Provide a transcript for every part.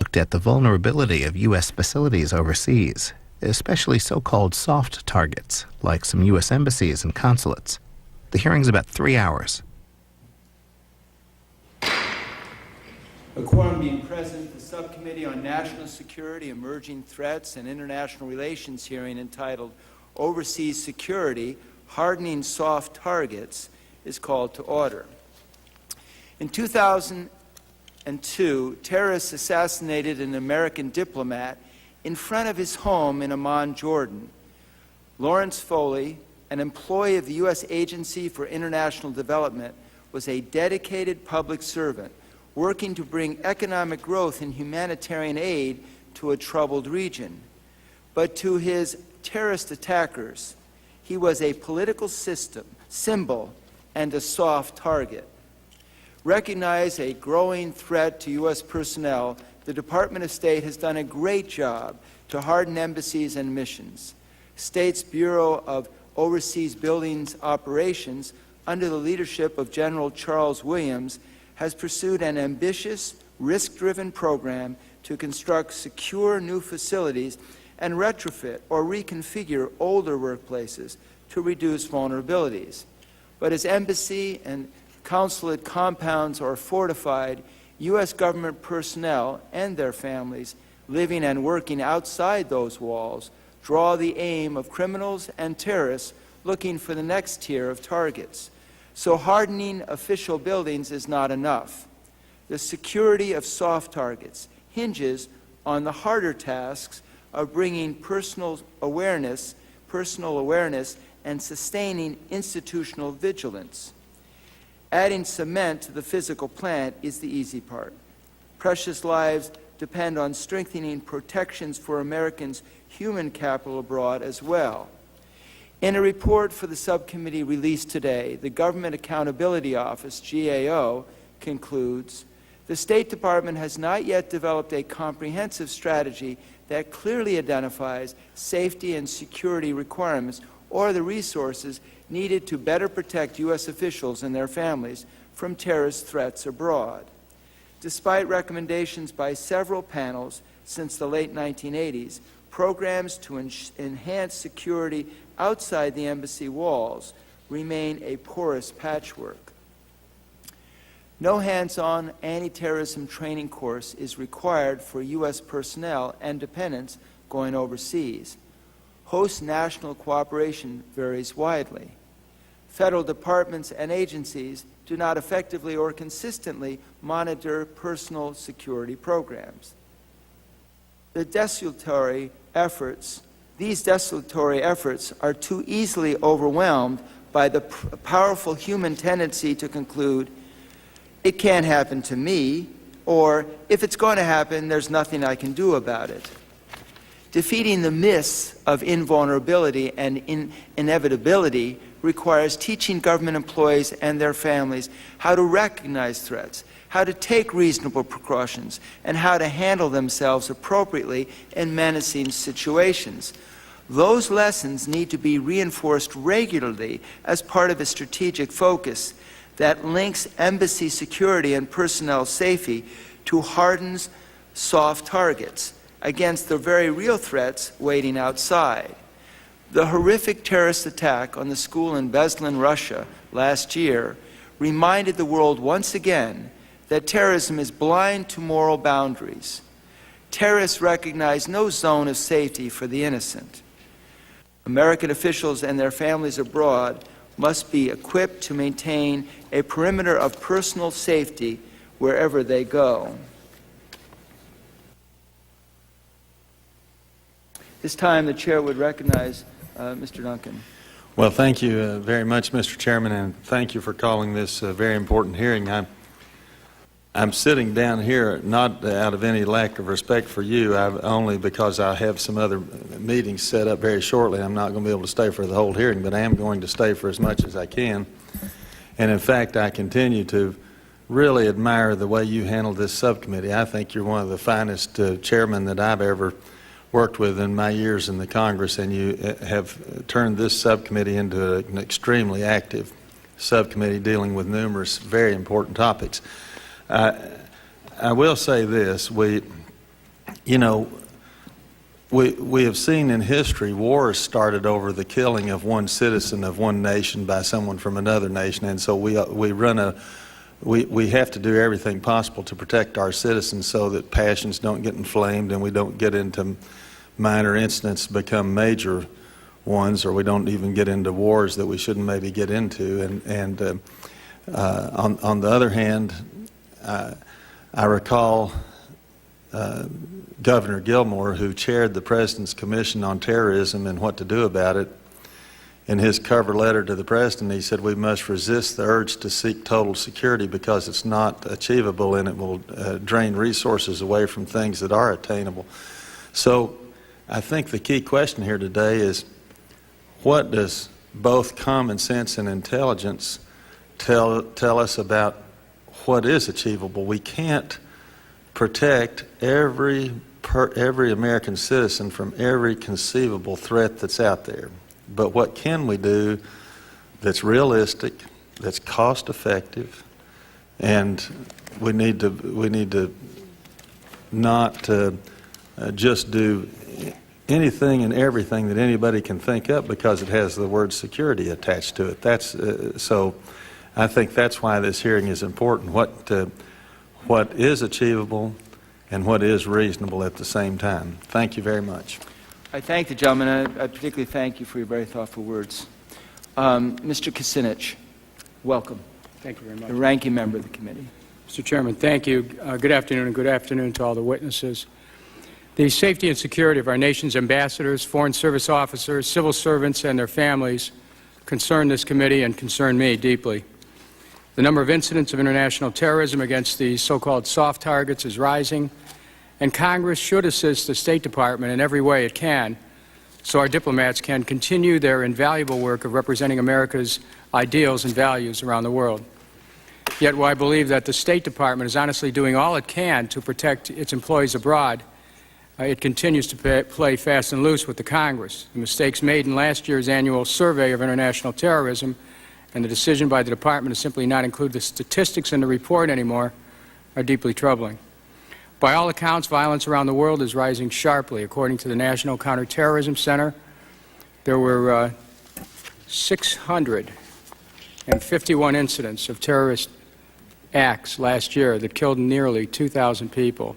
looked at the vulnerability of U.S. facilities overseas, especially so-called soft targets, like some U.S. embassies and consulates. The hearing's about 3 hours. A quorum being present, the Subcommittee on National Security, Emerging Threats, and International Relations hearing entitled Overseas Security, Hardening Soft Targets is called to order. In 2002, terrorists assassinated an American diplomat in front of his home in Amman, Jordan. Lawrence Foley, an employee of the U.S. Agency for International Development, was a dedicated public servant working to bring economic growth and humanitarian aid to a troubled region. But to his terrorist attackers, he was a political symbol and a soft target. Recognize a growing threat to U.S. personnel, the Department of State has done a great job to harden embassies and missions. State's Bureau of Overseas Buildings Operations, under the leadership of General Charles Williams, has pursued an ambitious, risk-driven program to construct secure new facilities and retrofit or reconfigure older workplaces to reduce vulnerabilities. But as embassy and consulate compounds are fortified, U.S. government personnel and their families living and working outside those walls draw the aim of criminals and terrorists looking for the next tier of targets. So hardening official buildings is not enough. The security of soft targets hinges on the harder tasks of bringing personal awareness and sustaining institutional vigilance. Adding cement to the physical plant is the easy part. Precious lives depend on strengthening protections for Americans' human capital abroad as well. In a report for the subcommittee released today, the Government Accountability Office, GAO, concludes, the State Department has not yet developed a comprehensive strategy that clearly identifies safety and security requirements or the resources needed to better protect U.S. officials and their families from terrorist threats abroad. Despite recommendations by several panels since the late 1980s, programs to enhance security outside the embassy walls remain a porous patchwork. No hands-on anti-terrorism training course is required for U.S. personnel and dependents going overseas. Host national cooperation varies widely. Federal departments and agencies do not effectively or consistently monitor personal security programs. These desultory efforts are too easily overwhelmed by the powerful human tendency to conclude, it can't happen to me, or if it's going to happen, there's nothing I can do about it. Defeating the myths of invulnerability and inevitability requires teaching government employees and their families how to recognize threats, how to take reasonable precautions, and how to handle themselves appropriately in menacing situations. Those lessons need to be reinforced regularly as part of a strategic focus that links embassy security and personnel safety to hardened soft targets against the very real threats waiting outside. The horrific terrorist attack on the school in Beslan, Russia last year reminded the world once again that terrorism is blind to moral boundaries. Terrorists recognize no zone of safety for the innocent. American officials and their families abroad must be equipped to maintain a perimeter of personal safety wherever they go. This time, the chair would recognize Mr. Duncan. Well, thank you very much, Mr. Chairman, and thank you for calling this very important hearing. I'm sitting down here not out of any lack of respect for you, only because I have some other meetings set up very shortly. I'm not going to be able to stay for the whole hearing, but I am going to stay for as much as I can. And in fact, I continue to really admire the way you handle this subcommittee. I think you're one of the finest chairmen that I've ever worked with in my years in the Congress, and you have turned this subcommittee into an extremely active subcommittee dealing with numerous very important topics. I will say this, you know, we have seen in history wars started over the killing of one citizen of one nation by someone from another nation, and so we have to do everything possible to protect our citizens so that passions don't get inflamed and we don't get into minor incidents become major ones, or we don't even get into wars that we shouldn't maybe get into. On the other hand, I recall Governor Gilmore, who chaired the President's Commission on Terrorism and what to do about it. In his cover letter to the President, he said, "We must resist the urge to seek total security because it's not achievable and it will drain resources away from things that are attainable." So I think the key question here today is, what does both common sense and intelligence tell us about what is achievable? We can't protect every American citizen from every conceivable threat that's out there. But what can we do that's realistic, that's cost effective, and we need to not just do anything and everything that anybody can think up because it has the word security attached to it. So I think that's why this hearing is important. What is achievable and what is reasonable at the same time. Thank you very much. I thank the gentleman, and I particularly thank you for your very thoughtful words. Mr. Kucinich, welcome. Thank you very much. The ranking member of the committee. Mr. Chairman, thank you. Good afternoon, and good afternoon to all the witnesses. The safety and security of our nation's ambassadors, foreign service officers, civil servants, and their families concern this committee and concern me deeply. The number of incidents of international terrorism against the so-called soft targets is rising, and Congress should assist the State Department in every way it can so our diplomats can continue their invaluable work of representing America's ideals and values around the world. Yet while I believe that the State Department is honestly doing all it can to protect its employees abroad, it continues to play fast and loose with the Congress. The mistakes made in last year's annual survey of international terrorism and the decision by the Department to simply not include the statistics in the report anymore are deeply troubling. By all accounts, violence around the world is rising sharply. According to the National Counterterrorism Center, there were 651 incidents of terrorist acts last year that killed nearly 2,000 people.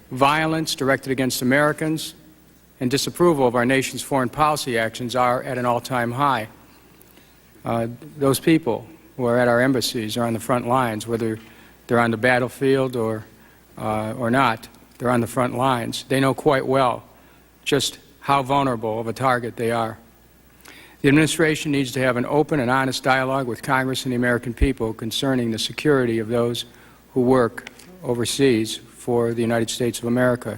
Violence directed against Americans and disapproval of our nation's foreign policy actions are at an all-time high. Those people who are at our embassies are on the front lines, whether they're on the battlefield or not. They're on the front lines. They know quite well just how vulnerable of a target they are. The administration needs to have an open and honest dialogue with Congress and the American people concerning the security of those who work overseas for the United States of America.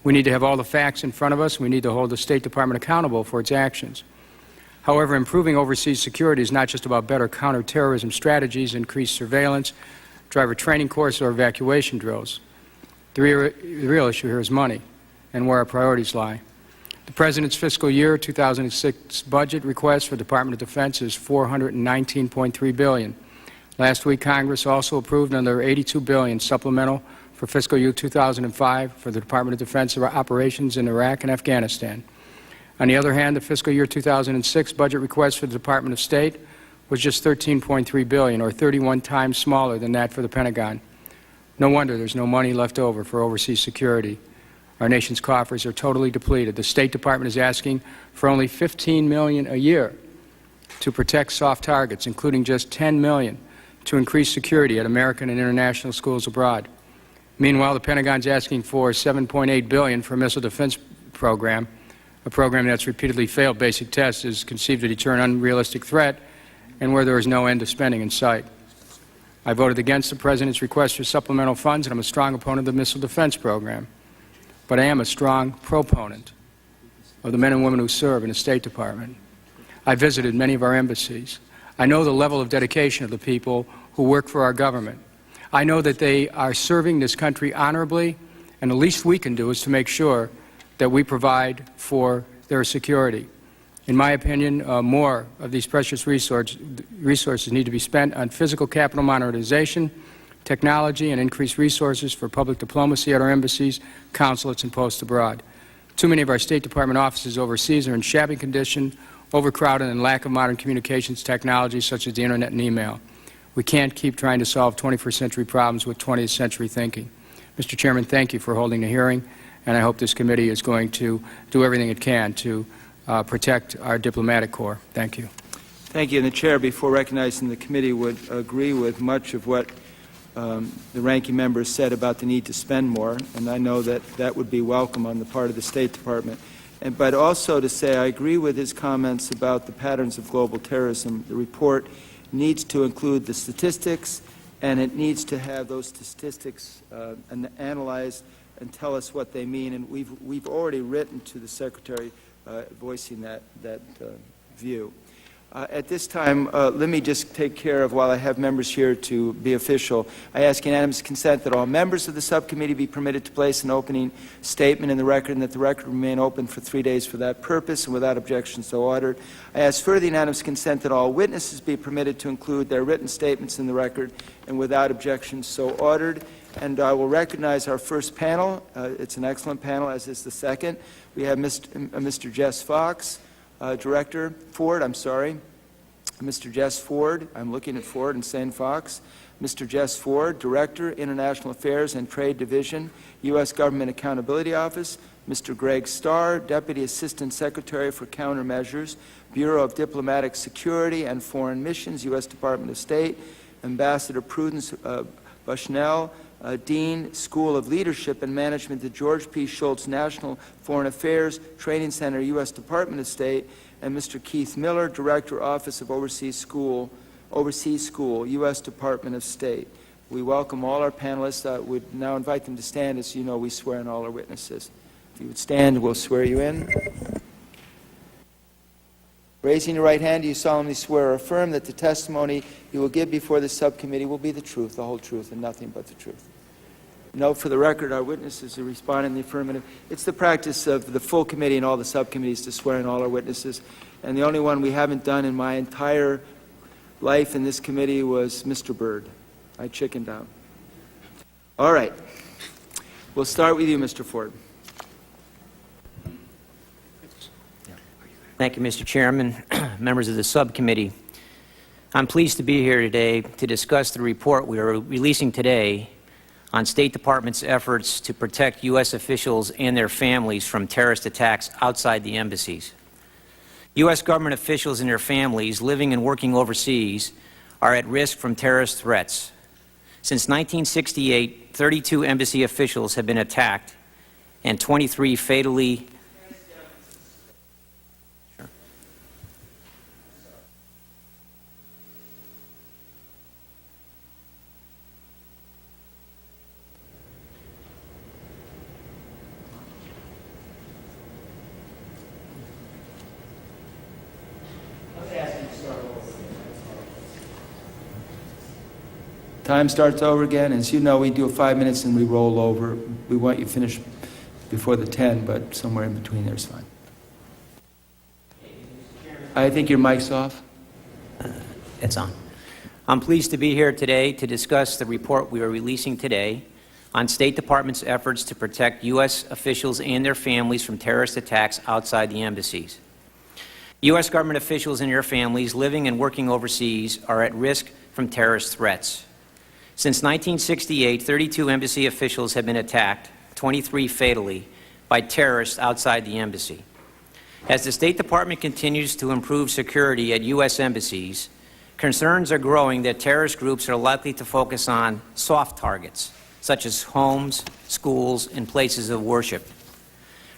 We need to have all the facts in front of us. We need to hold the State Department accountable for its actions. However, improving overseas security is not just about better counterterrorism strategies, increased surveillance, driver training courses, or evacuation drills. The real issue here is money and where our priorities lie. The President's fiscal year 2006 budget request for the Department of Defense is $419.3 billion. Last week, Congress also approved another $82 billion supplemental for fiscal year 2005 for the Department of Defense operations in Iraq and Afghanistan. On the other hand, the fiscal year 2006 budget request for the Department of State was just $13.3 billion, or 31 times smaller than that for the Pentagon. No wonder there's no money left over for overseas security. Our nation's coffers are totally depleted. The State Department is asking for only $15 million a year to protect soft targets, including just $10 million to increase security at American and international schools abroad. Meanwhile, the Pentagon's asking for $7.8 billion for a missile defense program, a program that's repeatedly failed basic tests, is conceived to deter an unrealistic threat, and where there is no end to spending in sight. I voted against the President's request for supplemental funds, and I'm a strong opponent of the missile defense program. But I am a strong proponent of the men and women who serve in the State Department. I visited many of our embassies. I know the level of dedication of the people who work for our government. I know that they are serving this country honorably, and the least we can do is to make sure that we provide for their security. In my opinion, more of these precious resources need to be spent on physical capital modernization, technology, and increased resources for public diplomacy at our embassies, consulates, and posts abroad. Too many of our State Department offices overseas are in shabby condition, overcrowded, and lack of modern communications technology such as the Internet and email. We can't keep trying to solve 21st century problems with 20th century thinking. Mr. Chairman, thank you for holding the hearing, and I hope this committee is going to do everything it can to protect our diplomatic corps. Thank you. Thank you. And the Chair, before recognizing the committee, would agree with much of what the ranking member said about the need to spend more, and I know that that would be welcome on the part of the State Department. But also to say I agree with his comments about the patterns of global terrorism. The report needs to include the statistics, and it needs to have those statistics analyzed and tell us what they mean. And we've already written to the Secretary voicing that view. At this time, let me just take care of, while I have members here to be official, I ask unanimous consent that all members of the subcommittee be permitted to place an opening statement in the record and that the record remain open for 3 days for that purpose and without objection so ordered. I ask further unanimous consent that all witnesses be permitted to include their written statements in the record and without objection so ordered. And I will recognize our first panel. It's an excellent panel, as is the second. We have Mr. Jess Fox, Director Ford, Mr. Jess Ford, I'm looking at Ford and saying Fox. Mr. Jess Ford, Director, International Affairs and Trade Division, U.S. Government Accountability Office. Mr. Greg Starr, Deputy Assistant Secretary for Countermeasures, Bureau of Diplomatic Security and Foreign Missions, U.S. Department of State. Ambassador Prudence Bushnell, Dean, School of Leadership and Management, the George P. Shultz National Foreign Affairs Training Center, U.S. Department of State, and Mr. Keith Miller, Director, Office of Overseas School, U.S. Department of State. We welcome all our panelists. Would now invite them to stand. As you know, we swear in all our witnesses. If you would stand, we'll swear you in. Raising your right hand, do you solemnly swear or affirm that the testimony you will give before the subcommittee will be the truth, the whole truth, and nothing but the truth? Note for the record, our witnesses who respond in the affirmative. It's the practice of the full committee and all the subcommittees to swear in all our witnesses. And the only one we haven't done in my entire life in this committee was Mr. Byrd. I chickened out. All right. We'll start with you, Mr. Ford. Thank you, Mr. Chairman, members of the subcommittee. I'm pleased to be here today to discuss the report we are releasing today on State Department's efforts to protect U.S. officials and their families from terrorist attacks outside the embassies. U.S. government officials and their families living and working overseas are at risk from terrorist threats. Since 1968, 32 embassy officials have been attacked and 23 fatally Time starts over again. As you know, we do 5 minutes and we roll over. We want you to finish before the 10, but somewhere in between there is fine. I think your mic's off. It's on. I'm pleased to be here today to discuss the report we are releasing today on State Department's efforts to protect U.S. officials and their families from terrorist attacks outside the embassies. U.S. government officials and their families living and working overseas are at risk from terrorist threats. Since 1968, 32 embassy officials have been attacked, 23 fatally, by terrorists outside the embassy. As the State Department continues to improve security at U.S. embassies, concerns are growing that terrorist groups are likely to focus on soft targets, such as homes, schools, and places of worship.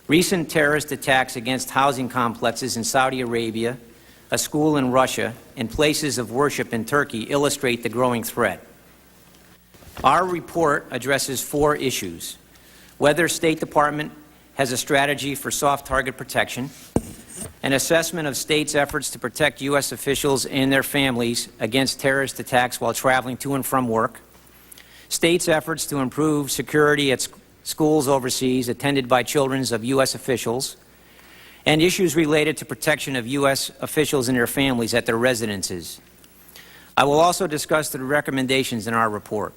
Recent terrorist attacks against housing complexes in Saudi Arabia, a school in Russia, and places of worship in Turkey illustrate the growing threat. Our report addresses 4 issues: whether State Department has a strategy for soft target protection, an assessment of states' efforts to protect U.S. officials and their families against terrorist attacks while traveling to and from work, states' efforts to improve security at schools overseas attended by children of U.S. officials, and issues related to protection of U.S. officials and their families at their residences. I will also discuss the recommendations in our report.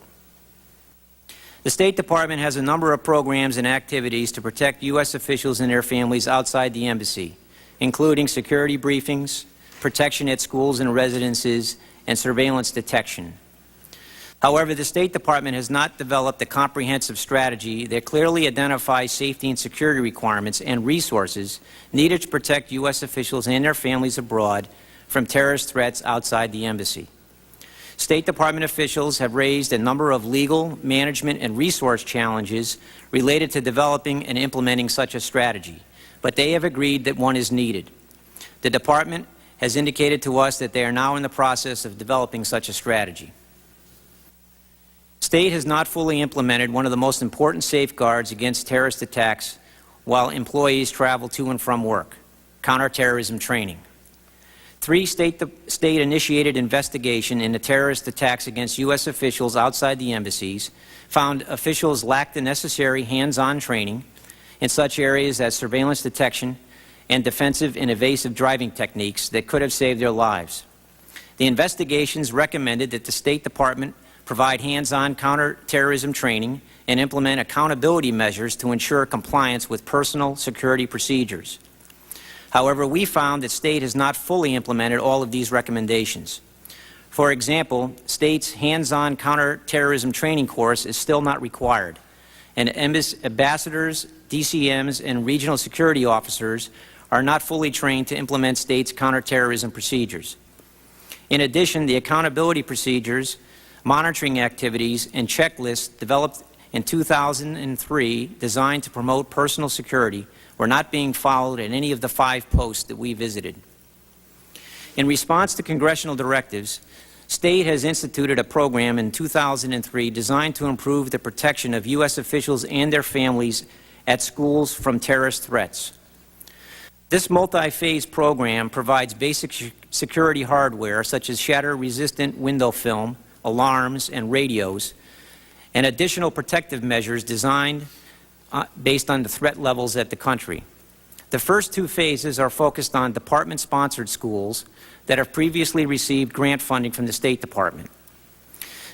The State Department has a number of programs and activities to protect U.S. officials and their families outside the embassy, including security briefings, protection at schools and residences, and surveillance detection. However, the State Department has not developed a comprehensive strategy that clearly identifies safety and security requirements and resources needed to protect U.S. officials and their families abroad from terrorist threats outside the embassy. State Department officials have raised a number of legal, management, and resource challenges related to developing and implementing such a strategy, but they have agreed that one is needed. The Department has indicated to us that they are now in the process of developing such a strategy. State has not fully implemented one of the most important safeguards against terrorist attacks while employees travel to and from work: counterterrorism training. 3 state-initiated investigation into terrorist attacks against U.S. officials outside the embassies found officials lacked the necessary hands-on training in such areas as surveillance detection and defensive and evasive driving techniques that could have saved their lives. The investigations recommended that the State Department provide hands-on counterterrorism training and implement accountability measures to ensure compliance with personal security procedures. However, we found that State has not fully implemented all of these recommendations. For example, State's hands-on counterterrorism training course is still not required, and ambassadors, DCMs, and regional security officers are not fully trained to implement State's counterterrorism procedures. In addition, the accountability procedures, monitoring activities, and checklists developed in 2003 designed to promote personal security were not being followed at any of the 5 posts that we visited. In response to congressional directives, State has instituted a program in 2003 designed to improve the protection of U.S. officials and their families at schools from terrorist threats. This multi-phase program provides basic security hardware such as shatter-resistant window film, alarms, and radios, and additional protective measures designed based on the threat levels at the country. The first 2 phases are focused on department-sponsored schools that have previously received grant funding from the State Department.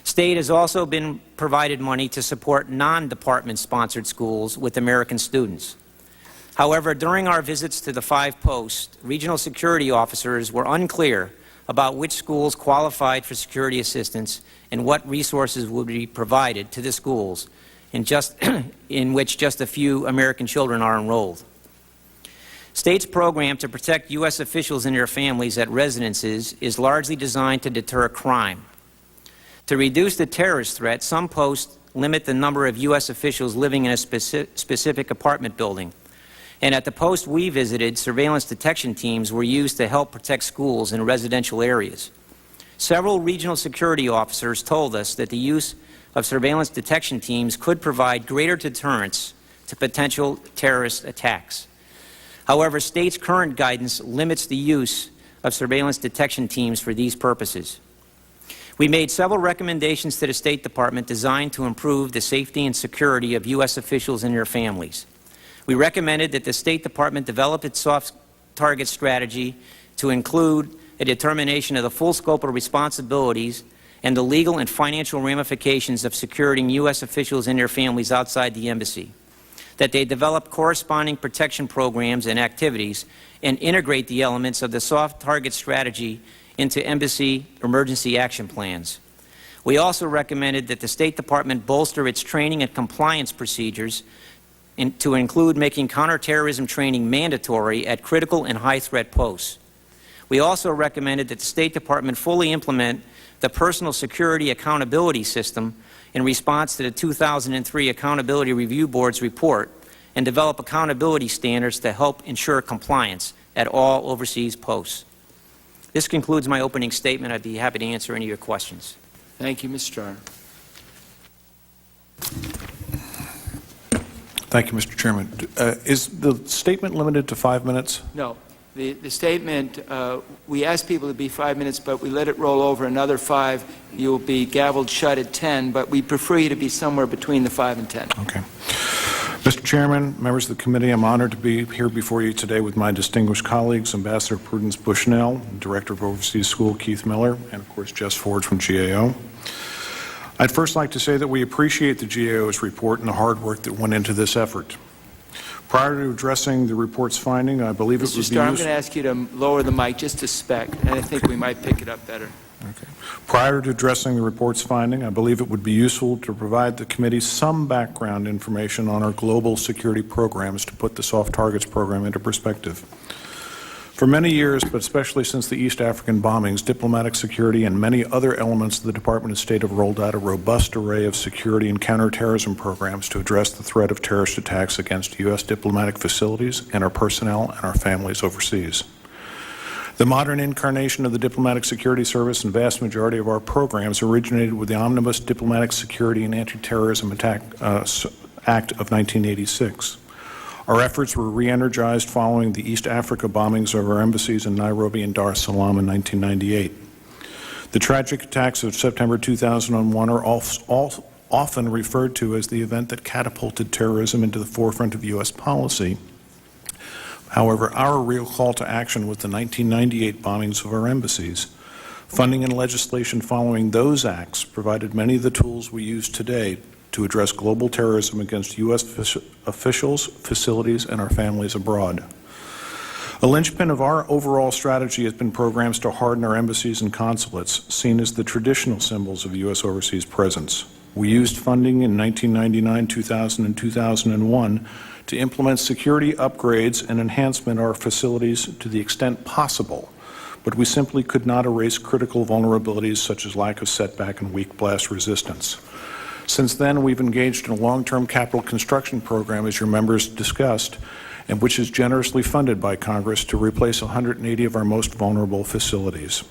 State has also been provided money to support non-department-sponsored schools with American students. However, during our visits to the 5 posts, regional security officers were unclear about which schools qualified for security assistance and what resources would be provided to the schools in which just a few American children are enrolled. State's program to protect U.S. officials and their families at residences is largely designed to deter crime. To reduce the terrorist threat, some posts limit the number of U.S. officials living in a specific apartment building. And at the post we visited, surveillance detection teams were used to help protect schools in residential areas. Several regional security officers told us that the use of surveillance detection teams could provide greater deterrence to potential terrorist attacks. However, State's current guidance limits the use of surveillance detection teams for these purposes. We made several recommendations to the State Department designed to improve the safety and security of U.S. officials and their families. We recommended that the State Department develop its soft target strategy to include a determination of the full scope of responsibilities and the legal and financial ramifications of securing U.S. officials and their families outside the embassy, that they develop corresponding protection programs and activities and integrate the elements of the soft target strategy into embassy emergency action plans. We also recommended that the State Department bolster its training and compliance procedures to include making counterterrorism training mandatory at critical and high-threat posts. We also recommended that the State Department fully implement the Personal Security Accountability System in response to the 2003 Accountability Review Board's report and develop accountability standards to help ensure compliance at all overseas posts. This concludes my opening statement. I'd be happy to answer any of your questions. Thank you, Ms. Starr. Thank you, Mr. Chairman. Is the statement limited to 5 minutes? No. The statement, we asked people to be 5 minutes, but we let it roll over another 5. You'll be gavelled shut at 10, but we prefer you to be somewhere between the 5 and 10. Okay. Mr. Chairman, members of the committee, I'm honored to be here before you today with my distinguished colleagues, Ambassador Prudence Bushnell, Director of Overseas School Keith Miller, and of course Jess Ford from GAO. I'd first like to say that we appreciate the GAO's report and the hard work that went into this effort. Prior to addressing the report's finding, I believe it would be Mr. Starr, I'm useful... going to ask you to lower the mic just a speck, and I think we might pick it up better. Okay. Prior to addressing the report's finding, I believe it would be useful to provide the committee some background information on our global security programs to put the Soft Targets program into perspective. For many years, but especially since the East African bombings, diplomatic security and many other elements of the Department of State have rolled out a robust array of security and counterterrorism programs to address the threat of terrorist attacks against U.S. diplomatic facilities and our personnel and our families overseas. The modern incarnation of the Diplomatic Security Service and vast majority of our programs originated with the Omnibus Diplomatic Security and Anti-Terrorism Act of 1986. Our efforts were re-energized following the East Africa bombings of our embassies in Nairobi and Dar es Salaam in 1998. The tragic attacks of September 2001 are often referred to as the event that catapulted terrorism into the forefront of U.S. policy. However, our real call to action was the 1998 bombings of our embassies. Funding and legislation following those acts provided many of the tools we use today to address global terrorism against U.S. officials, facilities, and our families abroad. A linchpin of our overall strategy has been programs to harden our embassies and consulates, seen as the traditional symbols of U.S. overseas presence. We used funding in 1999, 2000, and 2001 to implement security upgrades and enhancement of our facilities to the extent possible, but we simply could not erase critical vulnerabilities such as lack of setback and weak blast resistance. Since then, we've engaged in a long-term capital construction program, as your members discussed, and which is generously funded by Congress to replace 180 of our most vulnerable facilities.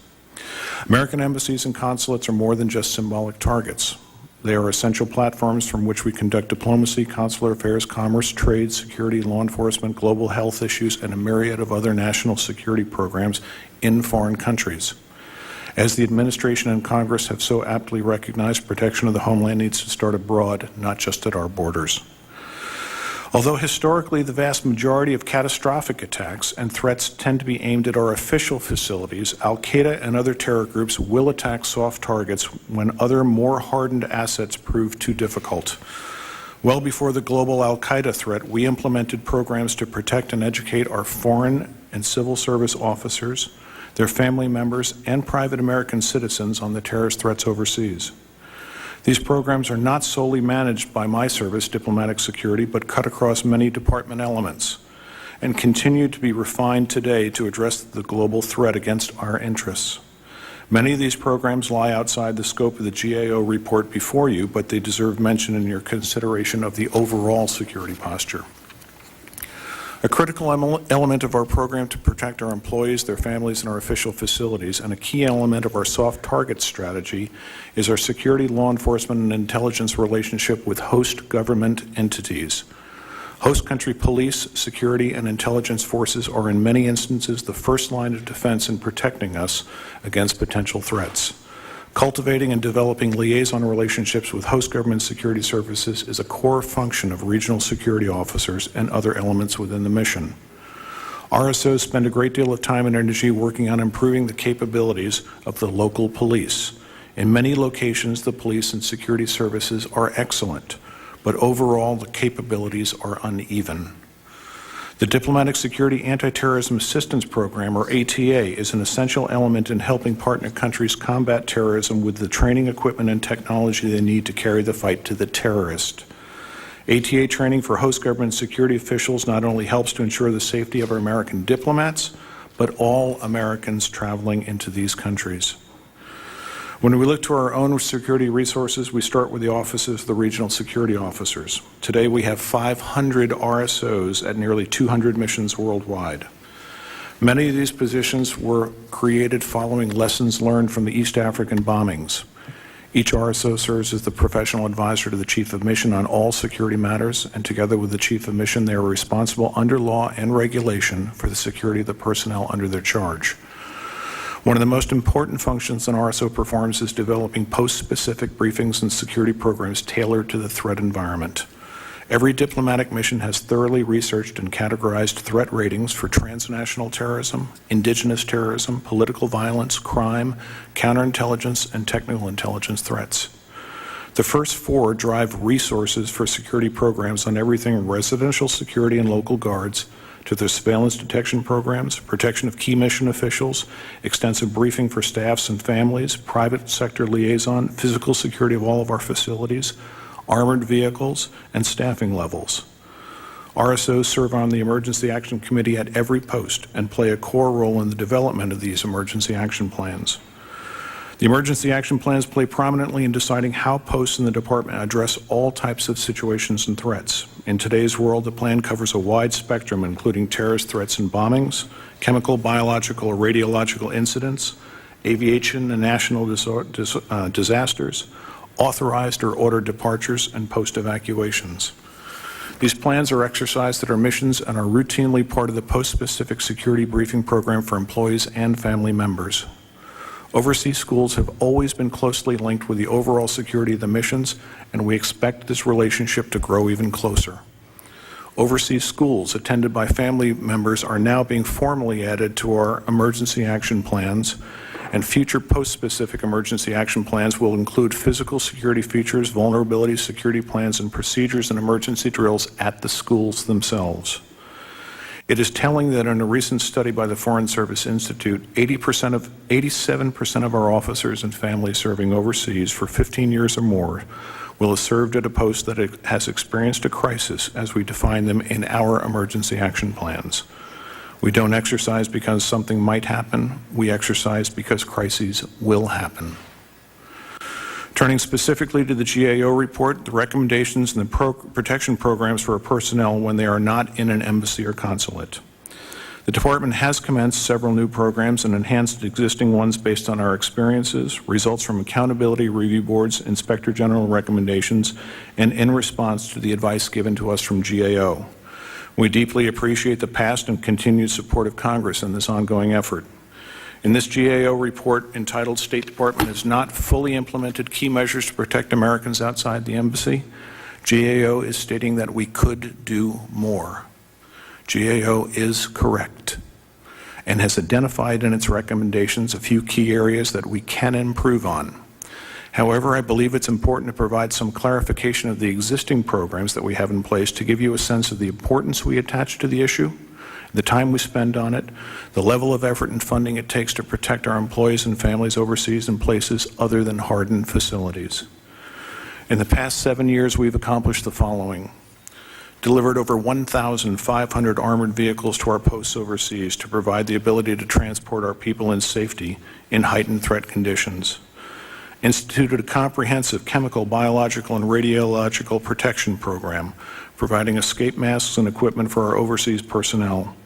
American embassies and consulates are more than just symbolic targets. They are essential platforms from which we conduct diplomacy, consular affairs, commerce, trade, security, law enforcement, global health issues, and a myriad of other national security programs in foreign countries. As the administration and Congress have so aptly recognized, protection of the homeland needs to start abroad, not just at our borders. Although historically the vast majority of catastrophic attacks and threats tend to be aimed at our official facilities, Al-Qaeda and other terror groups will attack soft targets when other more hardened assets prove too difficult. Well before the global Al-Qaeda threat, we implemented programs to protect and educate our foreign and civil service officers, their family members, and private American citizens on the terrorist threats overseas. These programs are not solely managed by my service, Diplomatic Security, but cut across many department elements and continue to be refined today to address the global threat against our interests. Many of these programs lie outside the scope of the GAO report before you, but they deserve mention in your consideration of the overall security posture. A critical element of our program to protect our employees, their families, and our official facilities, and a key element of our soft target strategy is our security, law enforcement, and intelligence relationship with host government entities. Host country police, security, and intelligence forces are in many instances the first line of defense in protecting us against potential threats. Cultivating and developing liaison relationships with host government security services is a core function of regional security officers and other elements within the mission. RSOs spend a great deal of time and energy working on improving the capabilities of the local police. In many locations, the police and security services are excellent, but overall the capabilities are uneven. The Diplomatic Security Anti-Terrorism Assistance Program, or ATA, is an essential element in helping partner countries combat terrorism with the training, equipment, and technology they need to carry the fight to the terrorist. ATA training for host government security officials not only helps to ensure the safety of our American diplomats, but all Americans traveling into these countries. When we look to our own security resources, we start with the offices of the regional security officers. Today we have 500 RSOs at nearly 200 missions worldwide. Many of these positions were created following lessons learned from the East African bombings. Each RSO serves as the professional advisor to the Chief of Mission on all security matters, and together with the Chief of Mission, they are responsible under law and regulation for the security of the personnel under their charge. One of the most important functions an RSO performs is developing post-specific briefings and security programs tailored to the threat environment. Every diplomatic mission has thoroughly researched and categorized threat ratings for transnational terrorism, indigenous terrorism, political violence, crime, counterintelligence, and technical intelligence threats. The first four drive resources for security programs on everything from residential security and local guards to their surveillance detection programs, protection of key mission officials, extensive briefing for staffs and families, private sector liaison, physical security of all of our facilities, armored vehicles, and staffing levels. RSOs serve on the Emergency Action Committee at every post and play a core role in the development of these emergency action plans. The emergency action plans play prominently in deciding how posts in the department address all types of situations and threats. In today's world, the plan covers a wide spectrum, including terrorist threats and bombings, chemical, biological, or radiological incidents, aviation and national disasters, authorized or ordered departures, and post-evacuations. These plans are exercised at our missions and are routinely part of the post-specific security briefing program for employees and family members. Overseas schools have always been closely linked with the overall security of the missions, and we expect this relationship to grow even closer. Overseas schools attended by family members are now being formally added to our emergency action plans, and future post-specific emergency action plans will include physical security features, vulnerability security plans, and procedures and emergency drills at the schools themselves. It is telling that in a recent study by the Foreign Service Institute, 87% of our officers and families serving overseas for 15 years or more will have served at a post that has experienced a crisis as we define them in our emergency action plans. We don't exercise because something might happen. We exercise because crises will happen. Turning specifically to the GAO report, the recommendations and the protection programs for our personnel when they are not in an embassy or consulate. The Department has commenced several new programs and enhanced existing ones based on our experiences, results from accountability review boards, Inspector General recommendations, and in response to the advice given to us from GAO. We deeply appreciate the past and continued support of Congress in this ongoing effort. In this GAO report entitled State Department has not fully implemented key measures to protect Americans outside the embassy, GAO is stating that we could do more. GAO is correct and has identified in its recommendations a few key areas that we can improve on. However, I believe it's important to provide some clarification of the existing programs that we have in place to give you a sense of the importance we attach to the issue, the time we spend on it, the level of effort and funding it takes to protect our employees and families overseas in places other than hardened facilities. In the past 7 years, we've accomplished the following. Delivered over 1,500 armored vehicles to our posts overseas to provide the ability to transport our people in safety in heightened threat conditions. Instituted a comprehensive chemical, biological, and radiological protection program, providing escape masks and equipment for our overseas personnel.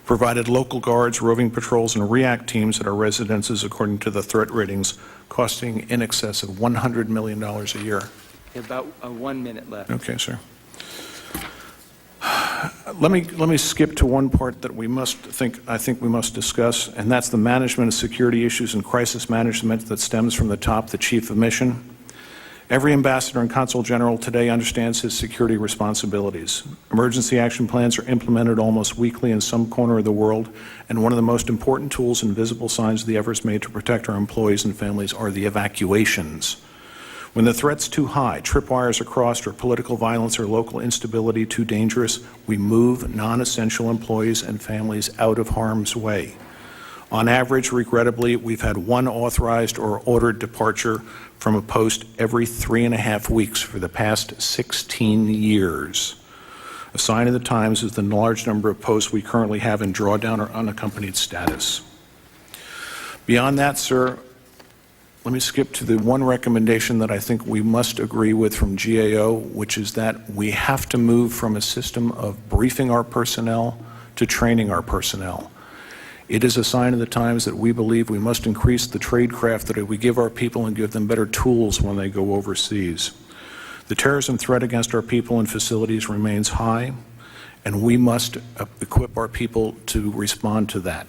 Provided local guards, roving patrols, and REACT teams at our residences according to the threat ratings, costing in excess of $100 million a year. About 1 minute left. Okay, sir. Let me skip to one part that I think we must discuss, and that's the management of security issues and crisis management that stems from the top, the chief of mission. Every ambassador and consul general today understands his security responsibilities. Emergency action plans are implemented almost weekly in some corner of the world, and one of the most important tools and visible signs of the efforts made to protect our employees and families are the evacuations. When the threat's too high, tripwires are crossed, or political violence or local instability too dangerous, we move non-essential employees and families out of harm's way. On average, regrettably, we've had one authorized or ordered departure from a post every 3.5 weeks for the past 16 years. A sign of the times is the large number of posts we currently have in drawdown or unaccompanied status. Beyond that, sir, let me skip to the one recommendation that I think we must agree with from GAO, which is that we have to move from a system of briefing our personnel to training our personnel. It is a sign of the times that we believe we must increase the tradecraft that we give our people and give them better tools when they go overseas. The terrorism threat against our people and facilities remains high, and we must equip our people to respond to that.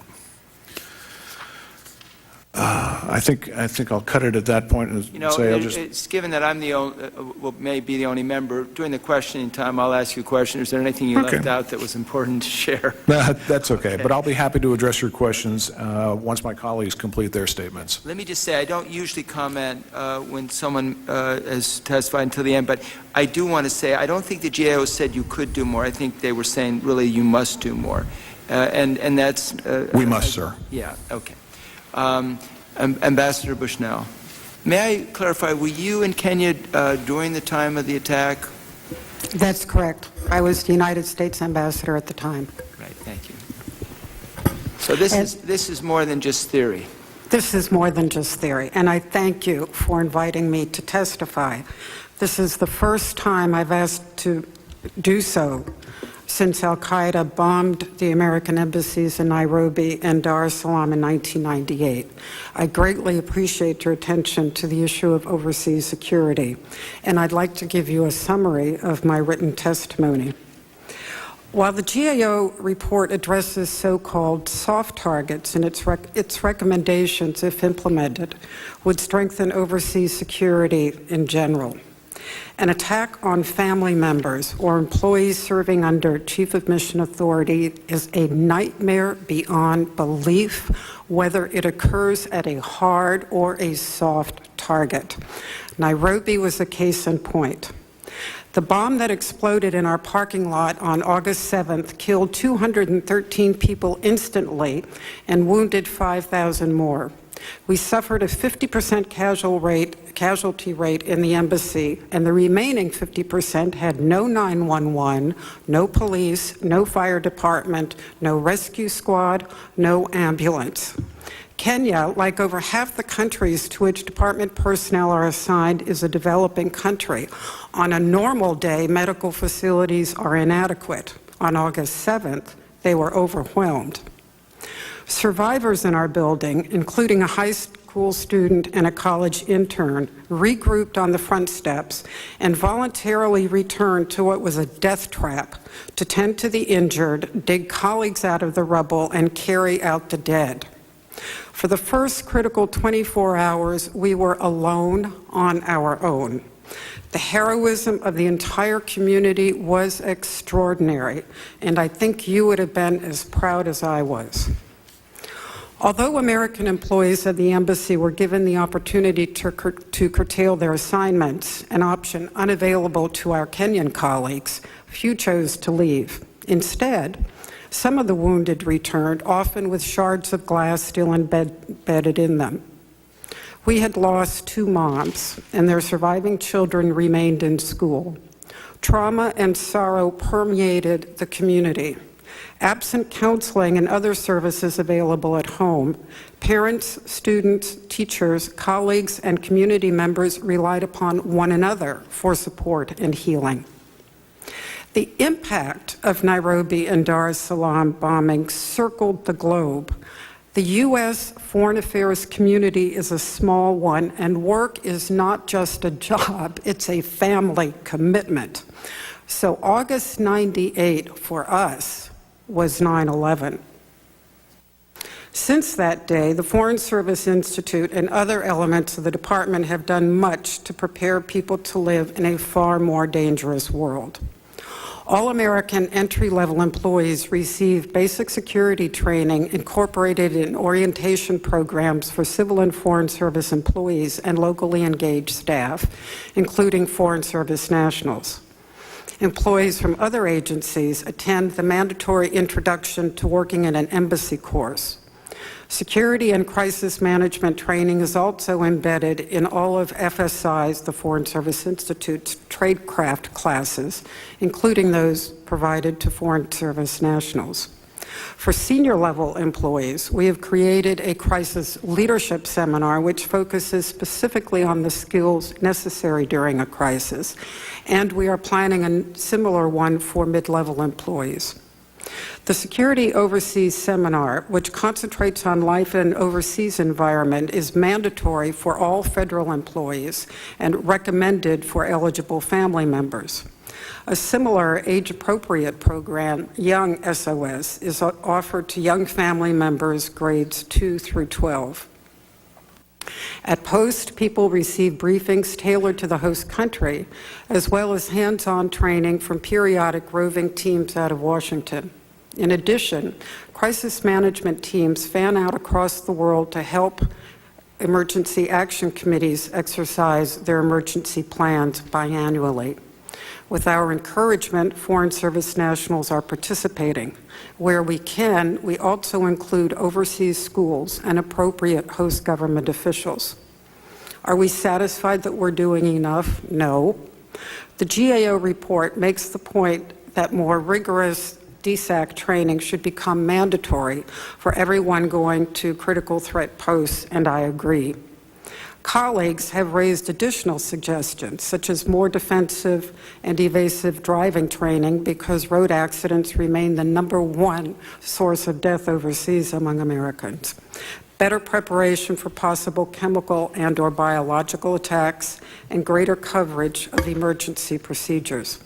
I think I'll cut it at that point and You know, say it's given that I'm the only, may be the only member, during the questioning time, I'll ask you a question. Is there anything you Okay. left out that was important to share? That's okay, but I'll be happy to address your questions once my colleagues complete their statements. Let me just say, I don't usually comment when someone has testified until the end, but I do want to say, I don't think the GAO said you could do more. I think they were saying, really, you must do more. And that's... We must, sir. Yeah, okay. Ambassador Bushnell, may I clarify, were you in Kenya during the time of the attack? That's correct. I was the United States ambassador at the time. Right, thank you. So this is more than just theory. This is more than just theory, and I thank you for inviting me to testify. This is the first time I've asked to do so since al-Qaeda bombed the American embassies in Nairobi and Dar es Salaam in 1998. I greatly appreciate your attention to the issue of overseas security, and I'd like to give you a summary of my written testimony. While the GAO report addresses so-called soft targets and its recommendations, if implemented, would strengthen overseas security in general. An attack on family members or employees serving under Chief of Mission Authority is a nightmare beyond belief, whether it occurs at a hard or a soft target. Nairobi was a case in point. The bomb that exploded in our parking lot on August 7th killed 213 people instantly and wounded 5,000 more. We suffered a 50% casualty rate in the embassy, and the remaining 50% had no 911, no police, no fire department, no rescue squad, no ambulance. Kenya, like over half the countries to which department personnel are assigned, is a developing country. On a normal day, medical facilities are inadequate. On August 7th, they were overwhelmed. Survivors in our building, including a high school student and a college intern, regrouped on the front steps and voluntarily returned to what was a death trap to tend to the injured, dig colleagues out of the rubble, and carry out the dead. For the first critical 24 hours, we were alone on our own. The heroism of the entire community was extraordinary, and I think you would have been as proud as I was. Although American employees at the embassy were given the opportunity to curtail their assignments, an option unavailable to our Kenyan colleagues, few chose to leave. Instead, some of the wounded returned, often with shards of glass still embedded in them. We had lost 2 moms, and their surviving children remained in school. Trauma and sorrow permeated the community. Absent counseling and other services available at home, parents, students, teachers, colleagues, and community members relied upon one another for support and healing. The impact of Nairobi and Dar es Salaam bombings circled the globe. The U.S. foreign affairs community is a small one, and work is not just a job, it's a family commitment. So August 98 for us was 9/11. Since that day, the Foreign Service Institute and other elements of the department have done much to prepare people to live in a far more dangerous world. All American entry-level employees receive basic security training incorporated in orientation programs for civil and foreign service employees and locally engaged staff, including foreign service nationals. Employees from other agencies attend the mandatory Introduction to Working in an Embassy course. Security and crisis management training is also embedded in all of FSI's, the Foreign Service Institute's, tradecraft classes, including those provided to foreign service nationals. For senior-level employees, we have created a crisis leadership seminar which focuses specifically on the skills necessary during a crisis, and we are planning a similar one for mid-level employees. The Security Overseas Seminar, which concentrates on life in an overseas environment, is mandatory for all federal employees and recommended for eligible family members. A similar age-appropriate program, Young SOS, is offered to young family members grades 2 through 12. At Post, people receive briefings tailored to the host country, as well as hands-on training from periodic roving teams out of Washington. In addition, crisis management teams fan out across the world to help emergency action committees exercise their emergency plans biannually. With our encouragement, Foreign Service nationals are participating. Where we can, we also include overseas schools and appropriate host government officials. Are we satisfied that we're doing enough? No. The GAO report makes the point that more rigorous DSAC training should become mandatory for everyone going to critical threat posts, and I agree. Colleagues have raised additional suggestions, such as more defensive and evasive driving training, because road accidents remain the #1 source of death overseas among Americans. Better preparation for possible chemical and/or biological attacks, and greater coverage of emergency procedures.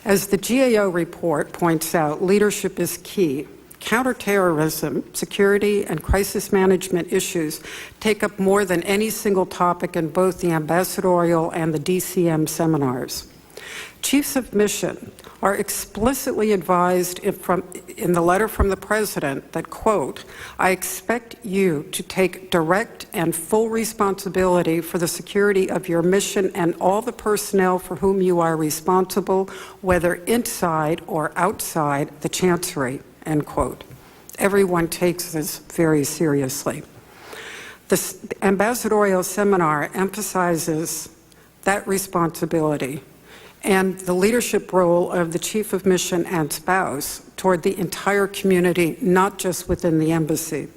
As the GAO report points out, leadership is key. Counterterrorism, security, and crisis management issues take up more than any single topic in both the ambassadorial and the DCM seminars. Chiefs of mission are explicitly advised in the letter from the President that, quote, I expect you to take direct and full responsibility for the security of your mission and all the personnel for whom you are responsible, whether inside or outside the Chancery, end quote. Everyone takes this very seriously. The ambassadorial seminar emphasizes that responsibility and the leadership role of the chief of mission and spouse toward the entire community, not just within the embassy.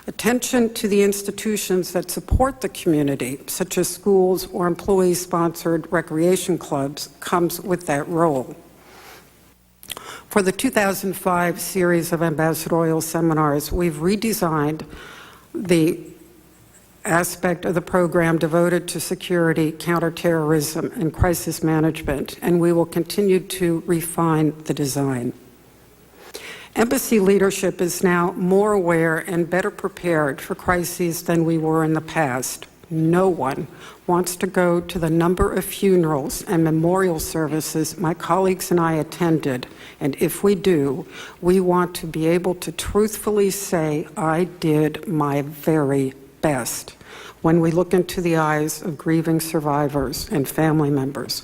Attention to the institutions that support the community, such as schools or employee-sponsored recreation clubs, comes with that role. For the 2005 series of ambassadorial seminars, we've redesigned the aspect of the program devoted to security, counterterrorism, and crisis management, and we will continue to refine the design. Embassy leadership is now more aware and better prepared for crises than we were in the past. No one wants to go to the number of funerals and memorial services my colleagues and I attended, and if we do, we want to be able to truthfully say, I did my very best when we look into the eyes of grieving survivors and family members.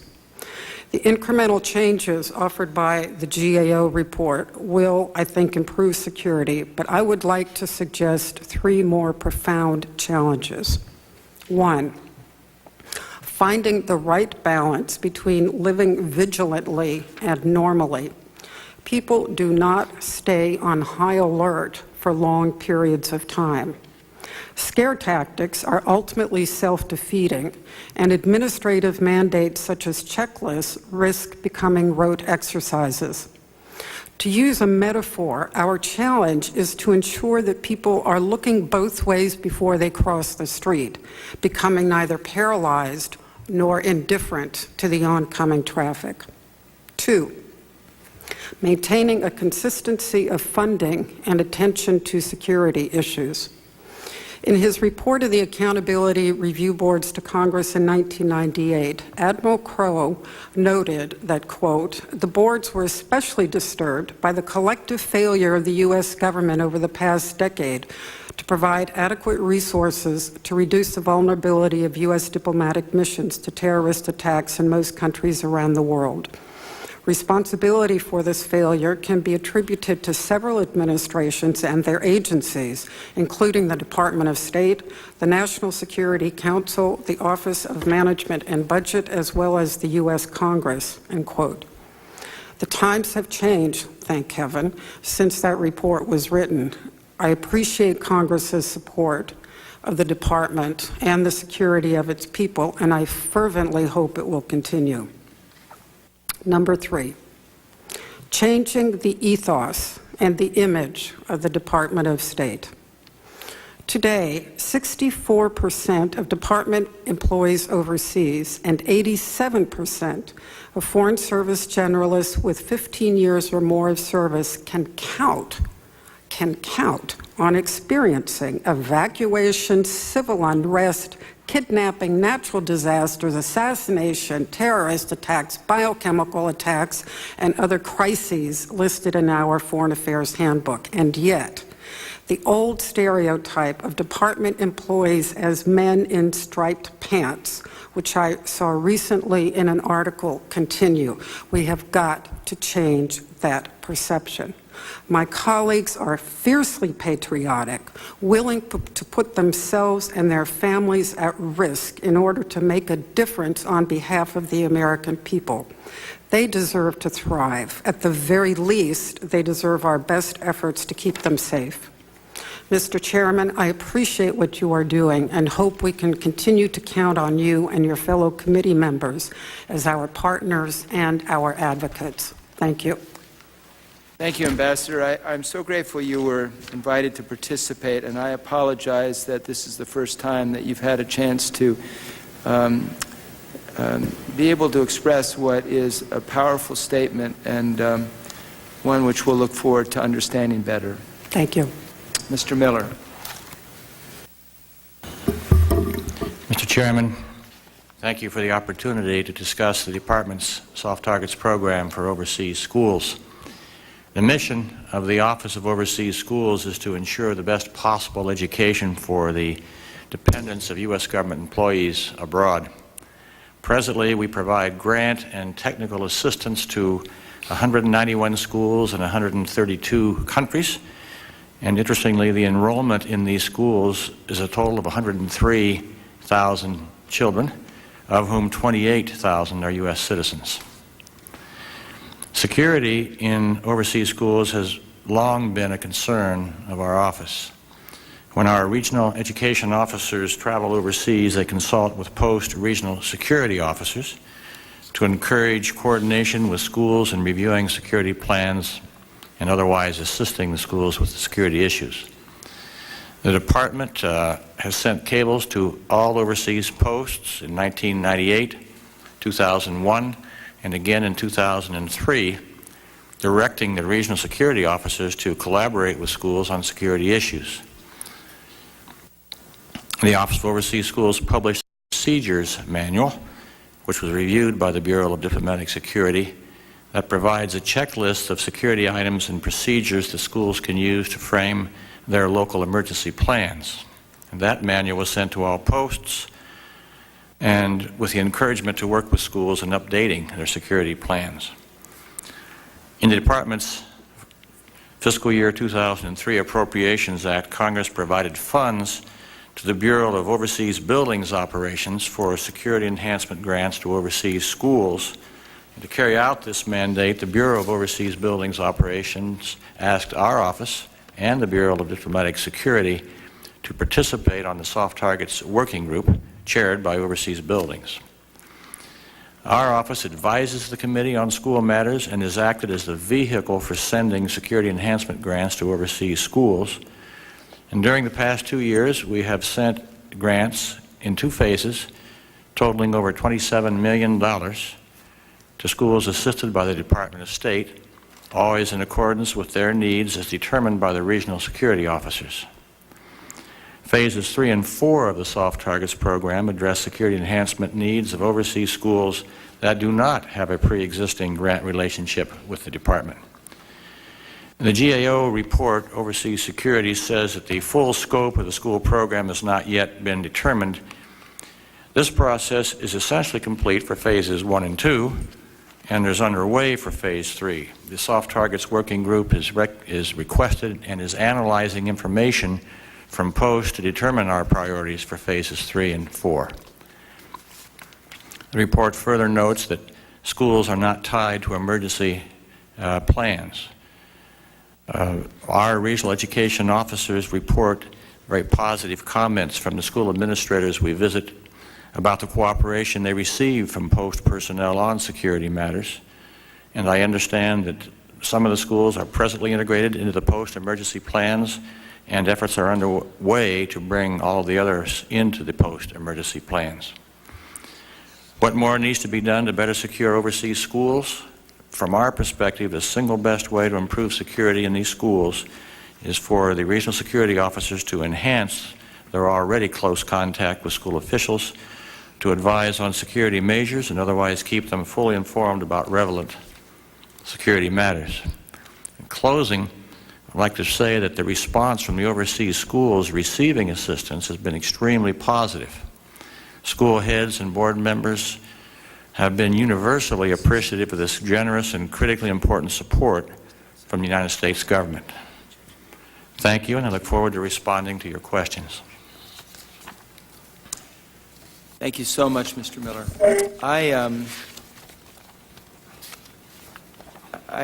The incremental changes offered by the GAO report will, I think, improve security, but I would like to suggest 3 more profound challenges. 1, finding the right balance between living vigilantly and normally. People do not stay on high alert for long periods of time. Scare tactics are ultimately self-defeating, and administrative mandates such as checklists risk becoming rote exercises. To use a metaphor, our challenge is to ensure that people are looking both ways before they cross the street, becoming neither paralyzed nor indifferent to the oncoming traffic. 2, maintaining a consistency of funding and attention to security issues. In his report of the Accountability Review Boards to Congress in 1998, Admiral Crowe noted that, quote, the boards were especially disturbed by the collective failure of the U.S. government over the past decade to provide adequate resources to reduce the vulnerability of U.S. diplomatic missions to terrorist attacks in most countries around the world. Responsibility for this failure can be attributed to several administrations and their agencies, including the Department of State, the National Security Council, the Office of Management and Budget, as well as the U.S. Congress, end quote. The times have changed, thank heaven, since that report was written. I appreciate Congress's support of the department and the security of its people, and I fervently hope it will continue. Number 3, changing the ethos and the image of the Department of State. Today, 64% of department employees overseas and 87% of Foreign Service generalists with 15 years or more of service can count on experiencing evacuation, civil unrest, kidnapping, natural disasters, assassination, terrorist attacks, biochemical attacks, and other crises listed in our Foreign Affairs Handbook. And yet, the old stereotype of department employees as men in striped pants, which I saw recently in an article, continue. We have got to change that perception. My colleagues are fiercely patriotic, willing to put themselves and their families at risk in order to make a difference on behalf of the American people. They deserve to thrive. At the very least, they deserve our best efforts to keep them safe. Mr. Chairman, I appreciate what you are doing and hope we can continue to count on you and your fellow committee members as our partners and our advocates. Thank you. Thank you, Ambassador. I'm so grateful you were invited to participate, and I apologize that this is the first time that you've had a chance to be able to express what is a powerful statement and one which we'll look forward to understanding better. Thank you. Mr. Miller. Mr. Chairman, thank you for the opportunity to discuss the Department's Soft Targets program for overseas schools. The mission of the Office of Overseas Schools is to ensure the best possible education for the dependents of U.S. government employees abroad. Presently, we provide grant and technical assistance to 191 schools in 132 countries. And interestingly, the enrollment in these schools is a total of 103,000 children, of whom 28,000 are U.S. citizens. Security in overseas schools has long been a concern of our office. When our regional education officers travel overseas, they consult with post-regional security officers to encourage coordination with schools in reviewing security plans and otherwise assisting the schools with the security issues. The Department has sent cables to all overseas posts in 1998, 2001, and again in 2003, directing the regional security officers to collaborate with schools on security issues. The Office of Overseas Schools published a procedures manual, which was reviewed by the Bureau of Diplomatic Security, that provides a checklist of security items and procedures the schools can use to frame their local emergency plans. And that manual was sent to all posts, and with the encouragement to work with schools in updating their security plans. In the Department's fiscal year 2003 Appropriations Act, Congress provided funds to the Bureau of Overseas Buildings Operations for security enhancement grants to overseas schools. And to carry out this mandate, the Bureau of Overseas Buildings Operations asked our office and the Bureau of Diplomatic Security to participate on the Soft Targets Working Group chaired by Overseas Buildings. Our office advises the Committee on School Matters and has acted as the vehicle for sending security enhancement grants to overseas schools. And during the past 2 years, we have sent grants in 2 phases, totaling over $27 million to schools assisted by the Department of State, always in accordance with their needs as determined by the regional security officers. Phases 3 and 4 of the Soft Targets program address security enhancement needs of overseas schools that do not have a pre-existing grant relationship with the Department. The GAO report, Overseas Security, says that the full scope of the school program has not yet been determined. This process is essentially complete for phases 1 and 2, and is underway for phase 3. The Soft Targets Working Group is requested and is analyzing information from posts to determine our priorities for phases 3 and 4. The report further notes that schools are not tied to emergency plans. Our regional education officers report very positive comments from the school administrators we visit about the cooperation they receive from post personnel on security matters. And I understand that some of the schools are presently integrated into the post emergency plans, and efforts are underway to bring all of the others into the post emergency plans. What more needs to be done to better secure overseas schools? From our perspective, the single best way to improve security in these schools is for the regional security officers to enhance their already close contact with school officials, to advise on security measures and otherwise keep them fully informed about relevant security matters. In closing, I'd like to say that the response from the overseas schools receiving assistance has been extremely positive. School heads and board members have been universally appreciative of this generous and critically important support from the United States government. Thank you, and I look forward to responding to your questions. Thank you so much, Mr. Miller. I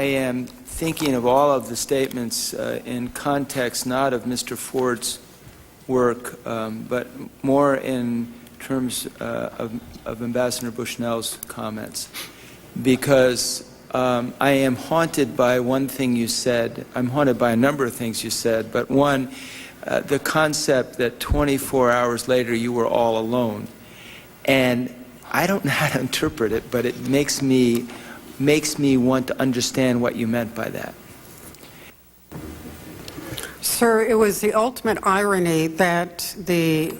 am thinking of all of the statements in context not of Mr. Ford's work, but more in terms of Ambassador Bushnell's comments, because I am haunted by one thing you said. I'm haunted by a number of things you said, but one, the concept that 24 hours later you were all alone. And I don't know how to interpret it, but it makes me want to understand what you meant by that. Sir, it was the ultimate irony that the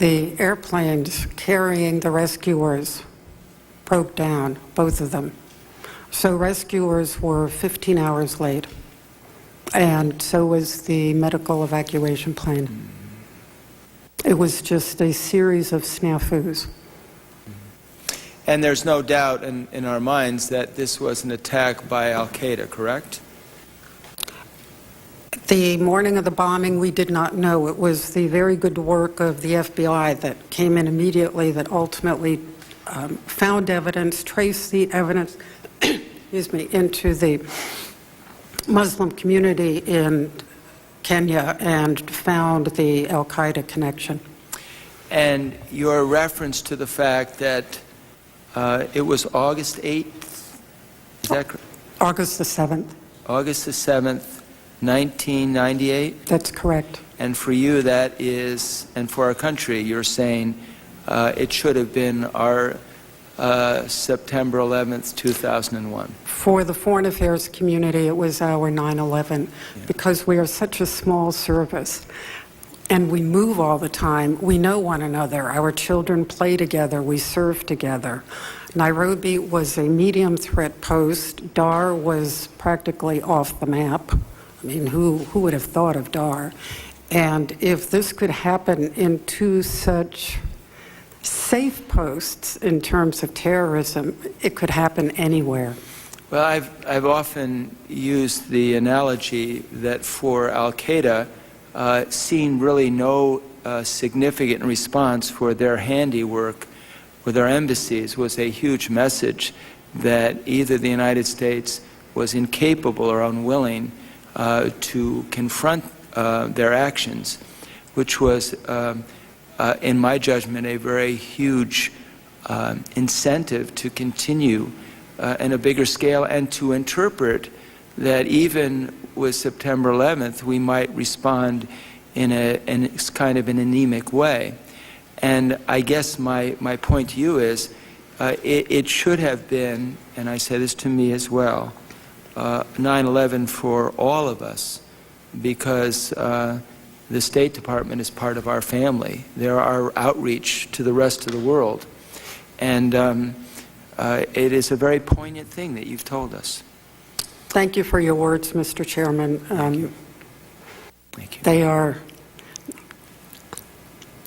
airplanes carrying the rescuers broke down, both of them. So rescuers were 15 hours late, and so was the medical evacuation plane. It was just a series of snafus. And there's no doubt in our minds that this was an attack by al-Qaeda, correct? The morning of the bombing, we did not know. It was the very good work of the FBI that came in immediately that ultimately found evidence, traced the evidence excuse me, into the Muslim community in Kenya and found the al-Qaeda connection. And your reference to the fact that it was August 8th, is that correct? August the 7th. August the 7th, 1998? That's correct. And for you that is, and for our country, you're saying it should have been our September 11th, 2001. For the foreign affairs community, it was our 9/11, because we are such a small service and we move all the time. We know one another. Our children play together. We serve together. Nairobi was a medium threat post. Dar was practically off the map. I mean, who would have thought of Dar? And if this could happen in two such safe posts in terms of terrorism, it could happen anywhere. Well, I've often used the analogy that for al-Qaeda, seeing really no significant response for their handiwork with our embassies was a huge message that either the United States was incapable or unwilling to confront their actions, which was, in my judgment, a very huge incentive to continue in a bigger scale and to interpret that even with September 11th, we might respond in kind of an anemic way. And I guess my point to you is it should have been, and I say this to me as well, 9/11 for all of us, because the State Department is part of our family. They're our outreach to the rest of the world. And it is a very poignant thing that you've told us. Thank you for your words, Mr. Chairman. Thank you. Thank you. They are,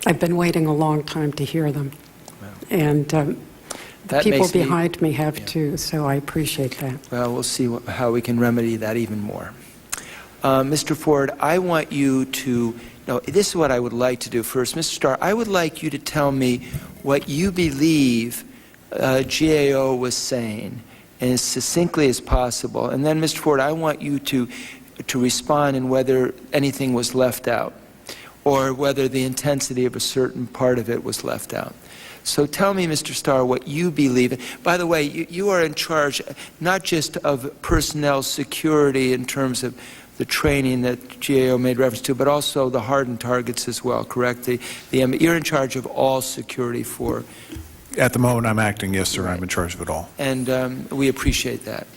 I've been waiting a long time to hear them. Wow. And That people makes me- behind me have yeah. too, so I appreciate that. Well, we'll see how we can remedy that even more. Mr. Ford, I want you to, no, this is what I would like to do first. Mr. Starr, I would like you to tell me what you believe GAO was saying, and as succinctly as possible. And then, Mr. Ford, I want you to respond in whether anything was left out, or whether the intensity of a certain part of it was left out. So tell me, Mr. Starr, what you believe in. By the way, you are in charge not just of personnel security in terms of the training that GAO made reference to, but also the hardened targets as well, correct? You're in charge of all security for... At the moment, I'm acting, yes, sir. I'm in charge of it all. And we appreciate that.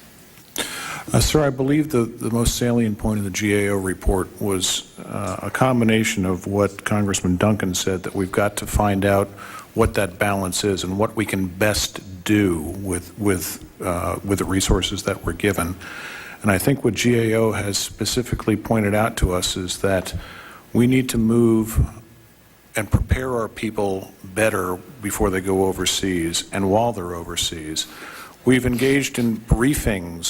Sir, I believe the most salient point of the GAO report was a combination of what Congressman Duncan said, that we've got to find out what that balance is and what we can best do with the resources that we're given. And I think what GAO has specifically pointed out to us is that we need to move and prepare our people better before they go overseas and while they're overseas. We've engaged in briefing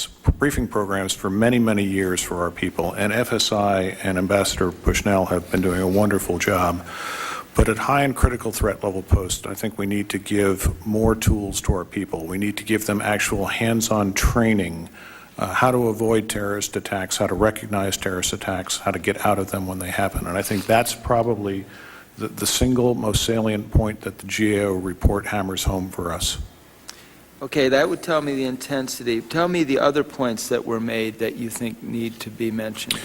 programs for many, many years for our people, and FSI and Ambassador Bushnell have been doing a wonderful job. But at high and critical threat level posts, I think we need to give more tools to our people. We need to give them actual hands-on training, how to avoid terrorist attacks, how to recognize terrorist attacks, how to get out of them when they happen. And I think that's probably the single most salient point that the GAO report hammers home for us. Okay, that would tell me the intensity. Tell me the other points that were made that you think need to be mentioned.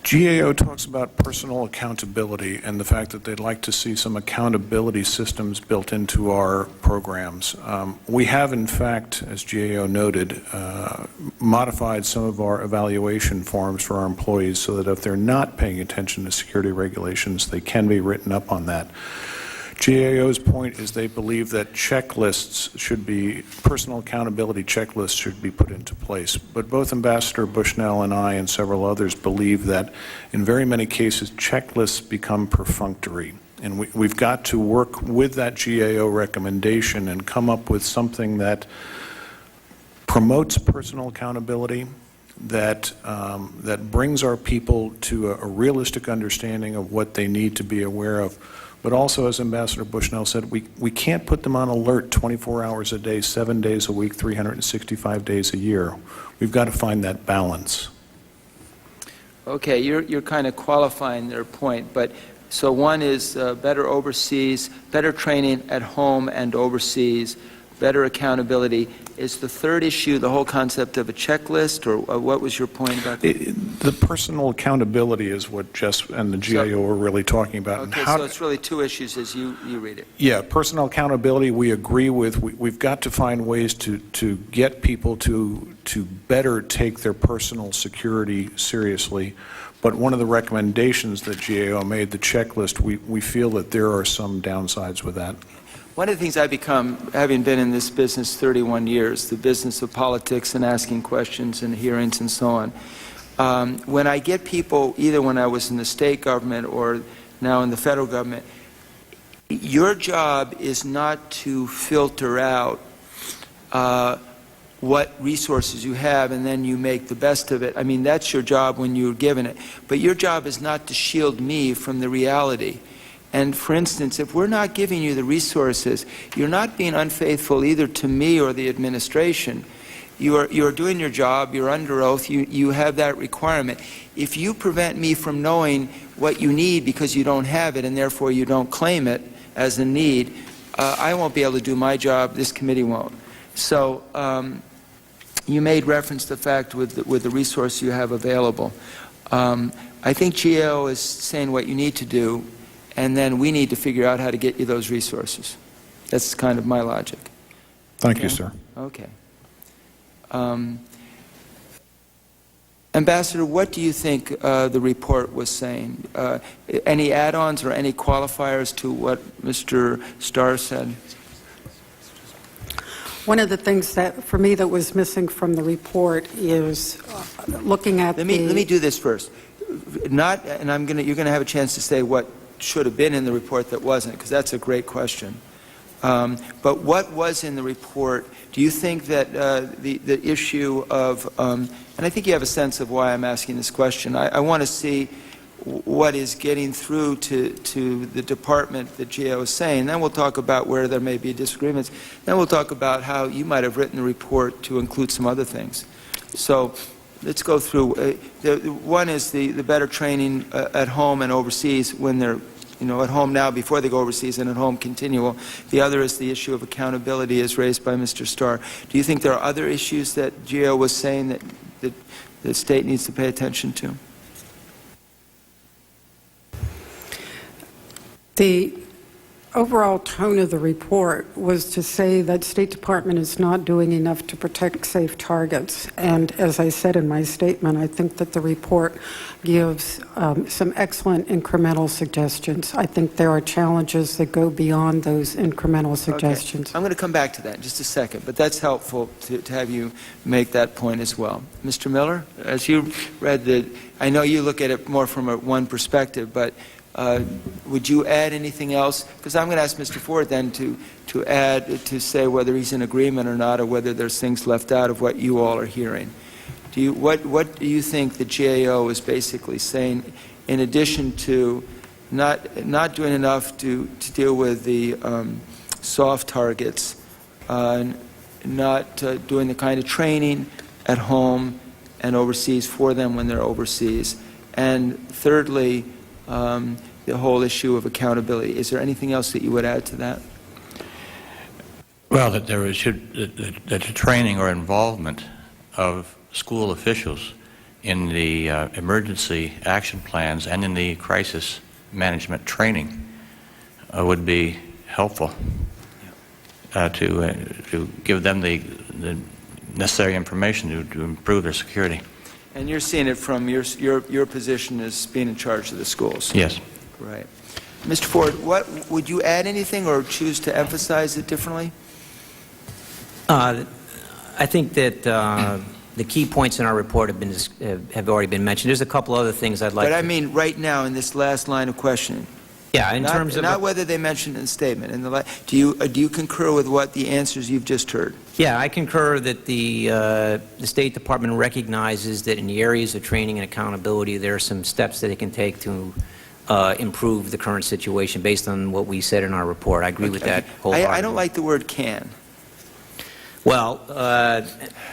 GAO talks about personal accountability and the fact that they'd like to see some accountability systems built into our programs. We have, in fact, as GAO noted, modified some of our evaluation forms for our employees so that if they're not paying attention to security regulations, they can be written up on that. GAO's point is they believe that checklists should be, personal accountability checklists should be put into place. But both Ambassador Bushnell and I and several others believe that in very many cases checklists become perfunctory. And we've got to work with that GAO recommendation and come up with something that promotes personal accountability, that brings our people to a realistic understanding of what they need to be aware of. But also, as Ambassador Bushnell said, we can't put them on alert 24 hours a day, 7 days a week, 365 days a year. We've got to find that balance. Okay, you're kind of qualifying their point, but so one is better overseas, better training at home and overseas, better accountability. Is the third issue the whole concept of a checklist, or what was your point about that? The personal accountability is what Jess and the GAO are really talking about. Okay, and how so it's really two issues as you read it. Yeah, personal accountability we agree with. We've got to find ways to get people to better take their personal security seriously. But one of the recommendations that GAO made, the checklist, we feel that there are some downsides with that. One of the things I've become, having been in this business 31 years, the business of politics and asking questions and hearings and so on, when I get people, either when I was in the state government or now in the federal government, your job is not to filter out what resources you have and then you make the best of it. I mean, that's your job when you're given it. But your job is not to shield me from the reality. And for instance, if we're not giving you the resources, you're not being unfaithful either to me or the administration. You're doing your job, you're under oath, you have that requirement. If you prevent me from knowing what you need because you don't have it and therefore you don't claim it as a need, I won't be able to do my job, this committee won't. So you made reference to the fact with the resource you have available. I think GAO is saying what you need to do, and then we need to figure out how to get you those resources. That's kind of my logic. Thank you, sir. Okay. Ambassador, what do you think the report was saying? Any add-ons or any qualifiers to what Mr. Starr said? One of the things that, for me, that was missing from the report is looking at Let me do this first. Not, and you're going to have a chance to say what should have been in the report that wasn't, because that's a great question. But what was in the report? Do you think that the issue of, and I think you have a sense of why I'm asking this question. I want to see what is getting through to the department that GAO is saying. Then we'll talk about where there may be disagreements. Then we'll talk about how you might have written the report to include some other things. So let's go through. One is the better training at home and overseas when they're at home now before they go overseas and at home continual. The other is the issue of accountability as raised by Mr. Starr. Do you think there are other issues that GAO was saying that the state needs to pay attention to? overall tone of the report was to say that State Department is not doing enough to protect safe targets. And as I said in my statement, I think that the report gives some excellent incremental suggestions. I think there are challenges that go beyond those incremental suggestions. Okay. I'm going to come back to that in just a second, but that's helpful to have you make that point as well. Mr. Miller, as you read I know you look at it more from one perspective, but would you add anything else? Because I'm going to ask Mr. Ford then to say whether he's in agreement or not, or whether there's things left out of what you all are hearing. What do you think the GAO is basically saying, in addition to not doing enough to deal with the soft targets, not doing the kind of training at home and overseas for them when they're overseas, and thirdly, the whole issue of accountability? Is there anything else that you would add to that? Well, that the training or involvement of school officials in the emergency action plans and in the crisis management training would be helpful to give them the necessary information to improve their security. And you're seeing it from your position as being in charge of the schools. Yes. Right. Mr. Ford, what would you add anything or choose to emphasize it differently? I think that the key points in our report have already been mentioned. There's a couple other things I'd like. But I mean, right now in this last line of questioning. Yeah, in terms of not whether they mentioned in the statement. Do you concur with what the answers you've just heard? Yeah, I concur that the State Department recognizes that in the areas of training and accountability, there are some steps that it can take to improve the current situation based on what we said in our report. I agree with that wholeheartedly. I don't like the word "can." Well,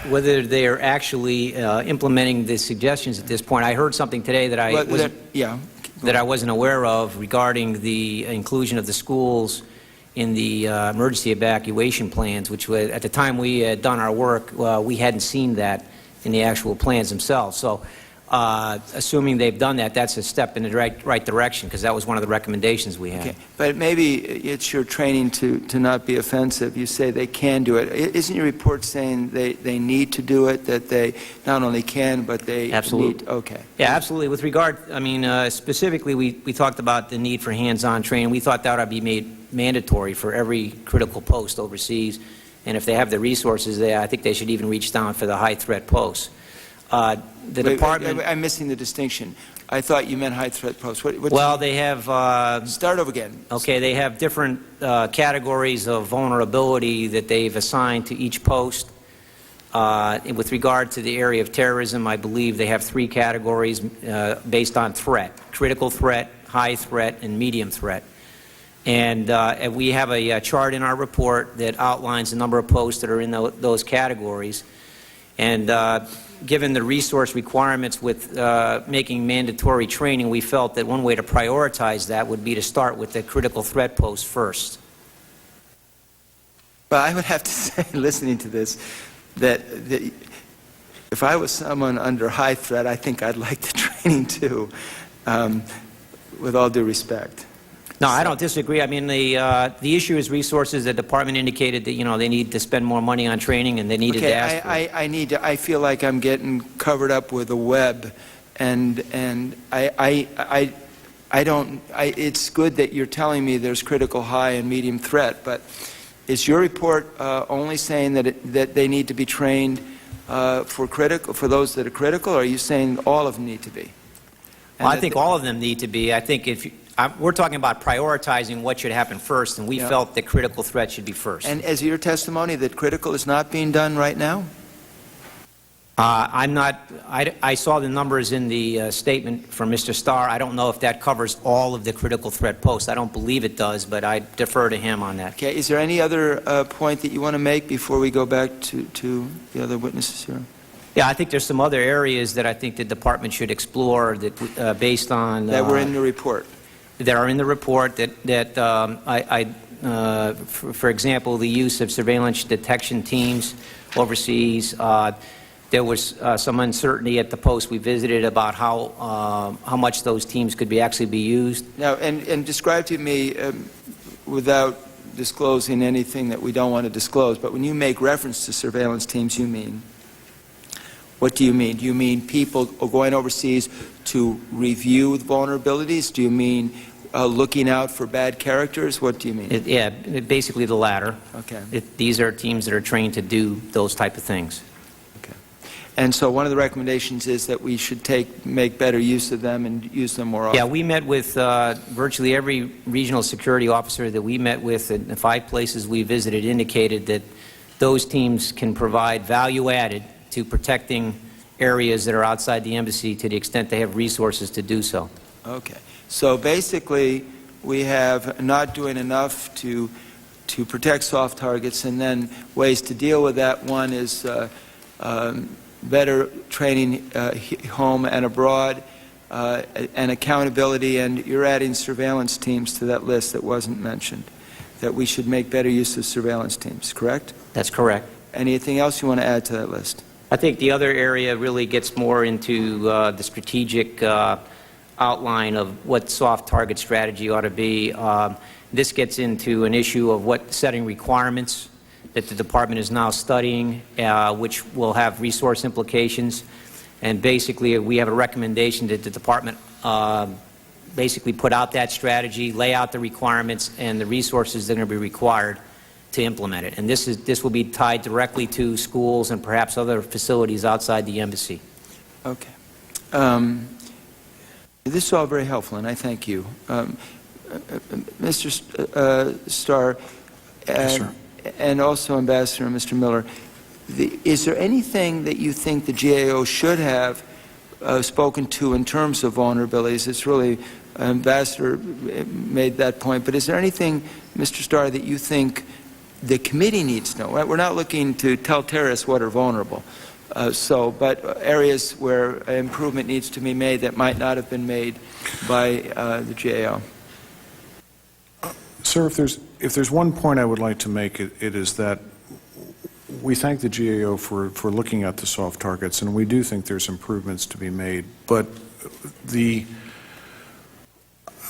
whether they are actually implementing the suggestions at this point, I heard something today that I wasn't aware of regarding the inclusion of the schools in the emergency evacuation plans, which was, at the time we had done our work, we hadn't seen that in the actual plans themselves. So assuming they've done that, that's a step in the right direction, because that was one of the recommendations we had. Okay. But maybe it's your training to not be offensive. You say they can do it. Isn't your report saying they need to do it, that they not only can, but they Absolutely. need? Okay. Yeah, absolutely. With regard, I mean, specifically, we talked about the need for hands-on training. We thought that ought to be made mandatory for every critical post overseas. And if they have the resources there, I think they should even reach down for the high-threat posts. The department... I'm missing the distinction. I thought you meant high-threat posts. Well, they have... Start over again. Okay, they have different categories of vulnerability that they've assigned to each post. With regard to the area of terrorism, I believe they have 3 categories based on threat: critical threat, high threat, and medium threat. And we have a chart in our report that outlines the number of posts that are in those categories. And given the resource requirements with making mandatory training, we felt that one way to prioritize that would be to start with the critical threat posts first. Well, I would have to say, listening to this, that if I was someone under high threat, I think I'd like the training too, with all due respect. No, I don't disagree. I mean, the issue is resources. The department indicated that, you know, they need to spend more money on training, and they needed to ask for it. I feel like I'm getting covered up with a web, and it's good that you're telling me there's critical, high, and medium threat, but is your report only saying that they need to be trained for those that are critical, or are you saying all of them need to be? Well, I think all of them need to be. I think we're talking about prioritizing what should happen first, and we felt that critical threat should be first. And is your testimony that critical is not being done right now? I saw the numbers in the statement from Mr. Starr. I don't know if that covers all of the critical threat posts. I don't believe it does, but I defer to him on that. Okay. Is there any other point that you want to make before we go back to the other witnesses here? Yeah, I think there's some other areas that I think the department should explore that, based on... that were in the report. That are in the report for example, the use of surveillance detection teams overseas. There was some uncertainty at the post we visited about how much those teams could actually be used. Now, and describe to me without disclosing anything that we don't want to disclose, but when you make reference to surveillance teams, you mean, what do you mean? Do you mean people going overseas to review vulnerabilities? Do you mean looking out for bad characters? What do you mean? Yeah, basically the latter. Okay. These are teams that are trained to do those type of things. Okay. And so one of the recommendations is that we should make better use of them and use them more often. Yeah, we met with virtually every regional security officer that we met with, and the 5 places we visited indicated that those teams can provide value added to protecting areas that are outside the embassy to the extent they have resources to do so. Okay. So basically, we have not doing enough to protect soft targets, and then ways to deal with that. One is better training home and abroad, and accountability, and you're adding surveillance teams to that list that wasn't mentioned, that we should make better use of surveillance teams, correct? That's correct. Anything else you want to add to that list? I think the other area really gets more into the strategic outline of what soft target strategy ought to be. This gets into an issue of what setting requirements that the Department is now studying, which will have resource implications. And basically, we have a recommendation that the Department basically put out that strategy, lay out the requirements and the resources that are going to be required to implement it. And this will be tied directly to schools and perhaps other facilities outside the embassy. Okay. This is all very helpful, and I thank you. Mr. Starr, Yes, sir. and also Ambassador and Mr. Miller, is there anything that you think the GAO should have spoken to in terms of vulnerabilities? It's really, Ambassador made that point, but is there anything, Mr. Starr, that you think the committee needs to know? We're not looking to tell terrorists what are vulnerable. But areas where improvement needs to be made that might not have been made by the GAO. Sir, if there's one point I would like to make, it is that we thank the GAO for looking at the soft targets, and we do think there's improvements to be made. But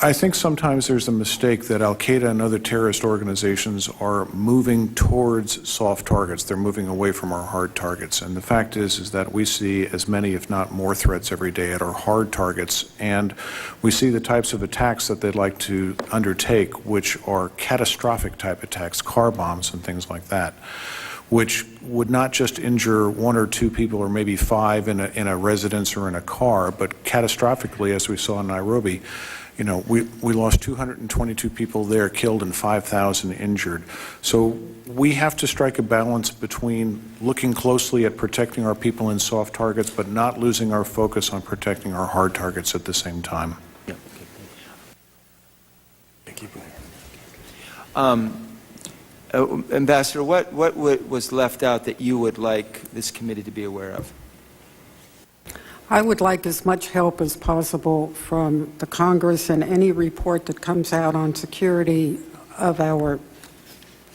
I think sometimes there's a mistake that Al-Qaeda and other terrorist organizations are moving towards soft targets. They're moving away from our hard targets. And the fact is that we see as many, if not more, threats every day at our hard targets. And we see the types of attacks that they'd like to undertake, which are catastrophic type attacks, car bombs and things like that, which would not just injure 1 or 2 people or maybe 5 in a residence or in a car, but catastrophically, as we saw in Nairobi. You know, we lost 222 people there killed and 5,000 injured. So we have to strike a balance between looking closely at protecting our people in soft targets, but not losing our focus on protecting our hard targets at the same time. Yeah. Ambassador, what was left out that you would like this committee to be aware of? I would like as much help as possible from the Congress and any report that comes out on security of our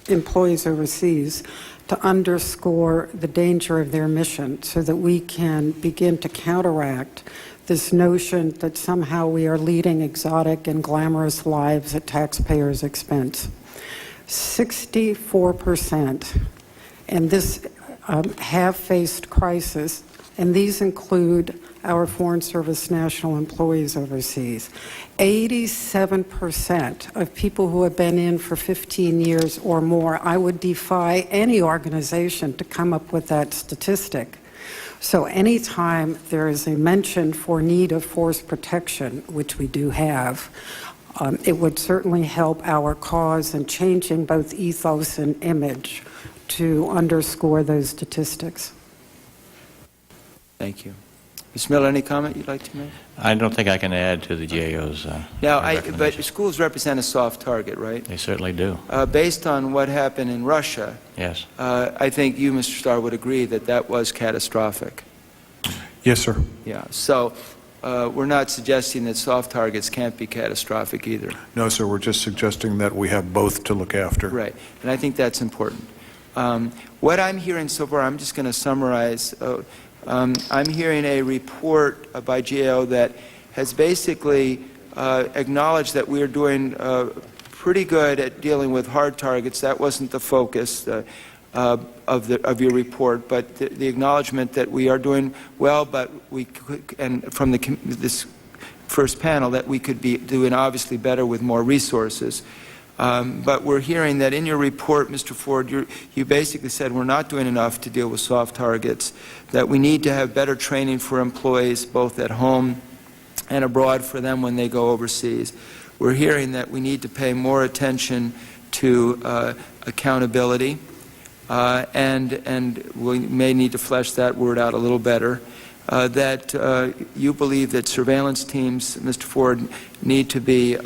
employees overseas to underscore the danger of their mission so that we can begin to counteract this notion that somehow we are leading exotic and glamorous lives at taxpayers' expense. 64%, and this have faced crisis, and these include our Foreign Service national employees overseas. 87% of people who have been in for 15 years or more. I would defy any organization to come up with that statistic. So anytime there is a mention for need of force protection, which we do have, it would certainly help our cause in changing both ethos and image to underscore those statistics. Thank you. Ms. Miller, any comment you'd like to make? I don't think I can add to the GAO's Now, but recommendation. schools represent a soft target, right? They certainly do. Based on what happened in Russia, Yes. I think you, Mr. Starr, would agree that that was catastrophic. Yes, sir. Yeah. So we're not suggesting that soft targets can't be catastrophic either. No, sir. We're just suggesting that we have both to look after. Right. And I think that's important. What I'm hearing so far, I'm just going to summarize. I'm hearing a report by GAO that has basically acknowledged that we're doing pretty good at dealing with hard targets. That wasn't the focus of your report, but the acknowledgement that we are doing well, but we could, and from this first panel, that we could be doing obviously better with more resources. But we're hearing that in your report, Mr. Ford, you basically said we're not doing enough to deal with soft targets, that we need to have better training for employees both at home and abroad for them when they go overseas. We're hearing that we need to pay more attention to accountability, and we may need to flesh that word out a little better. That you believe that surveillance teams, Mr. Ford, need to be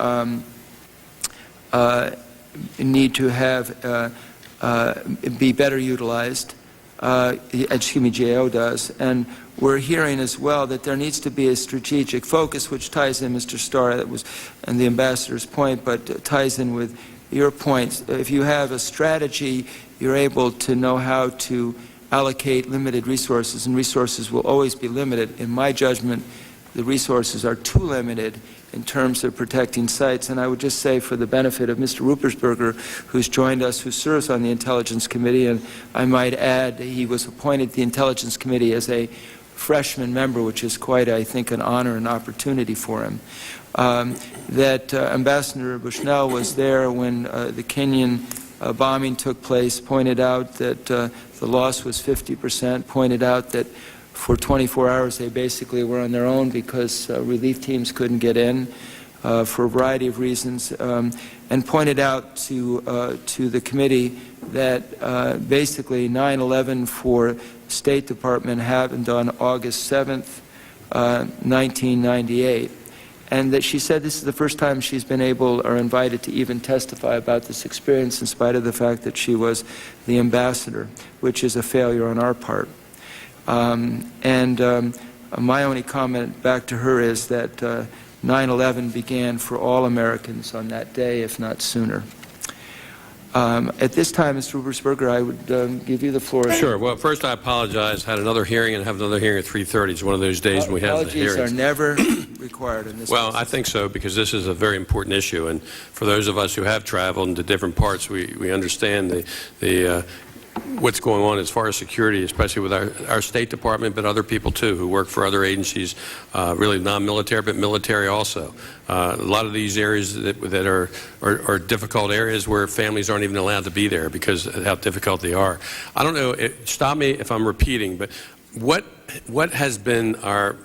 be better utilized. GAO does, and we're hearing as well that there needs to be a strategic focus, which ties in, Mr. Starr, that was and the ambassador's point, but ties in with your points. If you have a strategy, you're able to know how to allocate limited resources, and resources will always be limited. In my judgment, the resources are too limited in terms of protecting sites. And I would just say, for the benefit of Mr. Ruppersberger, who's joined us, who serves on the Intelligence Committee, and I might add he was appointed to the Intelligence Committee as a freshman member, which is quite, I think, an honor and opportunity for him, that Ambassador Bushnell was there when the Kenyan bombing took place, pointed out that the loss was 50%, pointed out that for 24 hours they basically were on their own because relief teams couldn't get in for a variety of reasons, and pointed out to the committee that basically 9/11 for State Department happened on August 7th, 1998. And that she said this is the first time she's been able or invited to even testify about this experience, in spite of the fact that she was the ambassador, which is a failure on our part. My only comment back to her is that 9/11 began for all Americans on that day, if not sooner. At this time, Mr. Ruppersberger, I would give you the floor. Sure. Well, first, I apologize. Had another hearing and have another hearing at 3:30. It's one of those days when we have the hearings. Apologies are never required in this case. Well, I think so, because this is a very important issue. And for those of us who have traveled into different parts, we understand what's going on as far as security, especially with our State Department, but other people too who work for other agencies, really non-military, but military also. A lot of these areas that are difficult areas where families aren't even allowed to be there because of how difficult they are. I don't know, stop me if I'm repeating, but what has been our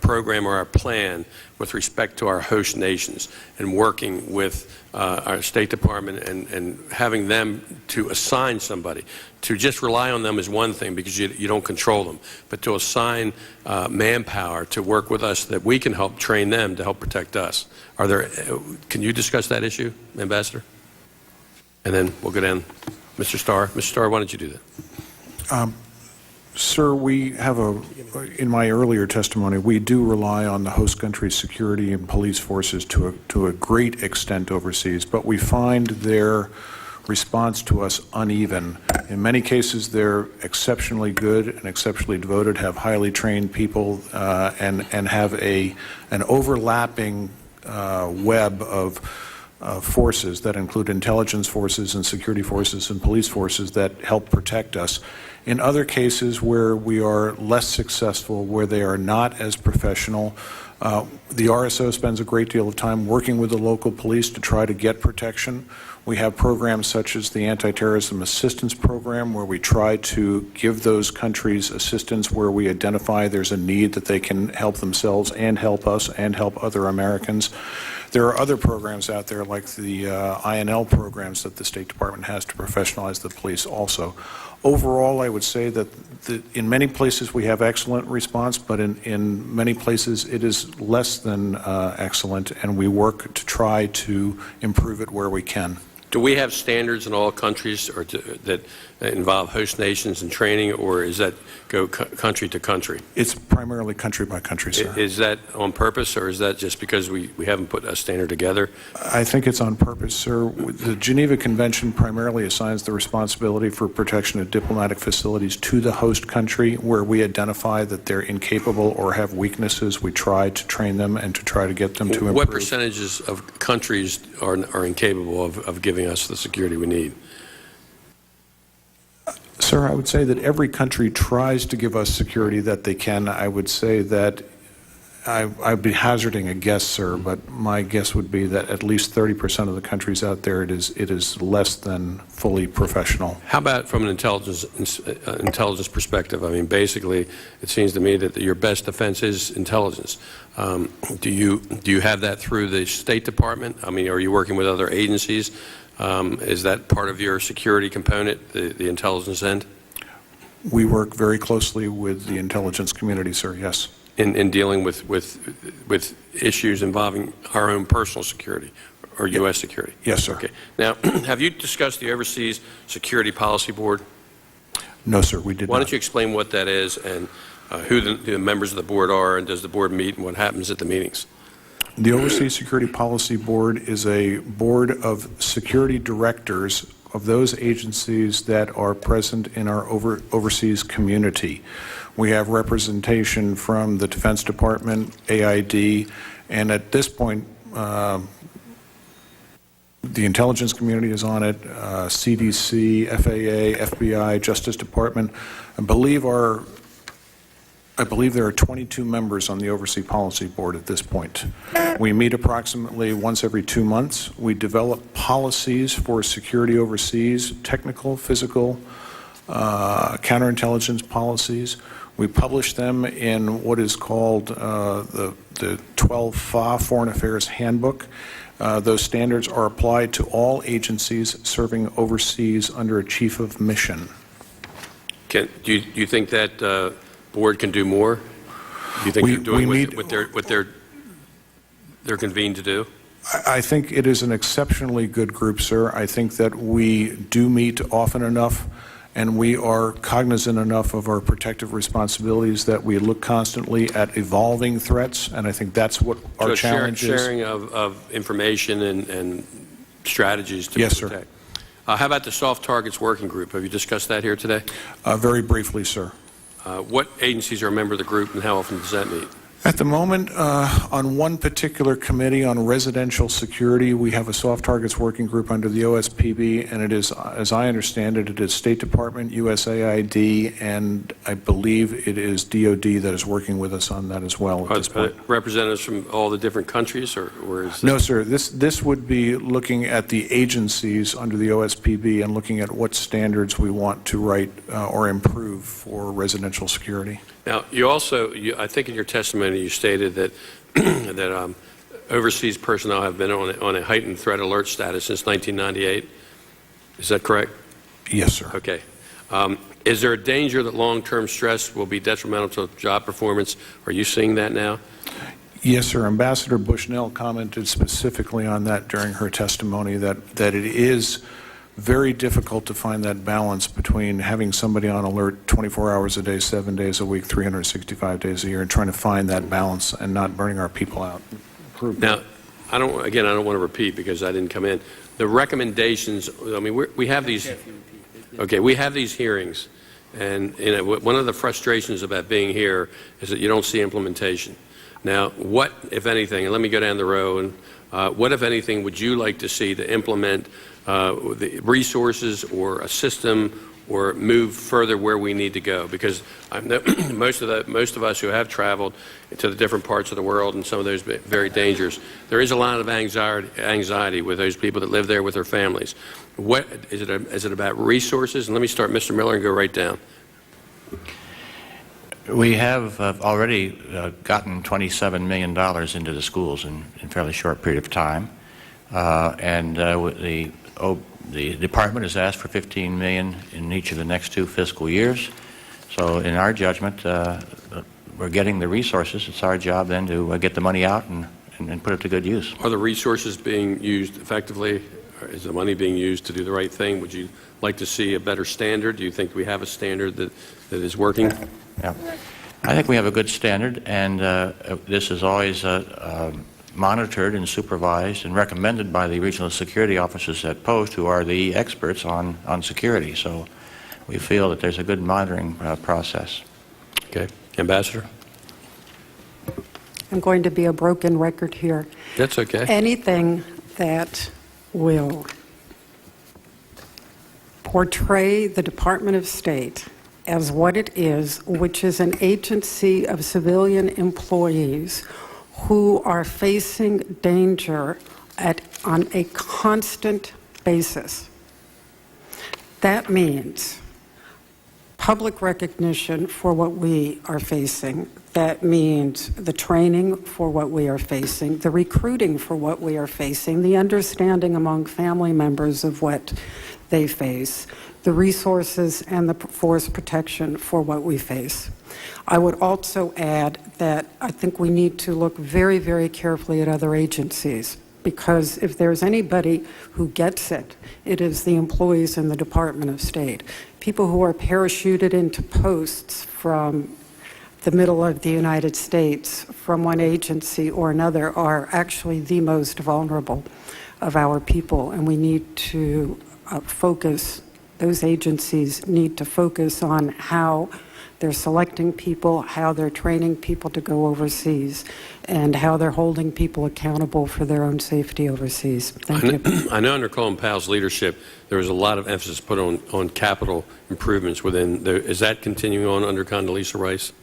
program or our plan with respect to our host nations and working with our State Department and having them to assign somebody? To just rely on them is one thing because you don't control them, but to assign manpower to work with us that we can help train them to help protect us. Can you discuss that issue, Ambassador? And then we'll go down. Mr. Starr. Mr. Starr, why don't you do that? Sir, we have in my earlier testimony, we do rely on the host country's security and police forces to a great extent overseas, but we find their response to us uneven. In many cases, they're exceptionally good and exceptionally devoted, have highly trained people, and have an overlapping web of forces that include intelligence forces and security forces and police forces that help protect us. In other cases where we are less successful, where they are not as professional, the RSO spends a great deal of time working with the local police to try to get protection. We have programs such as the Anti-Terrorism Assistance Program, where we try to give those countries assistance where we identify there's a need that they can help themselves and help us and help other Americans. There are other programs out there like the INL programs that the State Department has to professionalize the police also. Overall, I would say that in many places we have excellent response, but in many places it is less than excellent, and we work to try to improve it where we can. Do we have standards in all countries that involve host nations and training, or is that go country to country? It's primarily country by country, sir. Is that on purpose, or is that just because we haven't put a standard together? I think it's on purpose, sir. The Geneva Convention primarily assigns the responsibility for protection of diplomatic facilities to the host country. Where we identify that they're incapable or have weaknesses, we try to train them and to try to get them to improve. What percentages of countries are incapable of giving us the security we need? Sir, I would say that every country tries to give us security that they can. I would say that I'd be hazarding a guess, sir, but my guess would be that at least 30% of the countries out there, it is less than fully professional. How about from an intelligence perspective? I mean, basically, it seems to me that your best defense is intelligence. Do you have that through the State Department? I mean, are you working with other agencies? Is that part of your security component, the intelligence end? We work very closely with the intelligence community, sir, yes. In dealing with issues involving our own personal security or U.S. security? Yes, sir. Okay. Now, have you discussed the Overseas Security Policy Board? No, sir, we did not. Why don't you explain what that is and who the members of the board are, and does the board meet, and what happens at the meetings? The Overseas Security Policy Board is a board of security directors of those agencies that are present in our overseas community. We have representation from the Defense Department, AID, and at this point, the intelligence community is on it, CDC, FAA, FBI, Justice Department. I believe there are 22 members on the Overseas Policy Board at this point. We meet approximately once every 2 months. We develop policies for security overseas, technical, physical, counterintelligence policies. We publish them in what is called the 12 FA Foreign Affairs Handbook. Those standards are applied to all agencies serving overseas under a chief of mission. Do you think that board can do more? Do you think they're doing what they're convened to do? I think it is an exceptionally good group, sir. I think that we do meet often enough, and we are cognizant enough of our protective responsibilities that we look constantly at evolving threats, and I think that's what our challenge is. Sharing of information and strategies to yes, protect. Sir. How about the Soft Targets Working Group? Have you discussed that here today? Very briefly, sir. What agencies are a member of the group, and how often does that meet? At the moment, on one particular committee on residential security, we have a soft targets working group under the OSPB, and it is, as I understand it, it is State Department, USAID, and I believe it is DOD that is working with us on that as well at this point. Representatives from all the different countries, or is No, sir. This would be looking at the agencies under the OSPB and looking at what standards we want to write or improve for residential security. Now, you also, I think in your testimony, you stated that that overseas personnel have been on a heightened threat alert status since 1998. Is that correct? Yes, sir. Okay. Is there a danger that long-term stress will be detrimental to job performance? Are you seeing that now? Yes, sir. Ambassador Bushnell commented specifically on that during her testimony, that it is very difficult to find that balance between having somebody on alert 24 hours a day, 7 days a week, 365 days a year, and trying to find that balance and not burning our people out. Now, I don't want to repeat because I didn't come in. The recommendations, I mean, we have these, okay, we have these hearings, and one of the frustrations about being here is that you don't see implementation. Now, what, if anything, and let me go down the road, what, if anything, would you like to see to implement the resources or a system or move further where we need to go? Because I know most of us who have traveled to the different parts of the world, and some of those very dangerous, there is a lot of anxiety with those people that live there with their families. What is it about resources? And let me start, Mr. Miller, and go right down. We have already gotten $27 million into the schools in a fairly short period of time, and the department has asked for $15 million in each of the next 2 fiscal years. So in our judgment, we're getting the resources. It's our job then to get the money out and put it to good use. Are the resources being used effectively? Is the money being used to do the right thing? Would you like to see a better standard? Do you think we have a standard that is working? Yeah. I think we have a good standard, and this is always monitored and supervised and recommended by the regional security officers at Post, who are the experts on security. So we feel that there's a good monitoring process. Okay. Ambassador? I'm going to be a broken record here. That's okay. Anything that will portray the Department of State as what it is, which is an agency of civilian employees who are facing danger on a constant basis. That means public recognition for what we are facing. That means the training for what we are facing, the recruiting for what we are facing, the understanding among family members of what they face, the resources and the force protection for what we face. I would also add that I think we need to look very, very carefully at other agencies, because if there's anybody who gets it, it is the employees in the Department of State. People who are parachuted into posts from the middle of the United States from one agency or another are actually the most vulnerable of our people, and we need to focus, those agencies need to focus on how they're selecting people, how they're training people to go overseas, and how they're holding people accountable for their own safety overseas. Thank you. I know under Colin Powell's leadership, there was a lot of emphasis put on capital improvements within. Is that continuing on under Condoleezza Rice?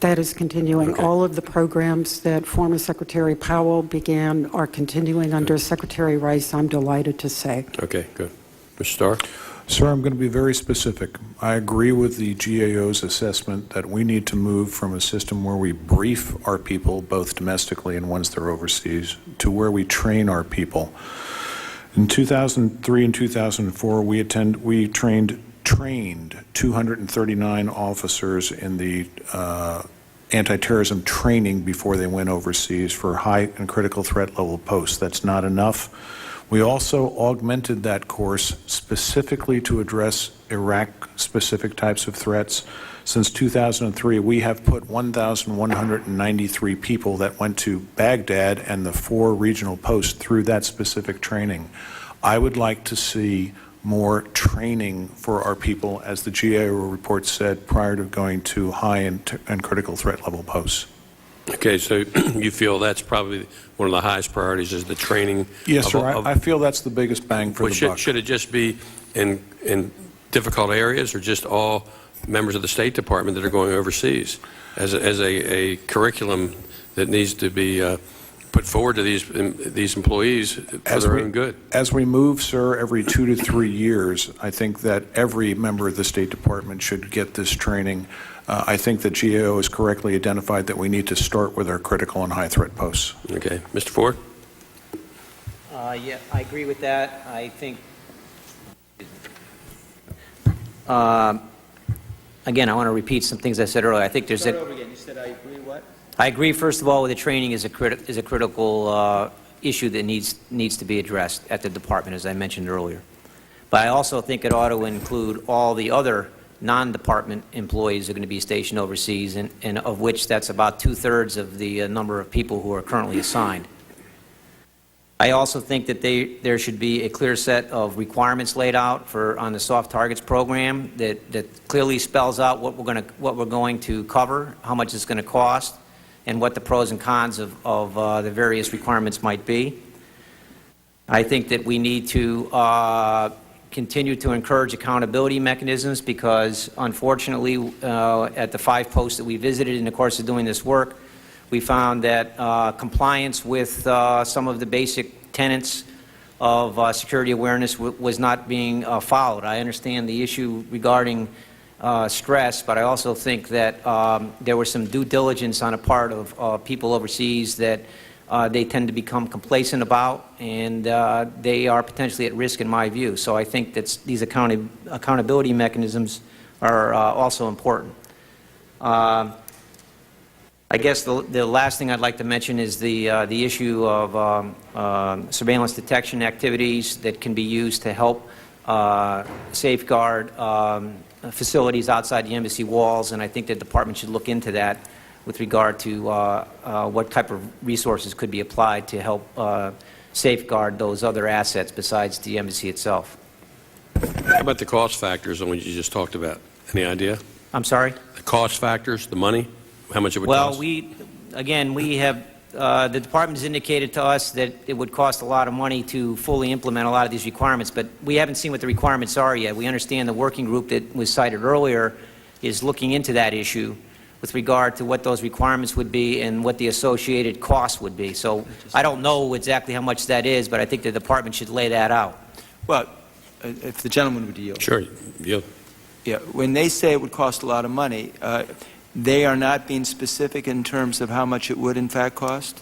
That is continuing. Okay. All of the programs that former Secretary Powell began are continuing under Secretary Rice, I'm delighted to say. Okay, good. Mr. Starr? Sir, I'm going to be very specific. I agree with the GAO's assessment that we need to move from a system where we brief our people, both domestically and once they're overseas, to where we train our people. In 2003 and 2004, we trained 239 officers in the anti-terrorism training before they went overseas for high and critical threat level posts. That's not enough. We also augmented that course specifically to address Iraq-specific types of threats. Since 2003, we have put 1,193 people that went to Baghdad and the 4 regional posts through that specific training. I would like to see more training for our people, as the GAO report said, prior to going to high and critical threat level posts. Okay, so you feel that's probably one of the highest priorities is the training? Yes, sir. I feel that's the biggest bang for the buck. Should it just be in difficult areas, or just all members of the State Department that are going overseas as a curriculum that needs to be put forward to these employees for their own good? As we move, sir, every 2 to 3 years, I think that every member of the State Department should get this training. I think that GAO has correctly identified that we need to start with our critical and high threat posts. Okay. Mr. Ford? Yeah, I agree with that. I think, again, I want to repeat some things I said earlier. I think there's Start over again. You said I agree what? I agree, first of all, with the training is a critical issue that needs to be addressed at the department, as I mentioned earlier. But I also think it ought to include all the other non-department employees that are going to be stationed overseas, and of which that's about 2/3 of the number of people who are currently assigned. I also think that there should be a clear set of requirements laid out on the soft targets program that clearly spells out what we're going to cover, how much it's going to cost, and what the pros and cons of the various requirements might be. I think that we need to continue to encourage accountability mechanisms, because unfortunately at the 5 posts that we visited in the course of doing this work, we found that compliance with some of the basic tenets of security awareness was not being followed. I understand the issue regarding stress, but I also think that there was some due diligence on the part of people overseas that they tend to become complacent about, and they are potentially at risk in my view. So I think that these accountability mechanisms are also important. I guess the last thing I'd like to mention is the issue of surveillance detection activities that can be used to help safeguard facilities outside the embassy walls, and I think the department should look into that with regard to what type of resources could be applied to help safeguard those other assets besides the embassy itself. How about the cost factors on what you just talked about? Any idea? I'm sorry? The cost factors, the money, how much it would Well, cost? we have, the department has indicated to us that it would cost a lot of money to fully implement a lot of these requirements, but we haven't seen what the requirements are yet. We understand the working group that was cited earlier is looking into that issue with regard to what those requirements would be and what the associated costs would be. So I don't know exactly how much that is, but I think the department should lay that out. Well, if the gentleman would yield. Sure. Yeah. Yeah, when they say it would cost a lot of money, they are not being specific in terms of how much it would in fact cost?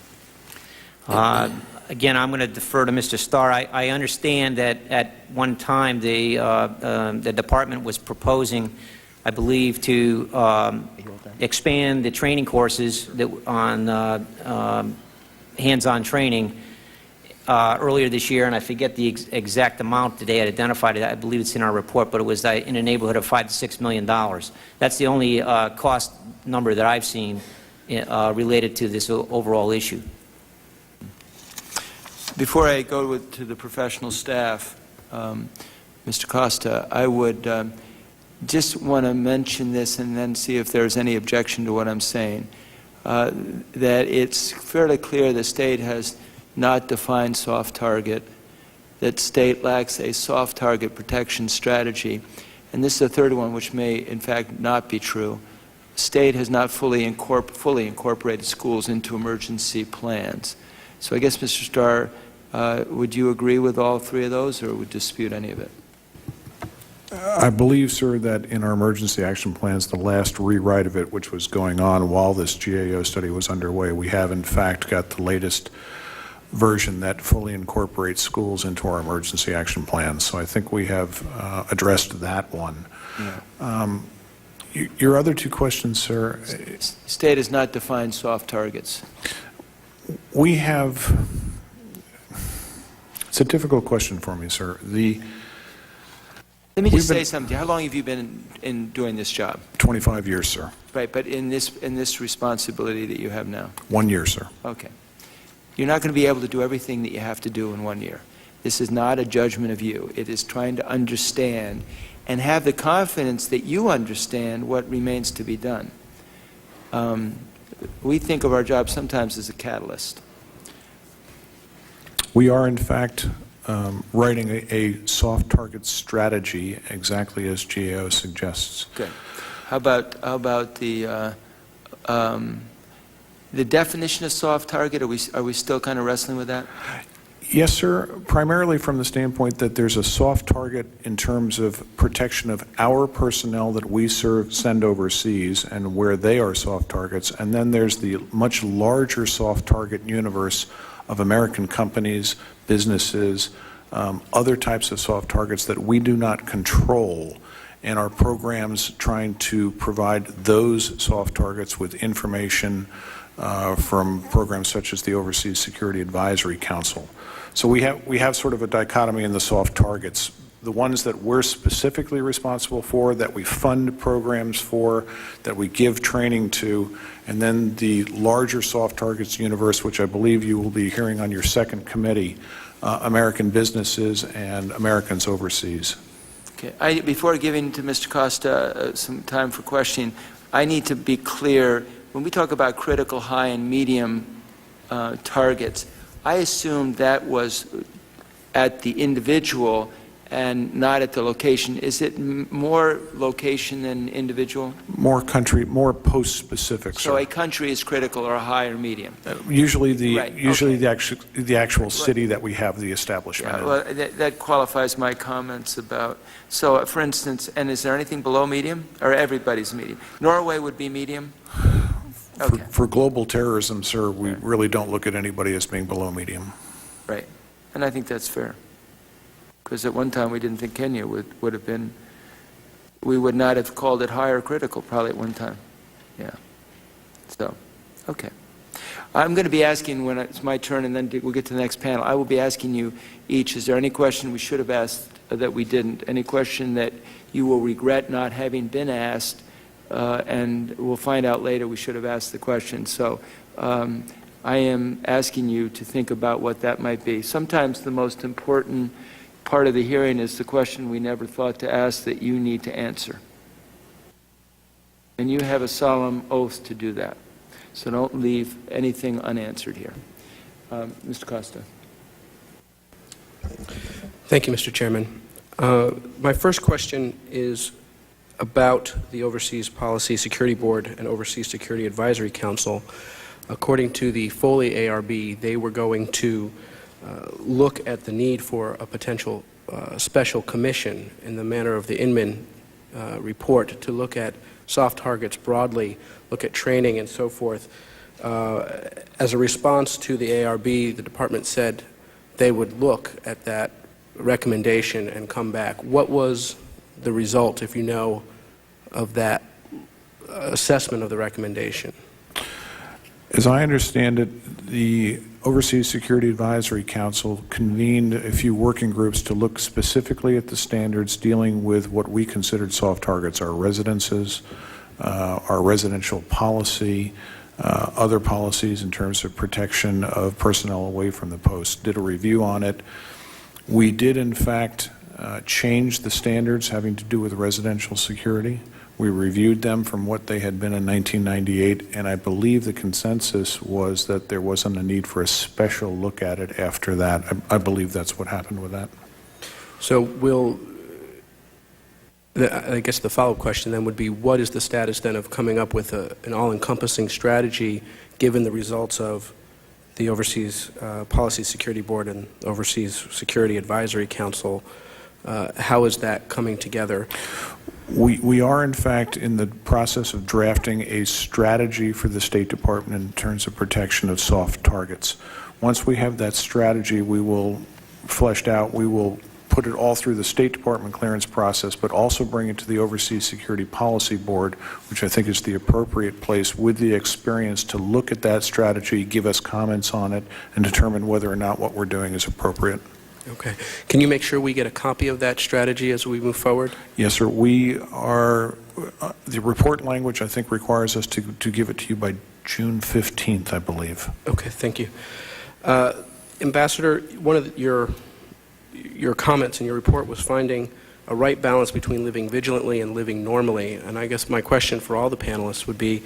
Again, I'm going to defer to Mr. Starr. I understand that at one time the department was proposing, I believe, to expand the training courses that on hands-on training earlier this year, and I forget the exact amount that they had identified. I believe it's in our report, but it was in the neighborhood of $5 to $6 million. That's the only cost number that I've seen related to this overall issue. Before I go to the professional staff, Mr. Costa, I would just want to mention this and then see if there's any objection to what I'm saying, that it's fairly clear the state has not defined soft target, that state lacks a soft target protection strategy, and this is a third one which may in fact not be true. State has not fully incorporated schools into emergency plans. So I guess, Mr. Starr, would you agree with all three of those or would dispute any of it? I believe, sir, that in our emergency action plans, the last rewrite of it, which was going on while this GAO study was underway, we have in fact got the latest version that fully incorporates schools into our emergency action plans. So I think we have addressed that one. Yeah. Your other two questions, sir. State has not defined soft targets. We have, it's a difficult question for me, sir. Let me just say something. How long have you been in doing this job? 25 years, sir. Right, but in this responsibility that you have now? 1 year, sir. Okay. You're not going to be able to do everything that you have to do in 1 year. This is not a judgment of you. It is trying to understand and have the confidence that you understand what remains to be done. We think of our job sometimes as a catalyst. We are, in fact, writing a soft target strategy exactly as GAO suggests. Good. How about the definition of soft target? Are we still kind of wrestling with that? Yes, sir. Primarily from the standpoint that there's a soft target in terms of protection of our personnel that we send overseas and where they are soft targets. And then there's the much larger soft target universe of American companies, businesses, other types of soft targets that we do not control, and our programs trying to provide those soft targets with information from programs such as the Overseas Security Advisory Council. So we have sort of a dichotomy in the soft targets. The ones that we're specifically responsible for, that we fund programs for, that we give training to, and then the larger soft targets universe, which I believe you will be hearing on your second committee, American businesses and Americans overseas. Okay. Before giving to Mr. Costa some time for questioning, I need to be clear. When we talk about critical, high, and medium targets, I assume that was at the individual and not at the location. Is it more location than individual? More country, more post-specific, sir. So a country is critical or high or medium? Usually Right. the actual city that we have the establishment in. Well, that qualifies my comments about. So, for instance, and is there anything below medium? Or everybody's medium? Norway would be medium? Okay. For global terrorism, sir, we really don't look at anybody as being below medium. Right. And I think that's fair. Because at one time we didn't think Kenya would have been, we would not have called it high or critical probably at one time. Yeah. So, okay. I'm going to be asking, when it's my turn, and then we'll get to the next panel, I will be asking you each, is there any question we should have asked that we didn't? Any question that you will regret not having been asked, and we'll find out later we should have asked the question. So I am asking you to think about what that might be. Sometimes the most important part of the hearing is the question we never thought to ask that you need to answer. And you have a solemn oath to do that. So don't leave anything unanswered here. Mr. Costa. Thank you, Mr. Chairman. My first question is about the Overseas Policy Security Board and Overseas Security Advisory Council. According to the Foley ARB, they were going to look at the need for a potential special commission in the manner of the Inman report to look at soft targets broadly, look at training and so forth. As a response to the ARB, the department said they would look at that recommendation and come back. What was the result, if you know, of that assessment of the recommendation? As I understand it, the Overseas Security Advisory Council convened a few working groups to look specifically at the standards dealing with what we considered soft targets, our residences, our residential policy, other policies in terms of protection of personnel away from the post, did a review on it. We did, in fact, change the standards having to do with residential security. We reviewed them from what they had been in 1998, and I believe the consensus was that there wasn't a need for a special look at it after that. I believe that's what happened with that. So I guess the follow-up question then would be, what is the status then of coming up with an all-encompassing strategy given the results of the Overseas Policy Security Board and Overseas Security Advisory Council? How is that coming together? We are, in fact, in the process of drafting a strategy for the State Department in terms of protection of soft targets. Once we have that strategy, we will fleshed out, we will put it all through the State Department clearance process, but also bring it to the Overseas Security Policy Board, which I think is the appropriate place with the experience to look at that strategy, give us comments on it, and determine whether or not what we're doing is appropriate. Okay. Can you make sure we get a copy of that strategy as we move forward? Yes, sir. We are, the report language, I think, requires us to give it to you by June 15th, I believe. Okay, thank you. Ambassador, one of your comments in your report was finding a right balance between living vigilantly and living normally. And I guess my question for all the panelists would be,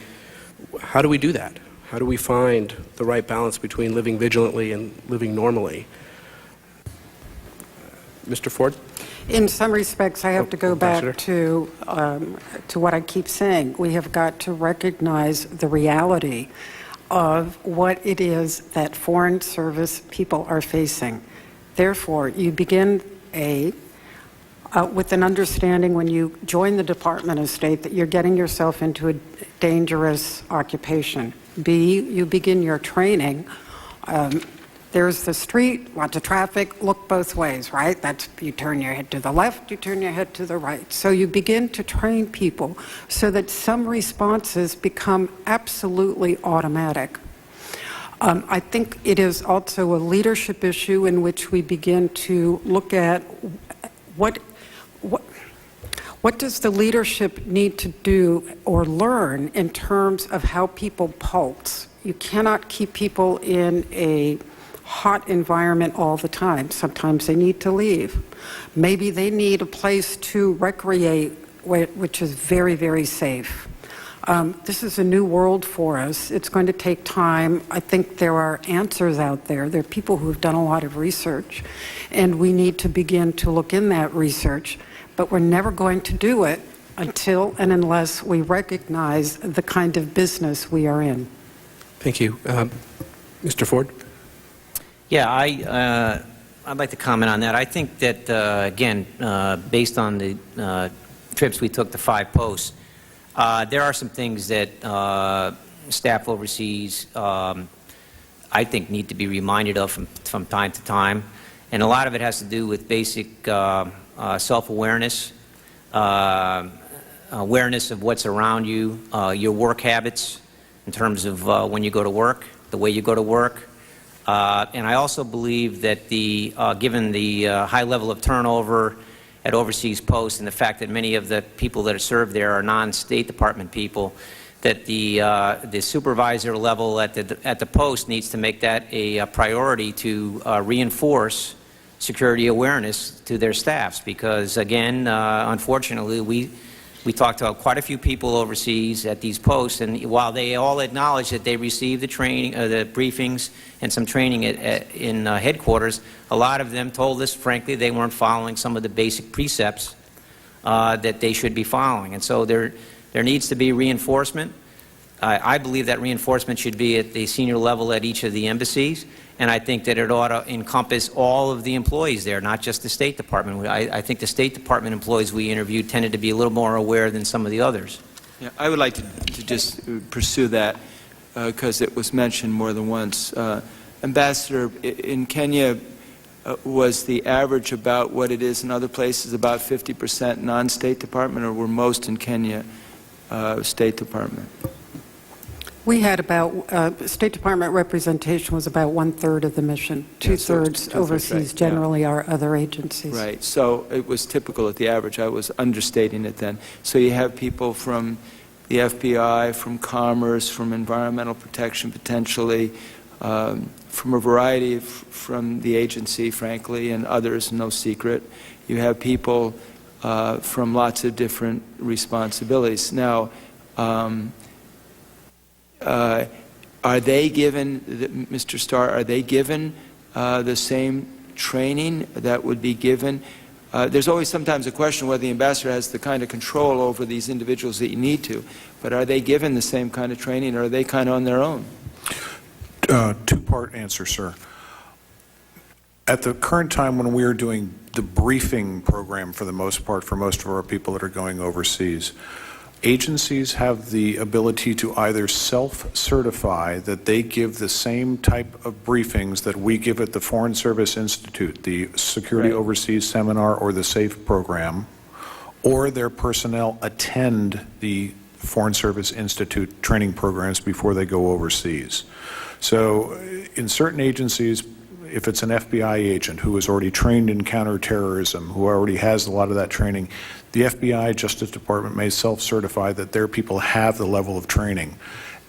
how do we do that? How do we find the right balance between living vigilantly and living normally? Mr. Ford? In some respects, I have to go back to what I keep saying. We have got to recognize the reality of what it is that Foreign Service people are facing. Therefore, you begin with an understanding when you join the Department of State that you're getting yourself into a dangerous occupation. B, you begin your training. There's the street, lots of traffic, look both ways, right? That's, you turn your head to the left, you turn your head to the right. So you begin to train people so that some responses become absolutely automatic. I think it is also a leadership issue in which we begin to look at what does the leadership need to do or learn in terms of how people pulse. You cannot keep people in a hot environment all the time. Sometimes they need to leave. Maybe they need a place to recreate, which is very, very safe. This is a new world for us. It's going to take time. I think there are answers out there. There are people who have done a lot of research, and we need to begin to look in that research. But we're never going to do it until and unless we recognize the kind of business we are in. Thank you. Mr. Ford? Yeah, I'd like to comment on that. I think that, again, based on the trips we took to 5 posts, there are some things that staff overseas, I think, need to be reminded of from time to time. And a lot of it has to do with basic self-awareness, awareness of what's around you, your work habits in terms of when you go to work. the way you go to work. And I also believe that given the high level of turnover at overseas posts and the fact that many of the people that are served there are non-State Department people, that the supervisor level at the post needs to make that a priority to reinforce security awareness to their staffs, because again, unfortunately, we talked to quite a few people overseas at these posts, and while they all acknowledge that they received the training, the briefings, and some training in headquarters, a lot of them told us, frankly, they weren't following some of the basic precepts that they should be following. And so there needs to be reinforcement. I believe that reinforcement should be at the senior level at each of the embassies, and I think that it ought to encompass all of the employees there, not just the State Department. I think the State Department employees we interviewed tended to be a little more aware than some of the others. Yeah, I would like to just pursue that because it was mentioned more than once. Ambassador, in Kenya, was the average about what it is in other places, about 50% non-State Department, or were most in Kenya State Department? We had about, State Department representation was about 1/3 of the mission. Two-thirds overseas right, generally are other agencies. Right, so it was typical at the average. I was understating it then. So you have people from the FBI, from Commerce, from Environmental Protection potentially, from a variety from the agency, frankly, and others, no secret. You have people from lots of different responsibilities. Now, are they given, Mr. Starr, are they given the same training that would be given? There's always sometimes a question whether the ambassador has the kind of control over these individuals that you need to, but are they given the same kind of training, or are they kind of on their own? Two-part answer, sir. At the current time when we are doing the briefing program for the most part for most of our people that are going overseas, agencies have the ability to either self-certify that they give the same type of briefings that we give at the Foreign Service Institute, the Security Overseas Seminar or the SAFE program, or their personnel attend the Foreign Service Institute training programs before they go overseas. So in certain agencies, if it's an FBI agent who is already trained in counterterrorism, who already has a lot of that training, the FBI, Justice Department may self-certify that their people have the level of training.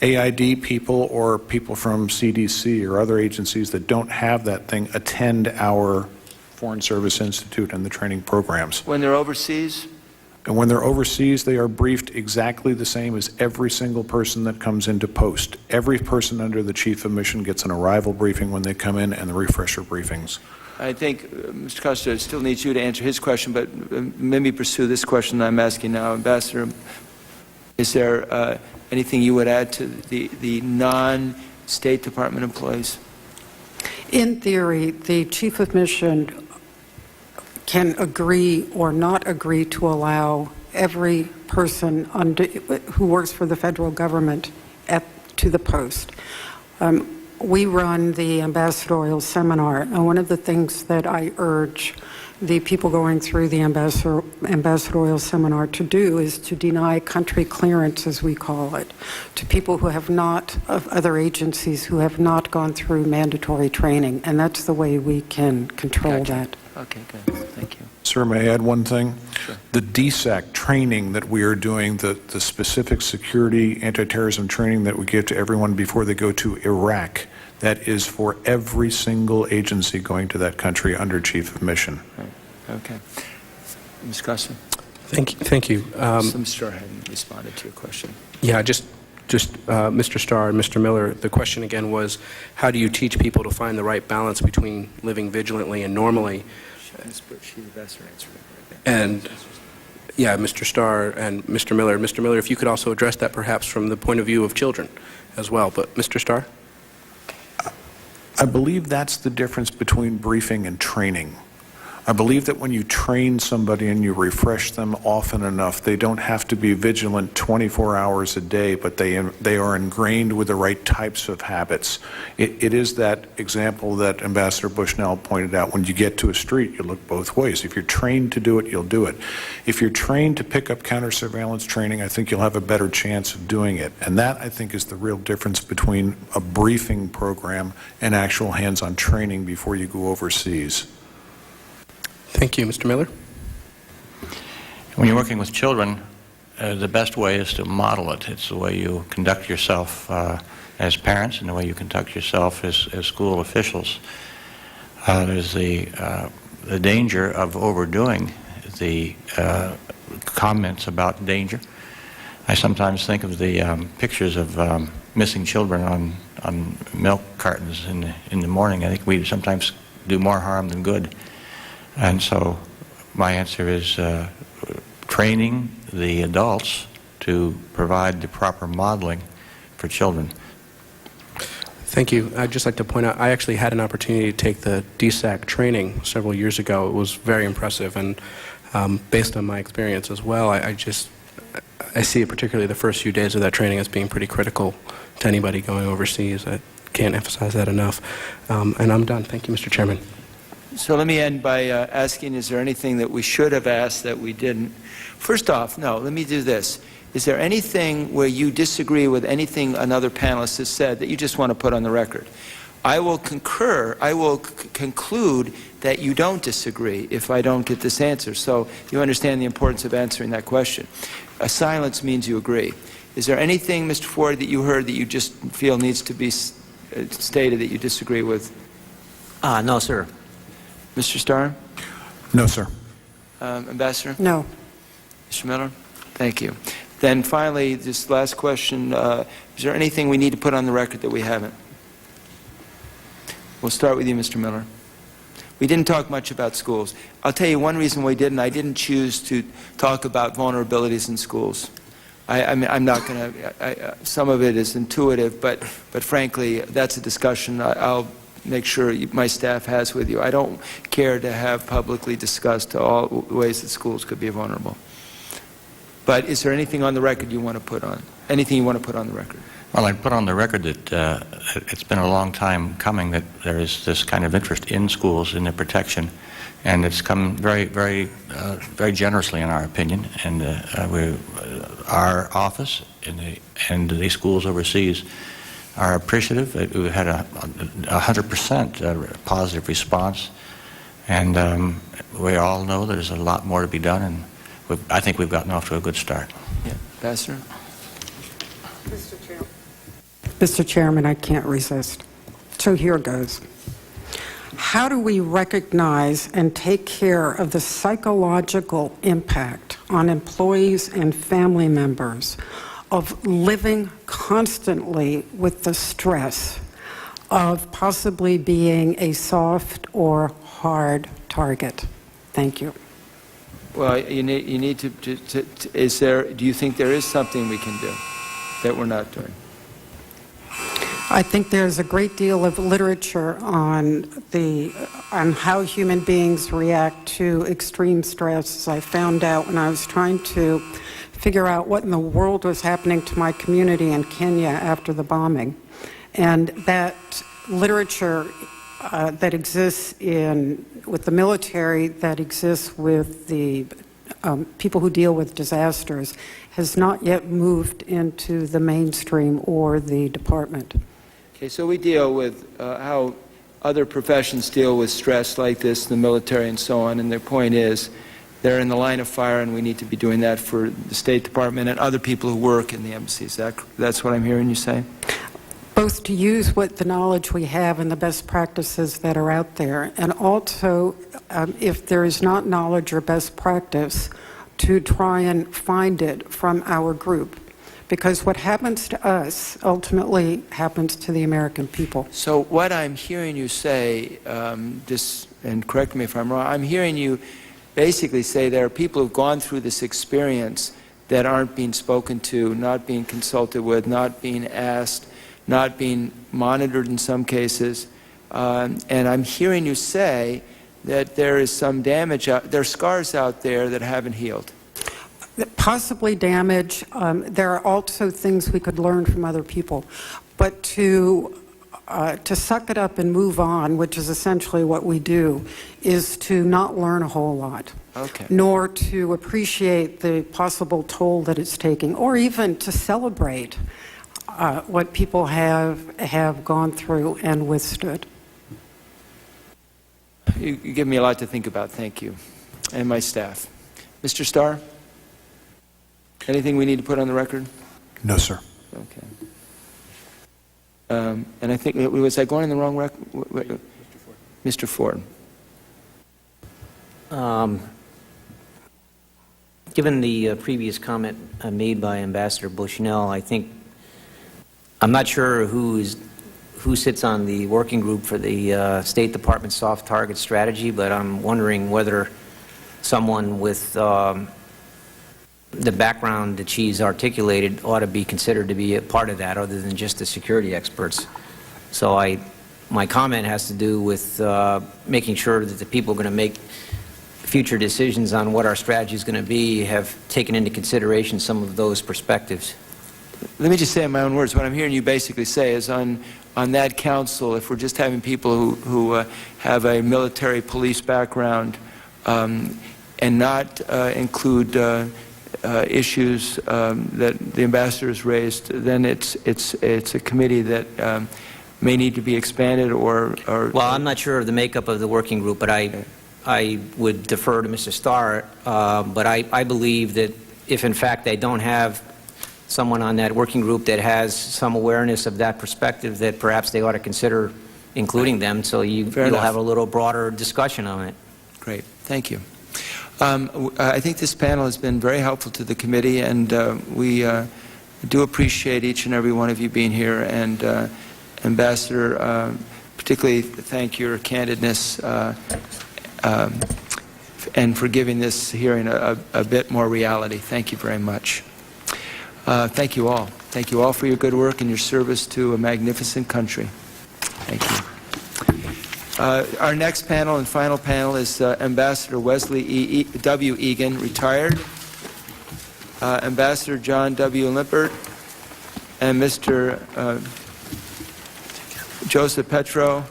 AID people or people from CDC or other agencies that don't have that thing attend our Foreign Service Institute and the training programs. When they're overseas? And when they're overseas, they are briefed exactly the same as every single person that comes into post. Every person under the Chief of Mission gets an arrival briefing when they come in and the refresher briefings. I think Mr. Costa still needs you to answer his question, but let me pursue this question I'm asking now. Ambassador, is there anything you would add to the non-State Department employees? In theory, the Chief of Mission can agree or not agree to allow every person who works for the federal government to the post. We run the ambassadorial seminar, and one of the things that I urge the people going through the ambassadorial seminar to do is to deny country clearance, as we call it, to people who have not, of other agencies who have not gone through mandatory training, and that's the way we can control that. Okay, good. Thank you. Sir, may I add one thing? Sure. The DSAC training that we are doing, the specific security anti-terrorism training that we give to everyone before they go to Iraq, that is for every single agency going to that country under Chief of Mission. Right. Okay. Ms. Costa? Thank you. Some Starr hadn't responded to your question. Yeah, just Mr. Starr and Mr. Miller, the question again was, how do you teach people to find the right balance between living vigilantly and normally? She's the best answer. And, yeah, Mr. Starr and Mr. Miller. Mr. Miller, if you could also address that perhaps from the point of view of children as well. But, Mr. Starr? I believe that's the difference between briefing and training. I believe that when you train somebody and you refresh them often enough, they don't have to be vigilant 24 hours a day, but they are ingrained with the right types of habits. It is that example that Ambassador Bushnell pointed out. When you get to a street, you look both ways. If you're trained to do it, you'll do it. If you're trained to pick up counter-surveillance training, I think you'll have a better chance of doing it. And that, I think, is the real difference between a briefing program and actual hands-on training before you go overseas. Thank you. Mr. Miller? When you're working with children, the best way is to model it. It's the way you conduct yourself as parents and the way you conduct yourself as school officials. There's the danger of overdoing the comments about danger. I sometimes think of the pictures of missing children on milk cartons in the morning. I think we sometimes do more harm than good. And so my answer is training the adults to provide the proper modeling for children. Thank you. I'd just like to point out, I actually had an opportunity to take the DSAC training several years ago. It was very impressive, and based on my experience as well, I see it, particularly the first few days of that training, as being pretty critical to anybody going overseas. I can't emphasize that enough. And I'm done. Thank you, Mr. Chairman. So let me end by asking, is there anything that we should have asked that we didn't? First off, no, let me do this. Is there anything where you disagree with anything another panelist has said that you just want to put on the record? I will concur, I will conclude that you don't disagree if I don't get this answer. So you understand the importance of answering that question. A silence means you agree. Is there anything, Mr. Ford, that you heard that you just feel needs to be stated that you disagree with? No, sir. Mr. Starr? No, sir. Ambassador? No. Mr. Miller? Thank you. Then finally, this last question, is there anything we need to put on the record that we haven't? We'll start with you, Mr. Miller. We didn't talk much about schools. I'll tell you one reason we didn't. I didn't choose to talk about vulnerabilities in schools. I'm not going to, some of it is intuitive, but frankly, that's a discussion I'll make sure my staff has with you. I don't care to have publicly discussed all ways that schools could be vulnerable. But is there anything on the record you want to put on? Anything you want to put on the record? Well, I'd put on the record that it's been a long time coming that there is this kind of interest in schools, in their protection, and it's come very, very, very generously, in our opinion. And our office and the schools overseas are appreciative. We've had a 100% positive response, and we all know there's a lot more to be done, and I think we've gotten off to a good start. Yeah, Ambassador? Mr. Chairman, I can't resist. So here goes. How do we recognize and take care of the psychological impact on employees and family members of living constantly with the stress of possibly being a soft or hard target? Thank you. Well, you need to do you think there is something we can do that we're not doing? I think there's a great deal of literature on how human beings react to extreme stress. As I found out when I was trying to figure out what in the world was happening to my community in Kenya after the bombing. And that literature that exists with the military, that exists with the people who deal with disasters, has not yet moved into the mainstream or the department. Okay, so we deal with how other professions deal with stress like this, the military and so on, and their point is they're in the line of fire, and we need to be doing that for the State Department and other people who work in the embassies. That's what I'm hearing you say? Both to use what the knowledge we have and the best practices that are out there, and also, if there is not knowledge or best practice, to try and find it from our group. Because what happens to us ultimately happens to the American people. So what I'm hearing you say, and correct me if I'm wrong, I'm hearing you basically say there are people who've gone through this experience that aren't being spoken to, not being consulted with, not being asked, not being monitored in some cases. And I'm hearing you say that there is some damage, there are scars out there that haven't healed. Possibly damage. There are also things we could learn from other people. But to suck it up and move on, which is essentially what we do, is to not learn a whole lot. Okay. Nor to appreciate the possible toll that it's taking, or even to celebrate what people have gone through and withstood. You give me a lot to think about, thank you, and my staff. Mr. Starr, anything we need to put on the record? No, sir. Okay. And I think, was I going in the wrong record? Mr. Ford. Given the previous comment made by Ambassador Bushnell, I'm not sure who sits on the working group for the State Department soft target strategy, but I'm wondering whether someone with the background that she's articulated ought to be considered to be a part of that, other than just the security experts. So my comment has to do with making sure that the people going to make future decisions on what our strategy is going to be have taken into consideration some of those perspectives. Let me just say in my own words, what I'm hearing you basically say is on that council, if we're just having people who have a military police background and not include issues that the ambassador has raised, then it's a committee that may need to be expanded or Well, I'm not sure of the makeup of the working group, but I would defer to Mr. Starr, but I believe that if in fact they don't have someone on that working group that has some awareness of that perspective, that perhaps they ought to consider including them, so you'll have a little broader discussion on it. Great, thank you. I think this panel has been very helpful to the committee, and we do appreciate each and every one of you being here, and Ambassador, particularly thank your candidness and for giving this hearing a bit more reality. Thank you very much. Thank you all. Thank you all for your good work and your service to a magnificent country. Thank you. Our next panel and final panel is Ambassador Wesley W. Egan, retired, Ambassador John W. Lippert, and Mr. Joseph Petro.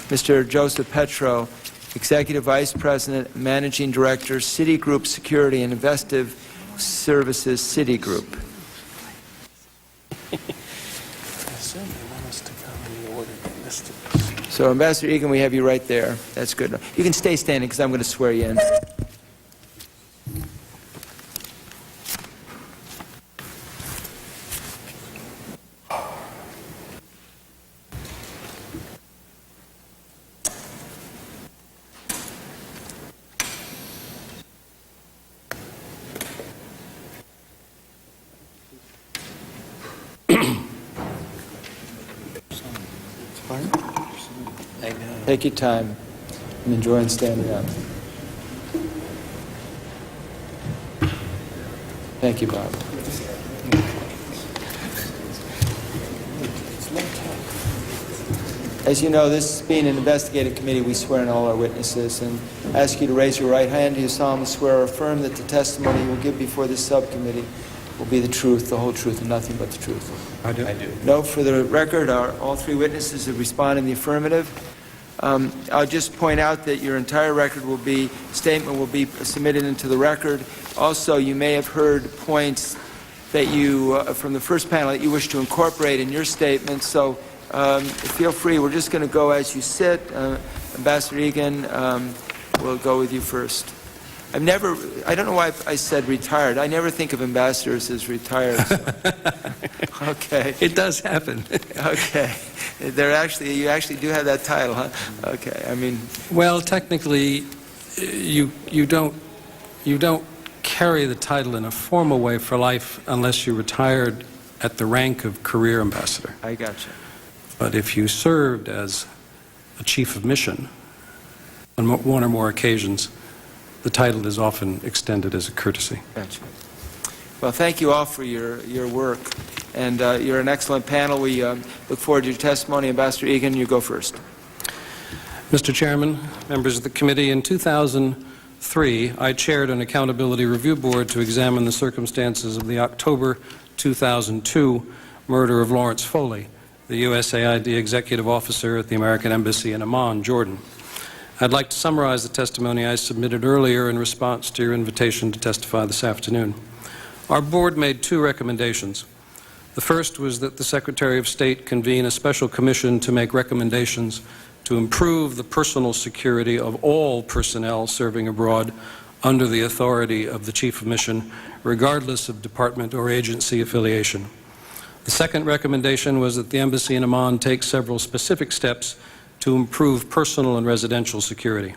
Mr. Joseph Petro, Executive Vice President, Managing Director, Citigroup Security and Investive Services, Citigroup. So, Ambassador Egan, we have you right there. That's good. You can stay standing because I'm going to swear you in. Take your time and enjoy standing up. Thank you, Bob. As you know, this being an investigative committee, we swear in all our witnesses, and ask you to raise your right hand. Do you solemnly swear or affirm that the testimony you will give before this subcommittee will be the truth, the whole truth, and nothing but the truth? I do. Note for the record, all three witnesses have responded in the affirmative. I'll just point out that your entire statement will be submitted into the record. Also, you may have heard points that you, from the first panel, that you wish to incorporate in your statement. So feel free. We're just going to go as you sit. Ambassador Egan, we'll go with you first. I don't know why I said retired. I never think of ambassadors as retired. So. Okay. It does happen. Okay. You actually do have that title, huh? Okay. I mean. Well, technically, you don't carry the title in a formal way for life unless you're retired at the rank of career ambassador. I gotcha. But if you served as a chief of mission on one or more occasions, the title is often extended as a courtesy. Gotcha. Well, thank you all for your work. And you're an excellent panel. We look forward to your testimony. Ambassador Egan, you go first. Mr. Chairman, members of the committee, in 2003, I chaired an accountability review board to examine the circumstances of the October 2002 murder of Lawrence Foley, the USAID executive officer at the American Embassy in Amman, Jordan. I'd like to summarize the testimony I submitted earlier in response to your invitation to testify this afternoon. Our board made two recommendations. The first was that the Secretary of State convene a special commission to make recommendations to improve the personal security of all personnel serving abroad under the authority of the Chief of Mission, regardless of department or agency affiliation. The second recommendation was that the Embassy in Amman take several specific steps to improve personal and residential security.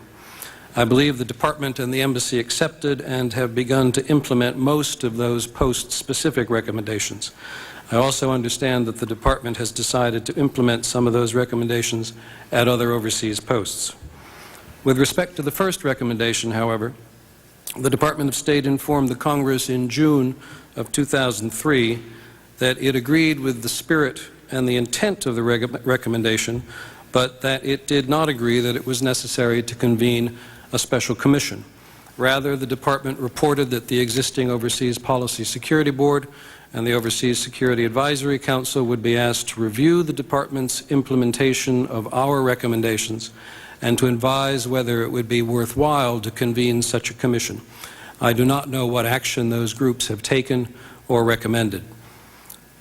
I believe the Department and the Embassy accepted and have begun to implement most of those post-specific recommendations. I also understand that the Department has decided to implement some of those recommendations at other overseas posts. With respect to the first recommendation, however, the Department of State informed the Congress in June of 2003 that it agreed with the spirit and the intent of the recommendation, but that it did not agree that it was necessary to convene a special commission. Rather, the Department reported that the existing Overseas Policy Security Board and the Overseas Security Advisory Council would be asked to review the Department's implementation of our recommendations and to advise whether it would be worthwhile to convene such a commission. I do not know what action those groups have taken or recommended.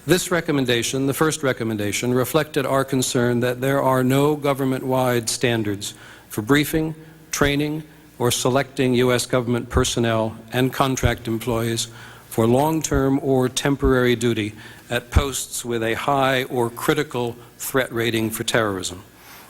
This recommendation, the first recommendation, reflected our concern that there are no government-wide standards for briefing, training, or selecting U.S. government personnel and contract employees for long-term or temporary duty at posts with a high or critical threat rating for terrorism.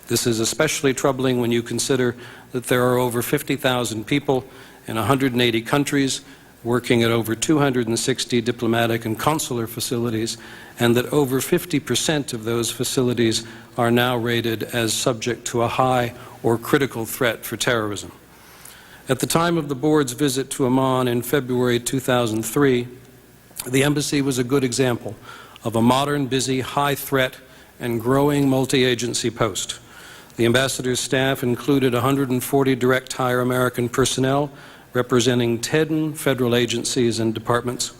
This is especially troubling when you consider that there are over 50,000 people in 180 countries working at over 260 diplomatic and consular facilities, and that over 50% of those facilities are now rated as subject to a high or critical threat for terrorism. At the time of the board's visit to Amman in February 2003, the embassy was a good example of a modern, busy, high-threat, and growing multi-agency post. The ambassador's staff included 140 direct-hire American personnel representing 10 federal agencies and departments,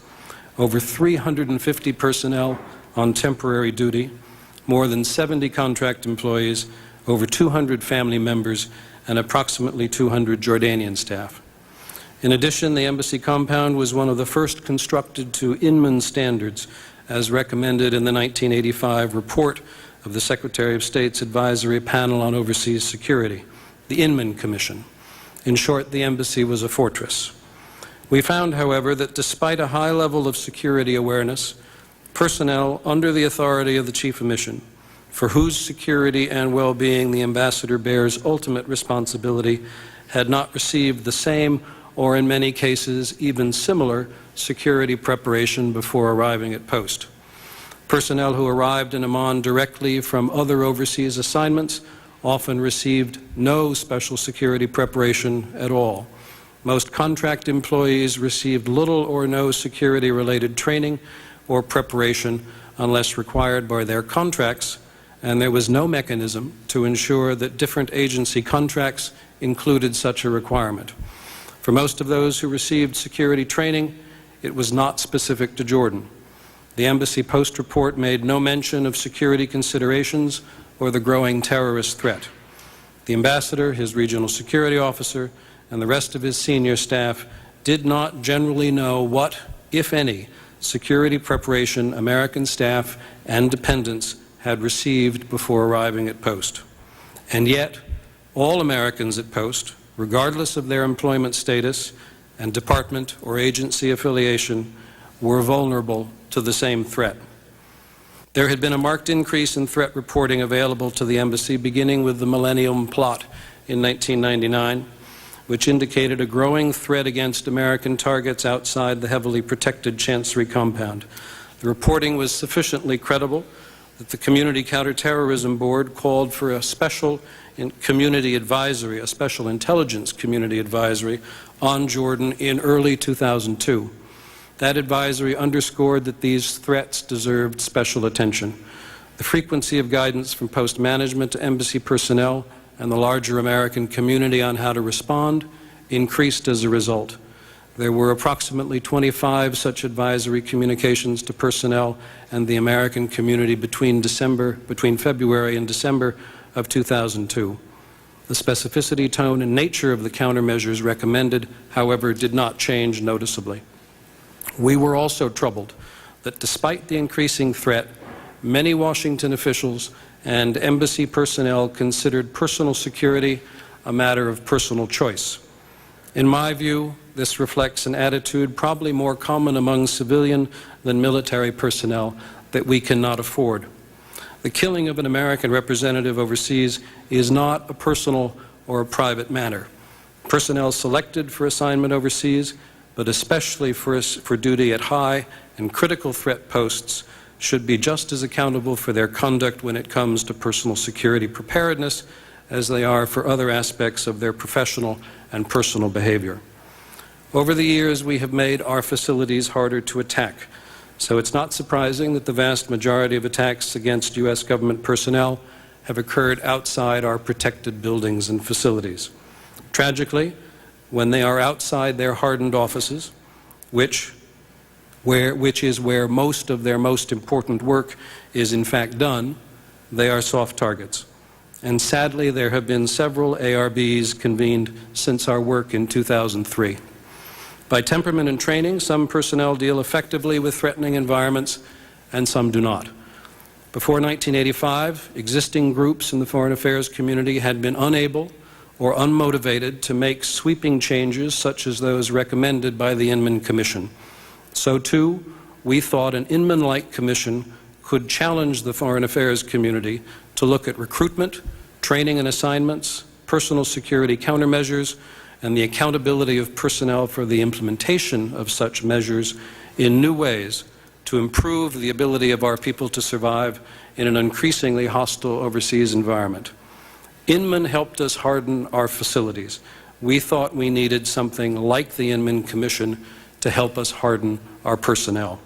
over 350 personnel on temporary duty, more than 70 contract employees, over 200 family members, and approximately 200 Jordanian staff. In addition, the embassy compound was one of the first constructed to Inman standards, as recommended in the 1985 report of the Secretary of State's Advisory Panel on Overseas Security, the Inman Commission. In short, the embassy was a fortress. We found, however, that despite a high level of security awareness, personnel under the authority of the Chief of Mission, for whose security and well-being the ambassador bears ultimate responsibility, had not received the same, or in many cases even similar, security preparation before arriving at post. Personnel who arrived in Amman directly from other overseas assignments often received no special security preparation at all. Most contract employees received little or no security-related training or preparation unless required by their contracts, and there was no mechanism to ensure that different agency contracts included such a requirement. For most of those who received security training, it was not specific to Jordan. The embassy post report made no mention of security considerations or the growing terrorist threat. The ambassador, his regional security officer, and the rest of his senior staff did not generally know what, if any, security preparation American staff and dependents had received before arriving at post. And yet, all Americans at post, regardless of their employment status and department or agency affiliation, were vulnerable to the same threat. There had been a marked increase in threat reporting available to the embassy beginning with the Millennium Plot in 1999, which indicated a growing threat against American targets outside the heavily protected Chancery compound. The reporting was sufficiently credible that the Community Counterterrorism Board called for a special community advisory, a special intelligence community advisory on Jordan in early 2002. That advisory underscored that these threats deserved special attention. The frequency of guidance from post management to embassy personnel and the larger American community on how to respond increased as a result. There were approximately 25 such advisory communications to personnel and the American community between February and December of 2002. The specificity, tone, and nature of the countermeasures recommended, however, did not change noticeably. We were also troubled that despite the increasing threat, many Washington officials and embassy personnel considered personal security a matter of personal choice. In my view, this reflects an attitude probably more common among civilian than military personnel that we cannot afford. The killing of an American representative overseas is not a personal or a private matter. Personnel selected for assignment overseas, but especially for duty at high and critical threat posts, should be just as accountable for their conduct when it comes to personal security preparedness as they are for other aspects of their professional and personal behavior. Over the years, we have made our facilities harder to attack, so it's not surprising that the vast majority of attacks against U.S. government personnel have occurred outside our protected buildings and facilities. Tragically, when they are outside their hardened offices, which is where most of their most important work is in fact done, they are soft targets. And sadly, there have been several ARBs convened since our work in 2003. By temperament and training, some personnel deal effectively with threatening environments and some do not. Before 1985, existing groups in the foreign affairs community had been unable or unmotivated to make sweeping changes such as those recommended by the Inman Commission. So too, we thought an Inman-like commission could challenge the foreign affairs community to look at recruitment, training and assignments, personal security countermeasures, and the accountability of personnel for the implementation of such measures in new ways to improve the ability of our people to survive in an increasingly hostile overseas environment. Inman helped us harden our facilities. We thought we needed something like the Inman Commission to help us harden our personnel.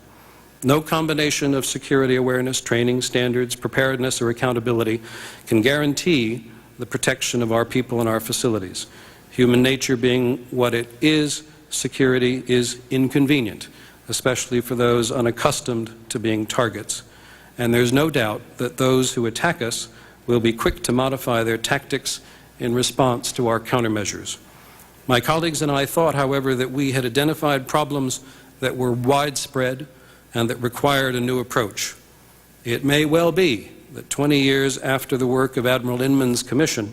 No combination of security awareness, training, standards, preparedness, or accountability can guarantee the protection of our people and our facilities. Human nature being what it is, security is inconvenient, especially for those unaccustomed to being targets. And there's no doubt that those who attack us will be quick to modify their tactics in response to our countermeasures. My colleagues and I thought, however, that we had identified problems that were widespread and that required a new approach. It may well be that 20 years after the work of Admiral Inman's commission,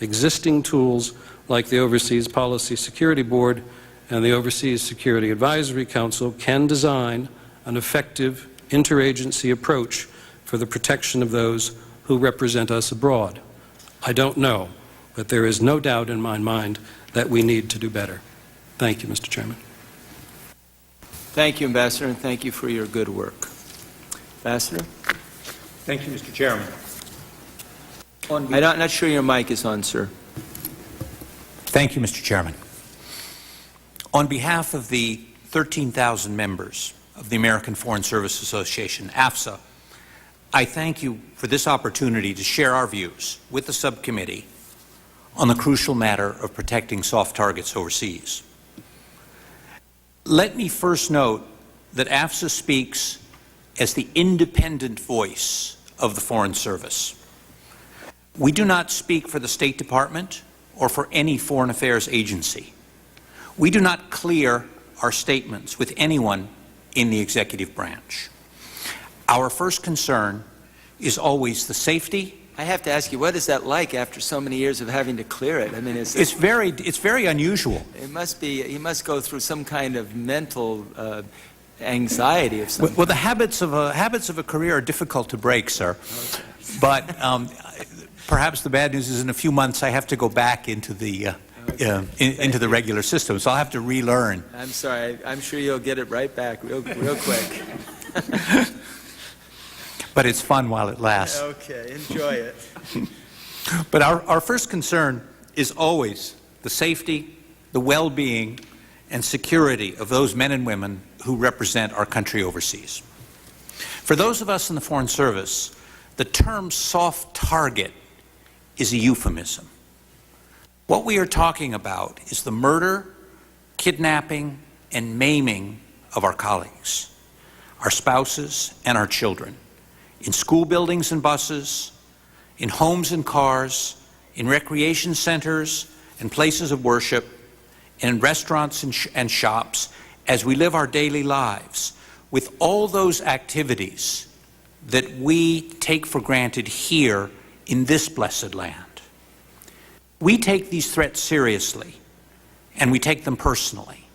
existing tools like the Overseas Policy Security Board and the Overseas Security Advisory Council can design an effective interagency approach for the protection of those who represent us abroad. I don't know, but there is no doubt in my mind that we need to do better. Thank you, Mr. Chairman. Thank you, Ambassador, and thank you for your good work. Ambassador? Thank you, Mr. Chairman. I'm not sure your mic is on, sir. Thank you, Mr. Chairman. On behalf of the 13,000 members of the American Foreign Service Association, AFSA, I thank you for this opportunity to share our views with the subcommittee on the crucial matter of protecting soft targets overseas. Let me first note that AFSA speaks as the independent voice of the Foreign Service. We do not speak for the State Department or for any foreign affairs agency. We do not clear our statements with anyone in the executive branch. Our first concern is always the safety. I have to ask you, what is that like after so many years of having to clear it? I mean, it's very unusual. It must be. You must go through some kind of mental anxiety of some kind. Well, the habits of a career are difficult to break, sir. Okay. But perhaps the bad news is in a few months I have to go back into the into the regular system, so I'll have to relearn. I'm sorry. I'm sure you'll get it right back real quick. But it's fun while it lasts. Okay, enjoy it. But our first concern is always the safety, the well-being, and security of those men and women who represent our country overseas. For those of us in the Foreign Service, the term soft target is a euphemism. What we are talking about is the murder, kidnapping, and maiming of our colleagues, our spouses, and our children, in school buildings and buses, in homes and cars, in recreation centers and places of worship, in restaurants and shops, as we live our daily lives, with all those activities that we take for granted here in this blessed land. We take these threats seriously, and we take them personally.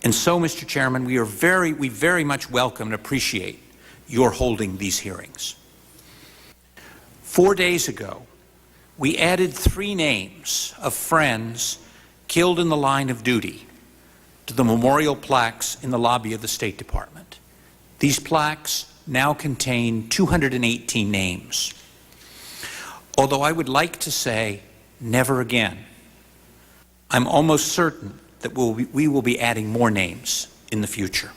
And so, Mr. Chairman, we very much welcome and appreciate your holding these hearings. 4 days ago, we added 3 names of friends killed in the line of duty to the memorial plaques in the lobby of the State Department. These plaques now contain 218 names. Although I would like to say never again, I'm almost certain that we will be adding more names in the future.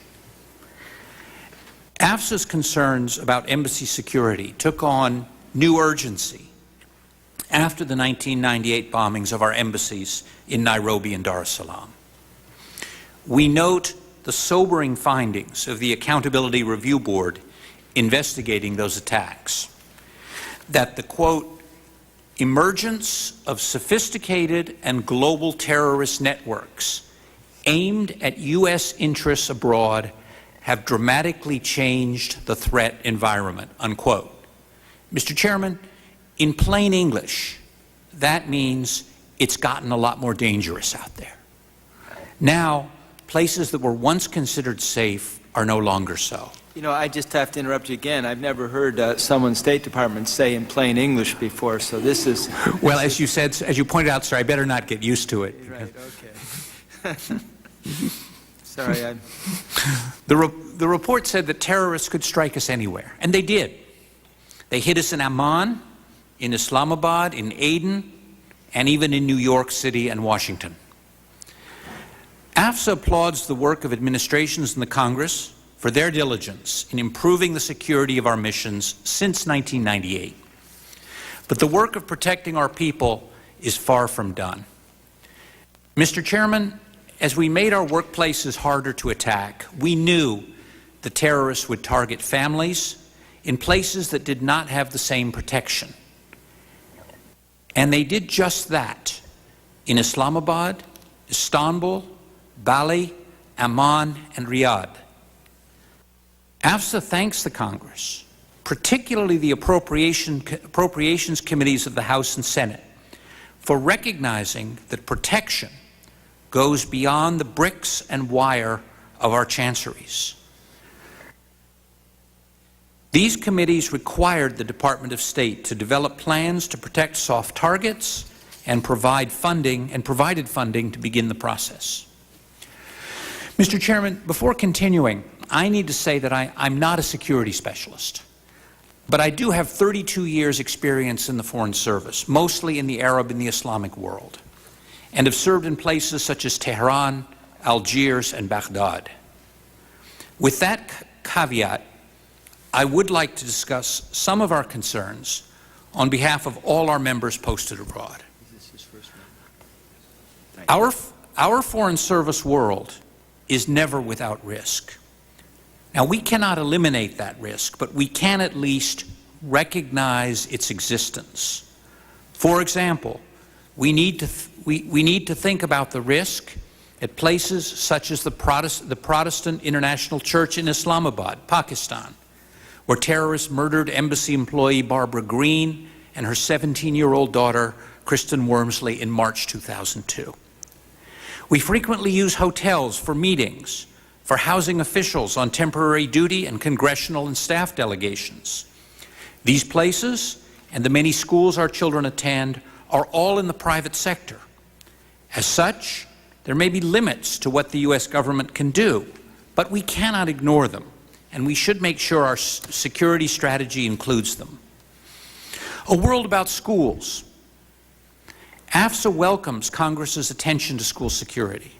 AFSA's concerns about embassy security took on new urgency after the 1998 bombings of our embassies in Nairobi and Dar es Salaam. We note the sobering findings of the Accountability Review Board investigating those attacks, that the, quote, emergence of sophisticated and global terrorist networks aimed at U.S. interests abroad have dramatically changed the threat environment, unquote. Mr. Chairman, in plain English, that means it's gotten a lot more dangerous out there. Now, places that were once considered safe are no longer so. You know, I just have to interrupt you again. I've never heard someone's State Department say in plain English before, so this is... Well, as you pointed out, sir, I better not get used to it. Right, okay. Sorry, The report said that terrorists could strike us anywhere, and they did. They hit us in Amman, in Islamabad, in Aden, and even in New York City and Washington. AFSA applauds the work of administrations in the Congress for their diligence in improving the security of our missions since 1998. But the work of protecting our people is far from done. Mr. Chairman, as we made our workplaces harder to attack, we knew the terrorists would target families in places that did not have the same protection. And they did just that in Islamabad, Istanbul, Bali, Amman, and Riyadh. AFSA thanks the Congress, particularly the appropriations committees of the House and Senate, for recognizing that protection goes beyond the bricks and wire of our chanceries. These committees required the Department of State to develop plans to protect soft targets and provided funding to begin the process. Mr. Chairman, before continuing, I need to say that I'm not a security specialist, but I do have 32 years' experience in the Foreign Service, mostly in the Arab and the Islamic world, and have served in places such as Tehran, Algiers, and Baghdad. With that caveat, I would like to discuss some of our concerns on behalf of all our members posted abroad. Our Foreign Service world is never without risk. Now, we cannot eliminate that risk, but we can at least recognize its existence. For example, we need to think about the risk at places such as the Protestant International Church in Islamabad, Pakistan, where terrorists murdered embassy employee Barbara Green and her 17-year-old daughter, Kristen Wormsley, in March 2002. We frequently use hotels for meetings, for housing officials on temporary duty and congressional and staff delegations. These places and the many schools our children attend are all in the private sector. As such, there may be limits to what the U.S. government can do, but we cannot ignore them, and we should make sure our security strategy includes them. A world about schools. AFSA welcomes Congress's attention to school security,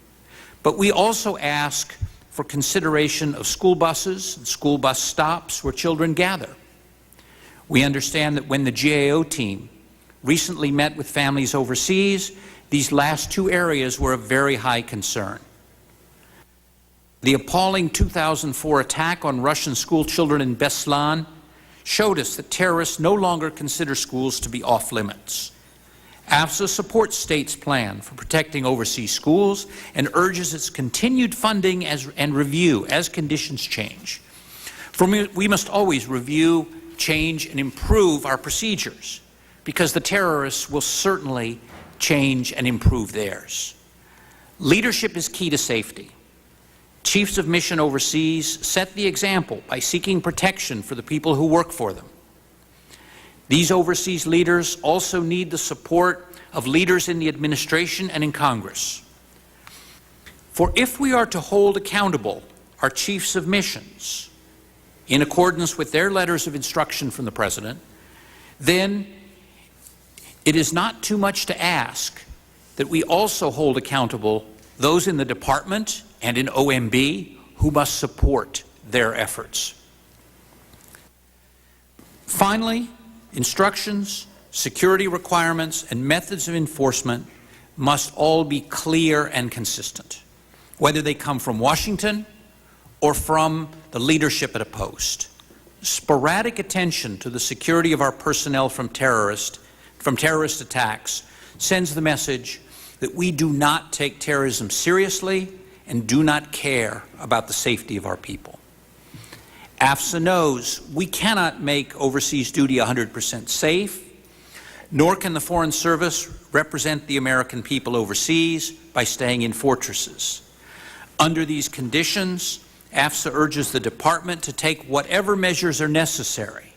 but we also ask for consideration of school buses and school bus stops where children gather. We understand that when the GAO team recently met with families overseas, these last two areas were of very high concern. The appalling 2004 attack on Russian school children in Beslan showed us that terrorists no longer consider schools to be off limits. AFSA supports states' plan for protecting overseas schools and urges its continued funding and review as conditions change. We must always review, change, and improve our procedures, because the terrorists will certainly change and improve theirs. Leadership is key to safety. Chiefs of mission overseas set the example by seeking protection for the people who work for them. These overseas leaders also need the support of leaders in the administration and in Congress. For if we are to hold accountable our chiefs of missions in accordance with their letters of instruction from the President, then it is not too much to ask that we also hold accountable those in the Department and in OMB who must support their efforts. Finally, instructions, security requirements, and methods of enforcement must all be clear and consistent, whether they come from Washington or from the leadership at a post. Sporadic attention to the security of our personnel from terrorist attacks sends the message that we do not take terrorism seriously and do not care about the safety of our people. AFSA knows we cannot make overseas duty 100% safe, nor can the Foreign Service represent the American people overseas by staying in fortresses. Under these conditions, AFSA urges the Department to take whatever measures are necessary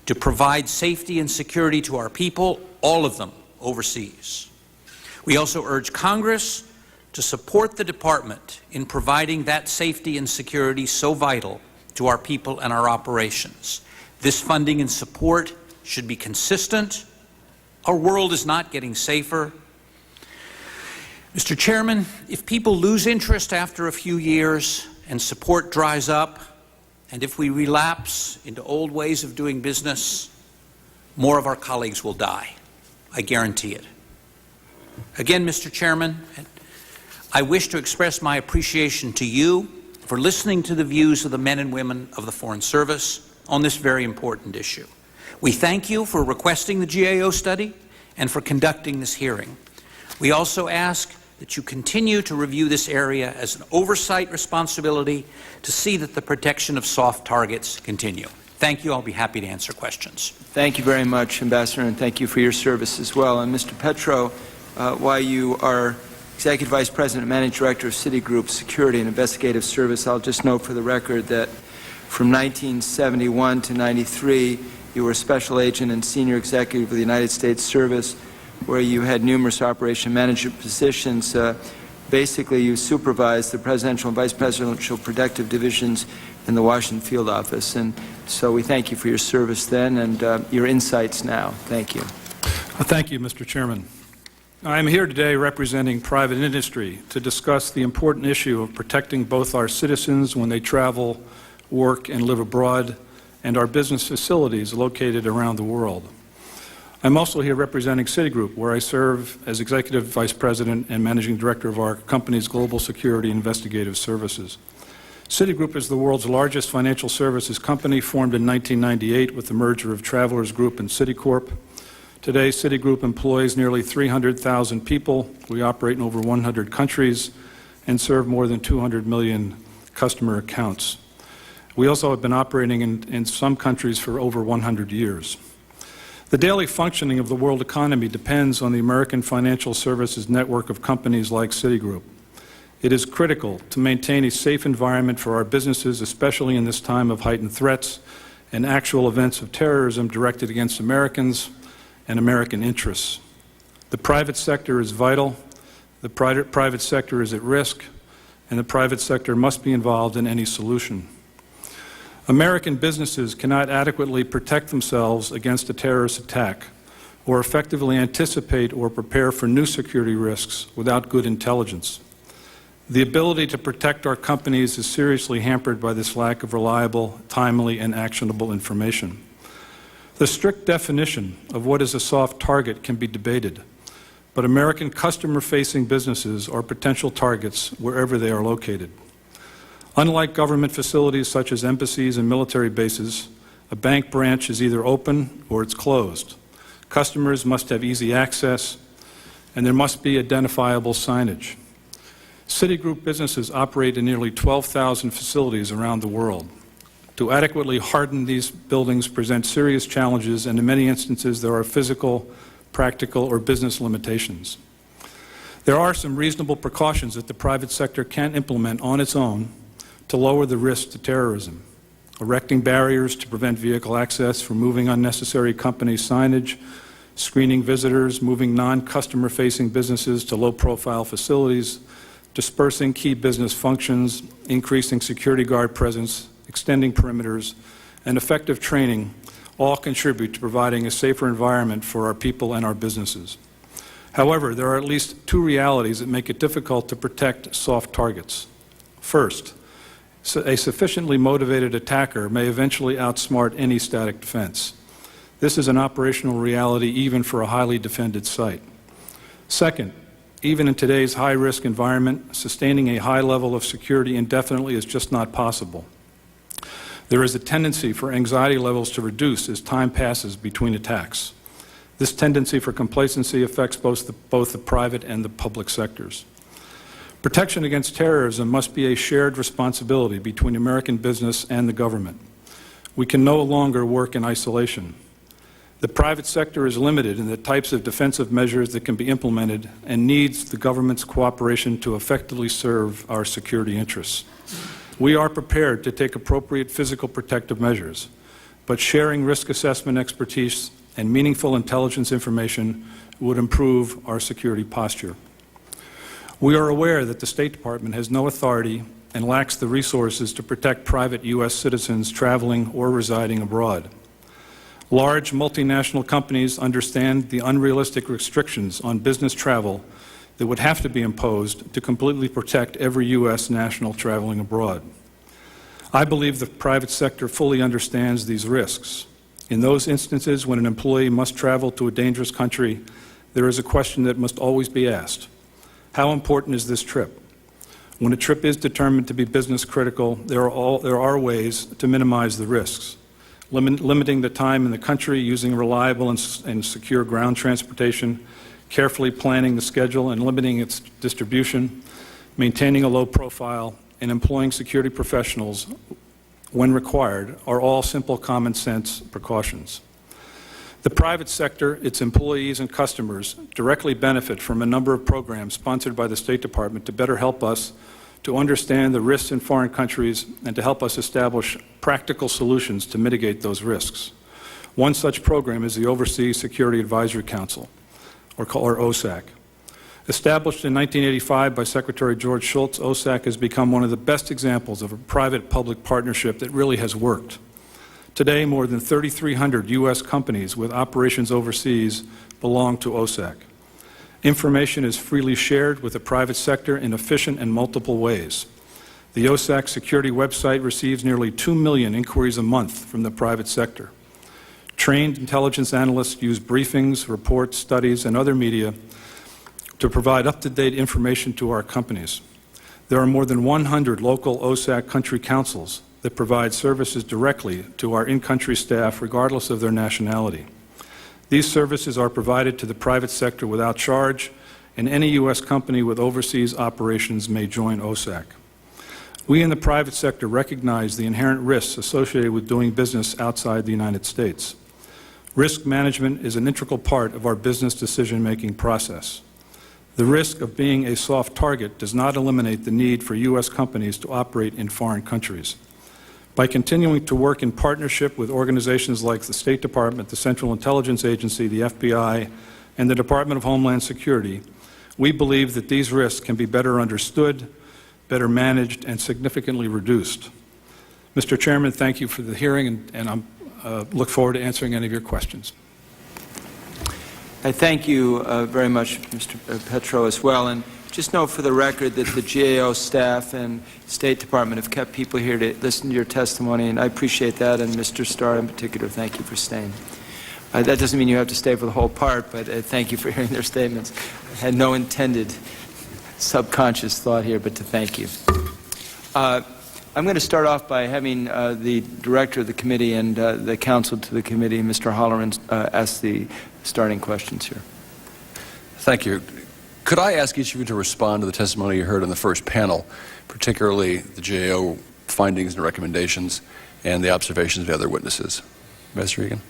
to provide safety and security to our people, all of them overseas. We also urge Congress to support the Department in providing that safety and security so vital to our people and our operations. This funding and support should be consistent. Our world is not getting safer. Mr. Chairman, if people lose interest after a few years and support dries up, and if we relapse into old ways of doing business, more of our colleagues will die. I guarantee it. Again, Mr. Chairman, I wish to express my appreciation to you for listening to the views of the men and women of the Foreign Service on this very important issue. We thank you for requesting the GAO study and for conducting this hearing. We also ask that you continue to review this area as an oversight responsibility to see that the protection of soft targets continue. Thank you. I'll be happy to answer questions. Thank you very much, Ambassador, and thank you for your service as well. And Mr. Petro, while you are Executive Vice President and Managing Director of Citigroup Security and Investigative Service, I'll just note for the record that from 1971 to 93, you were a Special Agent and Senior Executive of the United States Service, where you had numerous operation management positions. Basically, you supervised the Presidential and Vice Presidential Protective Divisions in the Washington Field Office. And so we thank you for your service then and your insights now. Thank you. Thank you, Mr. Chairman. I am here today representing private industry to discuss the important issue of protecting both our citizens when they travel, work, and live abroad, and our business facilities located around the world. I'm also here representing Citigroup, where I serve as Executive Vice President and Managing Director of our company's Global Security and Investigative Services. Citigroup is the world's largest financial services company, formed in 1998 with the merger of Travelers Group and Citicorp. Today, Citigroup employs nearly 300,000 people. We operate in over 100 countries and serve more than 200 million customer accounts. We also have been operating in some countries for over 100 years. The daily functioning of the world economy depends on the American financial services network of companies like Citigroup. It is critical to maintain a safe environment for our businesses, especially in this time of heightened threats and actual events of terrorism directed against Americans and American interests. The private sector is vital, the private sector is at risk, and the private sector must be involved in any solution. American businesses cannot adequately protect themselves against a terrorist attack or effectively anticipate or prepare for new security risks without good intelligence. The ability to protect our companies is seriously hampered by this lack of reliable, timely, and actionable information. The strict definition of what is a soft target can be debated, but American customer-facing businesses are potential targets wherever they are located. Unlike government facilities such as embassies and military bases, a bank branch is either open or it's closed. Customers must have easy access, and there must be identifiable signage. Citigroup businesses operate in nearly 12,000 facilities around the world. To adequately harden these buildings presents serious challenges, and in many instances there are physical, practical, or business limitations. There are some reasonable precautions that the private sector can implement on its own to lower the risk to terrorism. Erecting barriers to prevent vehicle access, removing unnecessary company signage, screening visitors, moving non-customer-facing businesses to low-profile facilities, dispersing key business functions, increasing security guard presence, extending perimeters, and effective training all contribute to providing a safer environment for our people and our businesses. However, there are at least two realities that make it difficult to protect soft targets. First, a sufficiently motivated attacker may eventually outsmart any static defense. This is an operational reality even for a highly defended site. Second, even in today's high-risk environment, sustaining a high level of security indefinitely is just not possible. There is a tendency for anxiety levels to reduce as time passes between attacks. This tendency for complacency affects both the private and the public sectors. Protection against terrorism must be a shared responsibility between American business and the government. We can no longer work in isolation. The private sector is limited in the types of defensive measures that can be implemented and needs the government's cooperation to effectively serve our security interests. We are prepared to take appropriate physical protective measures, but sharing risk assessment expertise and meaningful intelligence information would improve our security posture. We are aware that the State Department has no authority and lacks the resources to protect private U.S. citizens traveling or residing abroad. Large multinational companies understand the unrealistic restrictions on business travel that would have to be imposed to completely protect every U.S. national traveling abroad. I believe the private sector fully understands these risks. In those instances when an employee must travel to a dangerous country, there is a question that must always be asked. How important is this trip? When a trip is determined to be business critical, there are ways to minimize the risks. Limiting the time in the country, using reliable and secure ground transportation, carefully planning the schedule and limiting its distribution, maintaining a low profile, and employing security professionals when required are all simple common sense precautions. The private sector, its employees and customers directly benefit from a number of programs sponsored by the State Department to better help us to understand the risks in foreign countries and to help us establish practical solutions to mitigate those risks. One such program is the Overseas Security Advisory Council, or OSAC. Established in 1985 by Secretary George Shultz, OSAC has become one of the best examples of a private-public partnership that really has worked. Today, more than 3,300 U.S. companies with operations overseas belong to OSAC. Information is freely shared with the private sector in efficient and multiple ways. The OSAC security website receives nearly 2 million inquiries a month from the private sector. Trained intelligence analysts use briefings, reports, studies, and other media to provide up-to-date information to our companies. There are more than 100 local OSAC country councils that provide services directly to our in-country staff regardless of their nationality. These services are provided to the private sector without charge, and any U.S. company with overseas operations may join OSAC. We in the private sector recognize the inherent risks associated with doing business outside the United States. Risk management is an integral part of our business decision-making process. The risk of being a soft target does not eliminate the need for U.S. companies to operate in foreign countries. By continuing to work in partnership with organizations like the State Department, the Central Intelligence Agency, the FBI, and the Department of Homeland Security, we believe that these risks can be better understood, better managed, and significantly reduced. Mr. Chairman, thank you for the hearing, and I look forward to answering any of your questions. I thank you very much, Mr. Petro, as well. And just note for the record that the GAO staff and State Department have kept people here to listen to your testimony, and I appreciate that, and Mr. Starr in particular, thank you for staying. That doesn't mean you have to stay for the whole part, but thank you for hearing their statements. I had no intended subconscious thought here, but to thank you. I'm going to start off by having the director of the committee and the counsel to the committee, Mr. Holloran, ask the starting questions here. Thank you. Could I ask each of you to respond to the testimony you heard on the first panel, particularly the GAO findings and recommendations and the observations of the other witnesses? Mr. Egan.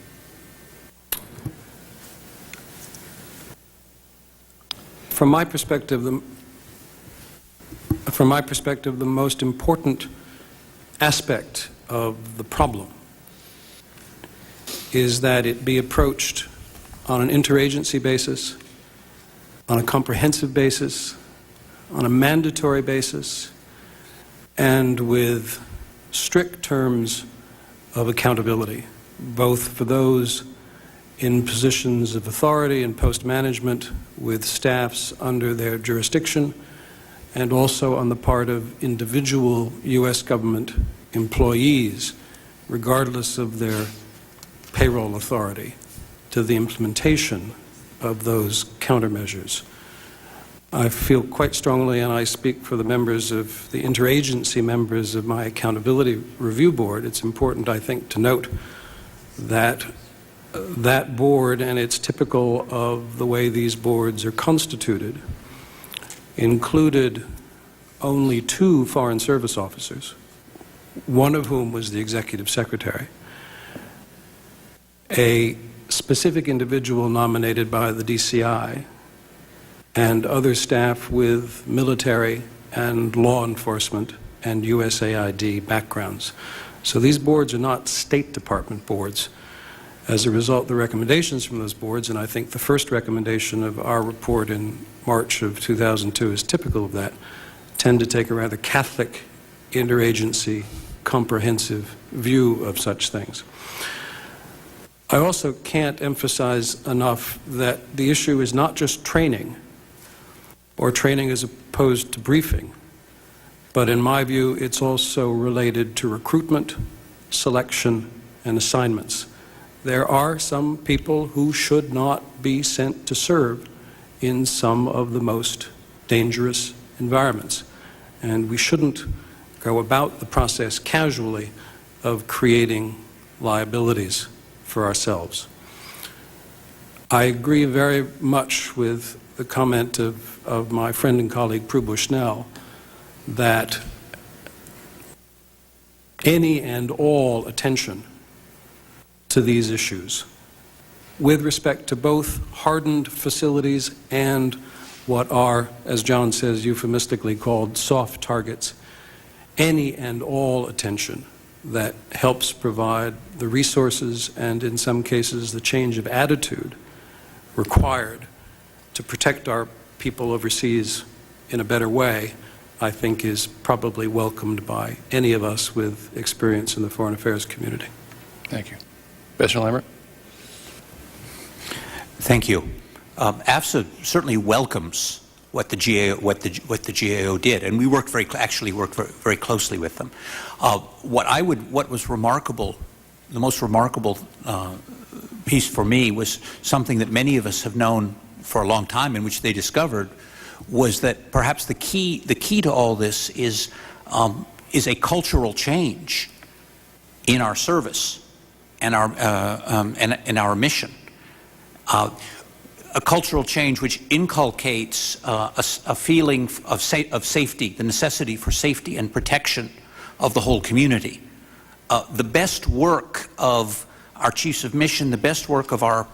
From my perspective, the most important aspect of the problem is that it be approached on an interagency basis, on a comprehensive basis, on a mandatory basis, and with strict terms of accountability, both for those in positions of authority and post-management with staffs under their jurisdiction, and also on the part of individual U.S. government employees, regardless of their payroll authority, to the implementation of those countermeasures. I feel quite strongly, and I speak for the members of the interagency members of my Accountability Review Board, it's important, I think, to note that that board, and it's typical of the way these boards are constituted, included only 2 Foreign Service officers, one of whom was the Executive Secretary, a specific individual nominated by the DCI, and other staff with military and law enforcement and USAID backgrounds. So these boards are not State Department boards. As a result, the recommendations from those boards, and I think the first recommendation of our report in March of 2002 is typical of that, tend to take a rather Catholic, interagency, comprehensive view of such things. I also can't emphasize enough that the issue is not just training, or training as opposed to briefing, but in my view, it's also related to recruitment, selection, and assignments. There are some people who should not be sent to serve in some of the most dangerous environments, and we shouldn't go about the process casually of creating liabilities for ourselves. I agree very much with the comment of my friend and colleague Prue Bushnell that any and all attention to these issues with respect to both hardened facilities and what are, as John says, euphemistically called soft targets, any and all attention that helps provide the resources and, in some cases, the change of attitude required to protect our people overseas in a better way, I think is probably welcomed by any of us with experience in the foreign affairs community. Thank you. Mr. Lambert. Thank you. AFSA certainly welcomes what the GAO did, and we worked very closely with them. What was remarkable, the most remarkable piece for me was something that many of us have known for a long time, in which they discovered, was that perhaps the key to all this is a cultural change in our service and our mission. A cultural change which inculcates a feeling of safety, the necessity for safety and protection of the whole community. The best work of our chiefs of mission, the best work of our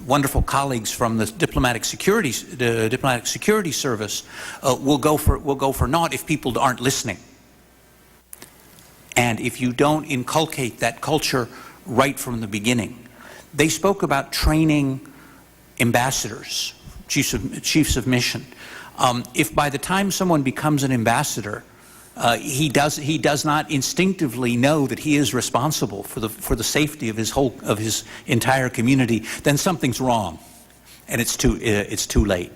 wonderful colleagues from the Diplomatic Security Service will go for naught if people aren't listening. And if you don't inculcate that culture right from the beginning. They spoke about training ambassadors, chiefs of mission. If by the time someone becomes an ambassador, he does not instinctively know that he is responsible for the safety of his entire community, then something's wrong, and it's too late.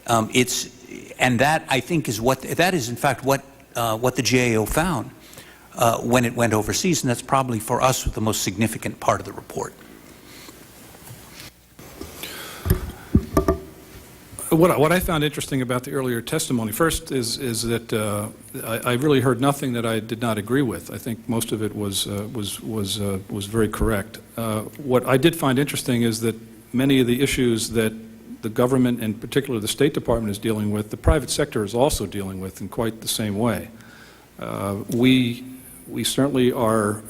And that, I think, is in fact what the GAO found when it went overseas, and that's probably for us the most significant part of the report. What I found interesting about the earlier testimony, first, is that I really heard nothing that I did not agree with. I think most of it was very correct. What I did find interesting is that many of the issues that the government, in particular the State Department, is dealing with, the private sector is also dealing with in quite the same way. We certainly are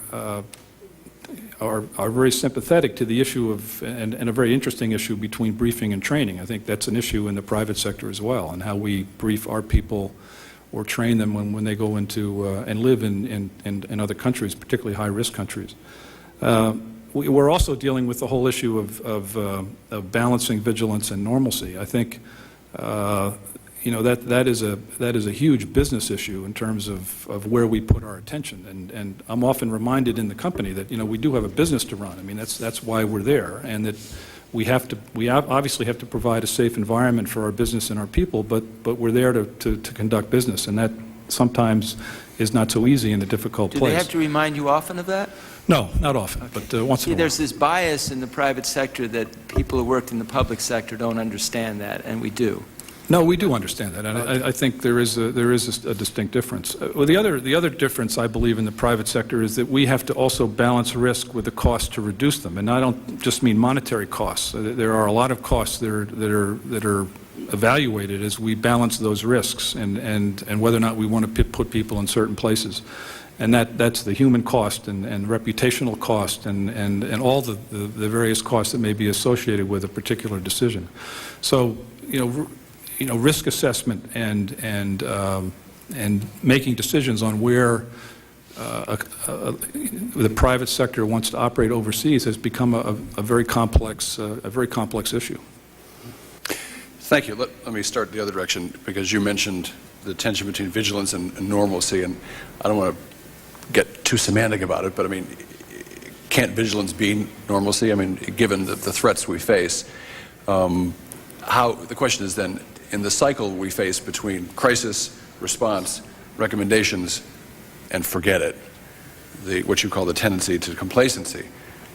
very sympathetic to the issue of, and a very interesting issue between briefing and training. I think that's an issue in the private sector as well, and how we brief our people or train them when they go into and live in other countries, particularly high-risk countries. We're also dealing with the whole issue of balancing vigilance and normalcy. I think that is a huge business issue in terms of where we put our attention. And I'm often reminded in the company that we do have a business to run. I mean, that's why we're there, and that we obviously have to provide a safe environment for our business and our people, but we're there to conduct business, and that sometimes is not so easy in a difficult place. Do they have to remind you often of that? No, not often, but once in a while. There's this bias in the private sector that people who worked in the public sector don't understand that, and we do. No, we do understand that, and I think there is a distinct difference. Well, the other difference, I believe, in the private sector is that we have to also balance risk with the cost to reduce them, and I don't just mean monetary costs. There are a lot of costs that are evaluated as we balance those risks and whether or not we want to put people in certain places. And that's the human cost and reputational cost and all the various costs that may be associated with a particular decision. So, risk assessment and making decisions on where the private sector wants to operate overseas has become a very complex issue. Thank you. Let me start the other direction, because you mentioned the tension between vigilance and normalcy, and I don't want to get too semantic about it, but I mean, can't vigilance be normalcy? I mean, given the threats we face, the question is then, in the cycle we face between crisis, response, recommendations, and forget it, what you call the tendency to complacency,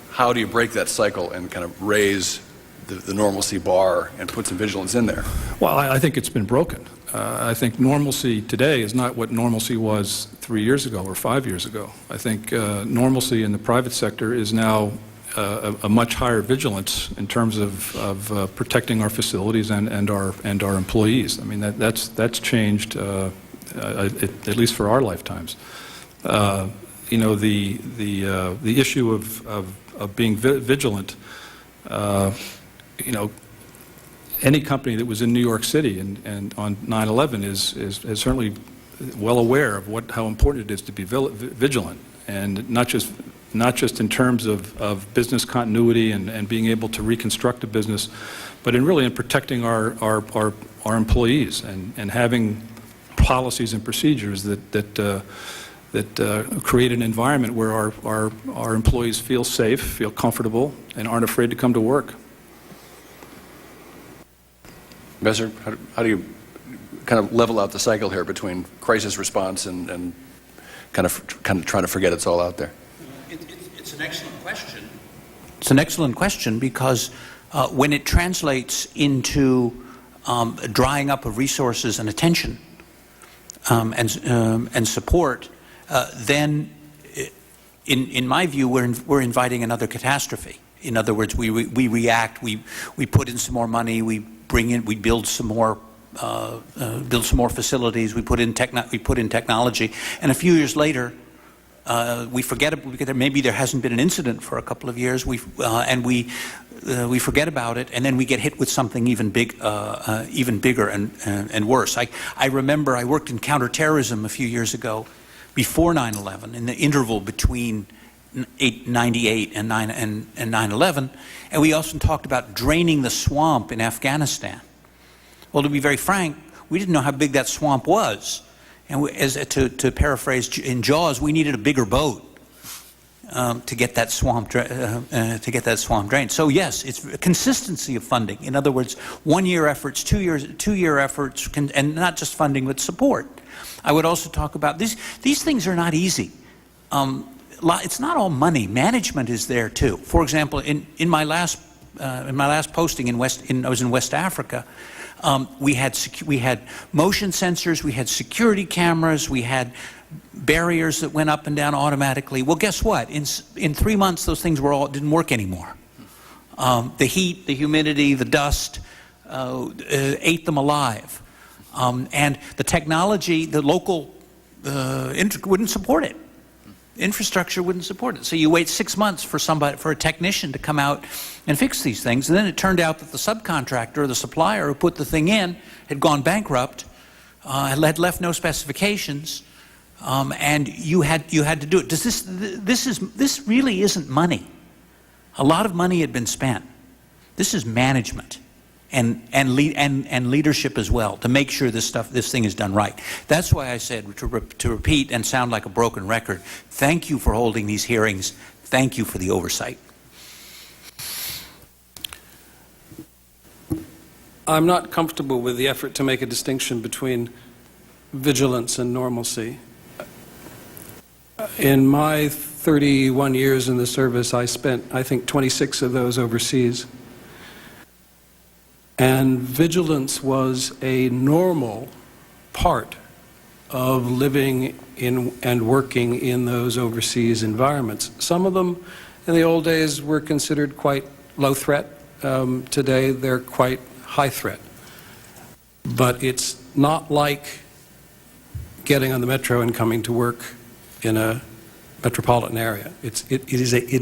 how do you break that cycle and kind of raise the normalcy bar and put some vigilance in there? Well, I think it's been broken. I think normalcy today is not what normalcy was 3 years ago or 5 years ago. I think normalcy in the private sector is now a much higher vigilance in terms of protecting our facilities and our employees. I mean, that's changed at least for our lifetimes. The issue of being vigilant. Any company that was in New York City and on 9/11 is certainly well aware of how important it is to be vigilant, and not just in terms of business continuity and being able to reconstruct a business, but in protecting our employees and having policies and procedures that create an environment where our employees feel safe, feel comfortable, and aren't afraid to come to work. Ambassador, how do you kind of level out the cycle here between crisis response and kind of trying to forget it's all out there? It's an excellent question. It's an excellent question because when it translates into drying up of resources and attention and support, then in my view, we're inviting another catastrophe. In other words, we react, we put in some more money, we build some more facilities, we put in technology, and a few years later, we forget it because maybe there hasn't been an incident for a couple of years. We forget about it, and then we get hit with something even bigger and worse. I remember I worked in counterterrorism a few years ago, before 9/11, in the interval between 98 and 9/11, and we also talked about draining the swamp in Afghanistan. Well, to be very frank, we didn't know how big that swamp was, and to paraphrase in Jaws, we needed a bigger boat to get that swamp drained. So yes, it's a consistency of funding. In other words, 1 year efforts, 2 year efforts, and not just funding but support. I would also talk about these things are not easy. It's not all money. Management is there too. For example, in my last posting I was in West Africa. We had motion sensors, we had security cameras, we had barriers that went up and down automatically. Well, guess what? In 3 months, those things didn't work anymore. The heat, the humidity, the dust ate them alive. And the technology, the local wouldn't support it. Infrastructure wouldn't support it. So you wait 6 months for a technician to come out and fix these things. And then it turned out that the subcontractor, the supplier who put the thing in, had gone bankrupt, had left no specifications, and you had to do it. This really isn't money. A lot of money had been spent. This is management and leadership as well, to make sure this thing is done right. That's why I said, to repeat and sound like a broken record, thank you for holding these hearings. Thank you for the oversight. I'm not comfortable with the effort to make a distinction between vigilance and normalcy. In my 31 years in the service, I spent, I think, 26 of those overseas. And vigilance was a normal part of living in and working in those overseas environments. Some of them in the old days were considered quite low threat. Today they're quite high threat. But it's not like getting on the metro and coming to work in a metropolitan area. It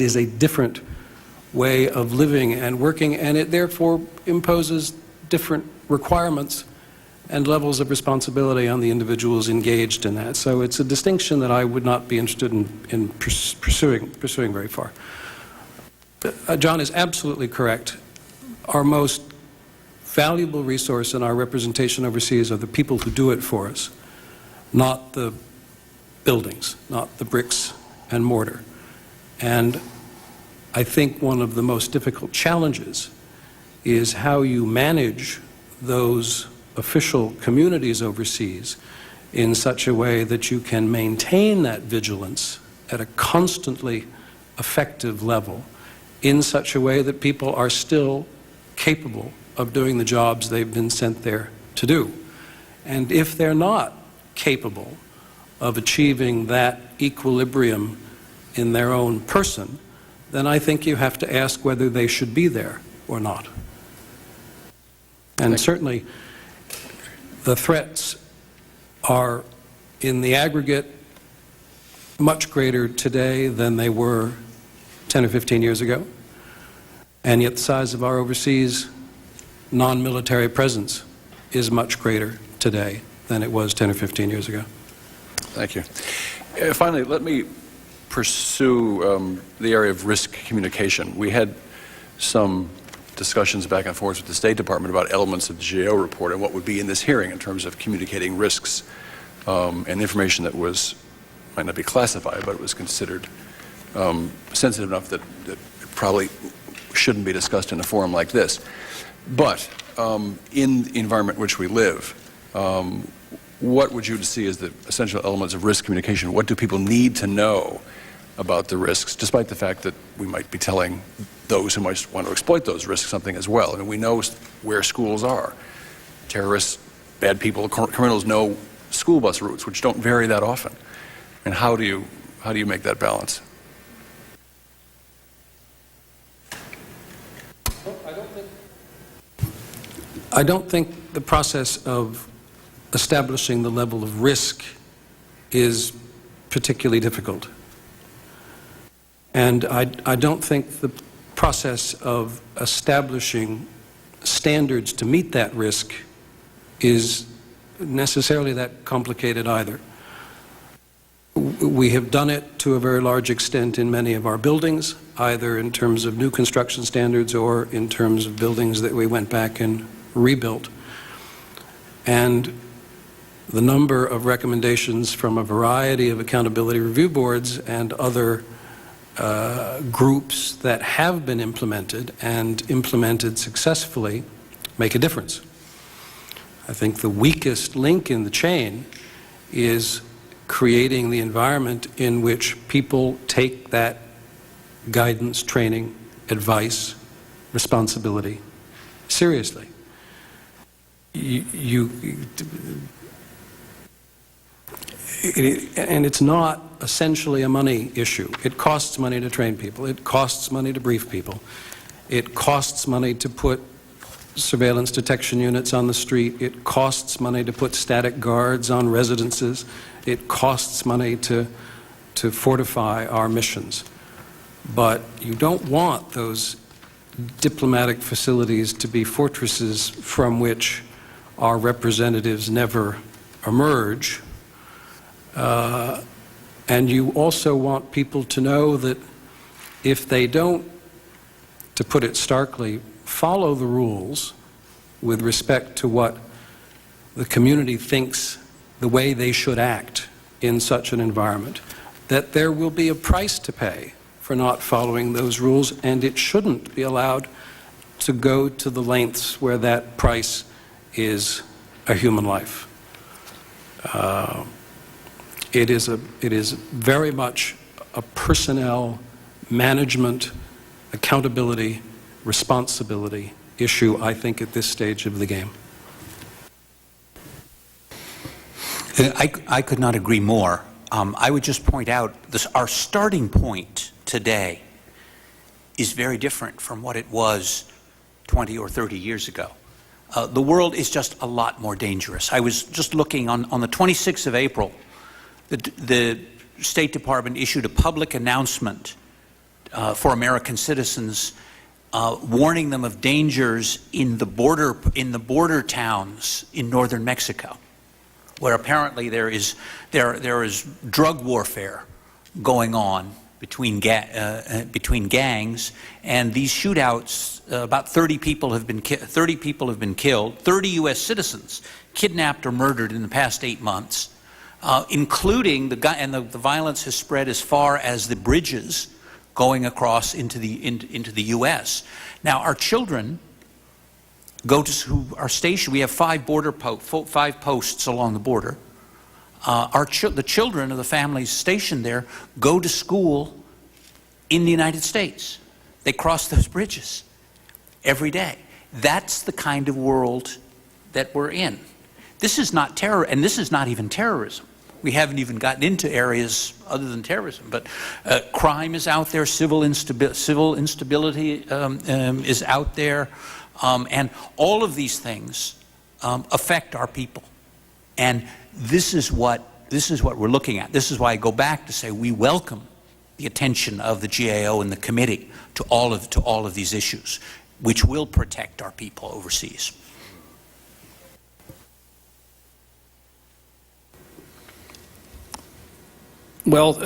is a different way of living and working, and it therefore imposes different requirements and levels of responsibility on the individuals engaged in that. So it's a distinction that I would not be interested in pursuing very far. John is absolutely correct. Our most valuable resource in our representation overseas are the people who do it for us, not the buildings, not the bricks and mortar. And I think one of the most difficult challenges is how you manage those official communities overseas in such a way that you can maintain that vigilance at a constantly effective level, in such a way that people are still capable of doing the jobs they've been sent there to do. And if they're not capable of achieving that equilibrium in their own person, then I think you have to ask whether they should be there or not. And certainly, the threats are, in the aggregate, much greater today than they were 10 or 15 years ago. And yet the size of our overseas non-military presence is much greater today than it was 10 or 15 years ago. Thank you. Finally, let me pursue the area of risk communication. We had some discussions back and forth with the State Department about elements of the GAO report and what would be in this hearing in terms of communicating risks and information that might not be classified, but it was considered sensitive enough that it probably shouldn't be discussed in a forum like this. But in the environment in which we live, what would you see as the essential elements of risk communication? What do people need to know about the risks, despite the fact that we might be telling those who might want to exploit those risks something as well? I mean, we know where schools are. Terrorists, bad people, criminals know school bus routes, which don't vary that often. And how do you make that balance? I don't think the process of establishing the level of risk is particularly difficult. And I don't think the process of establishing standards to meet that risk is necessarily that complicated either. We have done it to a very large extent in many of our buildings, either in terms of new construction standards or in terms of buildings that we went back and rebuilt. And the number of recommendations from a variety of accountability review boards and other groups that have been implemented and implemented successfully make a difference. I think the weakest link in the chain is creating the environment in which people take that guidance, training, advice, responsibility seriously. and it's not essentially a money issue. It costs money to train people. It costs money to brief people. It costs money to put surveillance detection units on the street. It costs money to put static guards on residences. It costs money to fortify our missions. But you don't want those diplomatic facilities to be fortresses from which our representatives never emerge. And you also want people to know that if they don't, to put it starkly, follow the rules with respect to what the community thinks the way they should act in such an environment, that there will be a price to pay for not following those rules, and it shouldn't be allowed to go to the lengths where that price is a human life. It is very much a personnel management, accountability, responsibility issue, I think, at this stage of the game. I could not agree more. I would just point out our starting point today is very different from what it was 20 or 30 years ago. The world is just a lot more dangerous. I was just looking on the 26th of April, the State Department issued a public announcement for American citizens warning them of dangers in the border towns in northern Mexico, where apparently there is drug warfare going on between gangs, and these shootouts, about 30 people have been killed, 30 U.S. citizens kidnapped or murdered in the past 8 months, including the violence has spread as far as the bridges going across into the U.S. Now, our children who are stationed. We have 5 posts along the border. The children of the families stationed there go to school in the United States. They cross those bridges every day. That's the kind of world that we're in. This is not terror, and this is not even terrorism. We haven't even gotten into areas other than terrorism, but crime is out there, civil instability is out there, and all of these things affect our people. And this is what we're looking at. This is why I go back to say we welcome the attention of the GAO and the committee to all of these issues, which will protect our people overseas. Well,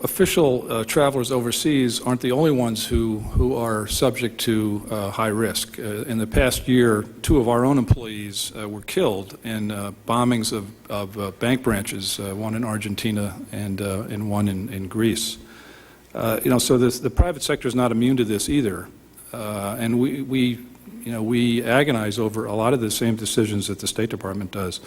official travelers overseas aren't the only ones who are subject to high risk. In the past year, 2 of our own employees were killed in bombings of bank branches, one in Argentina and one in Greece. So the private sector is not immune to this either, and we agonize over a lot of the same decisions that the State Department does.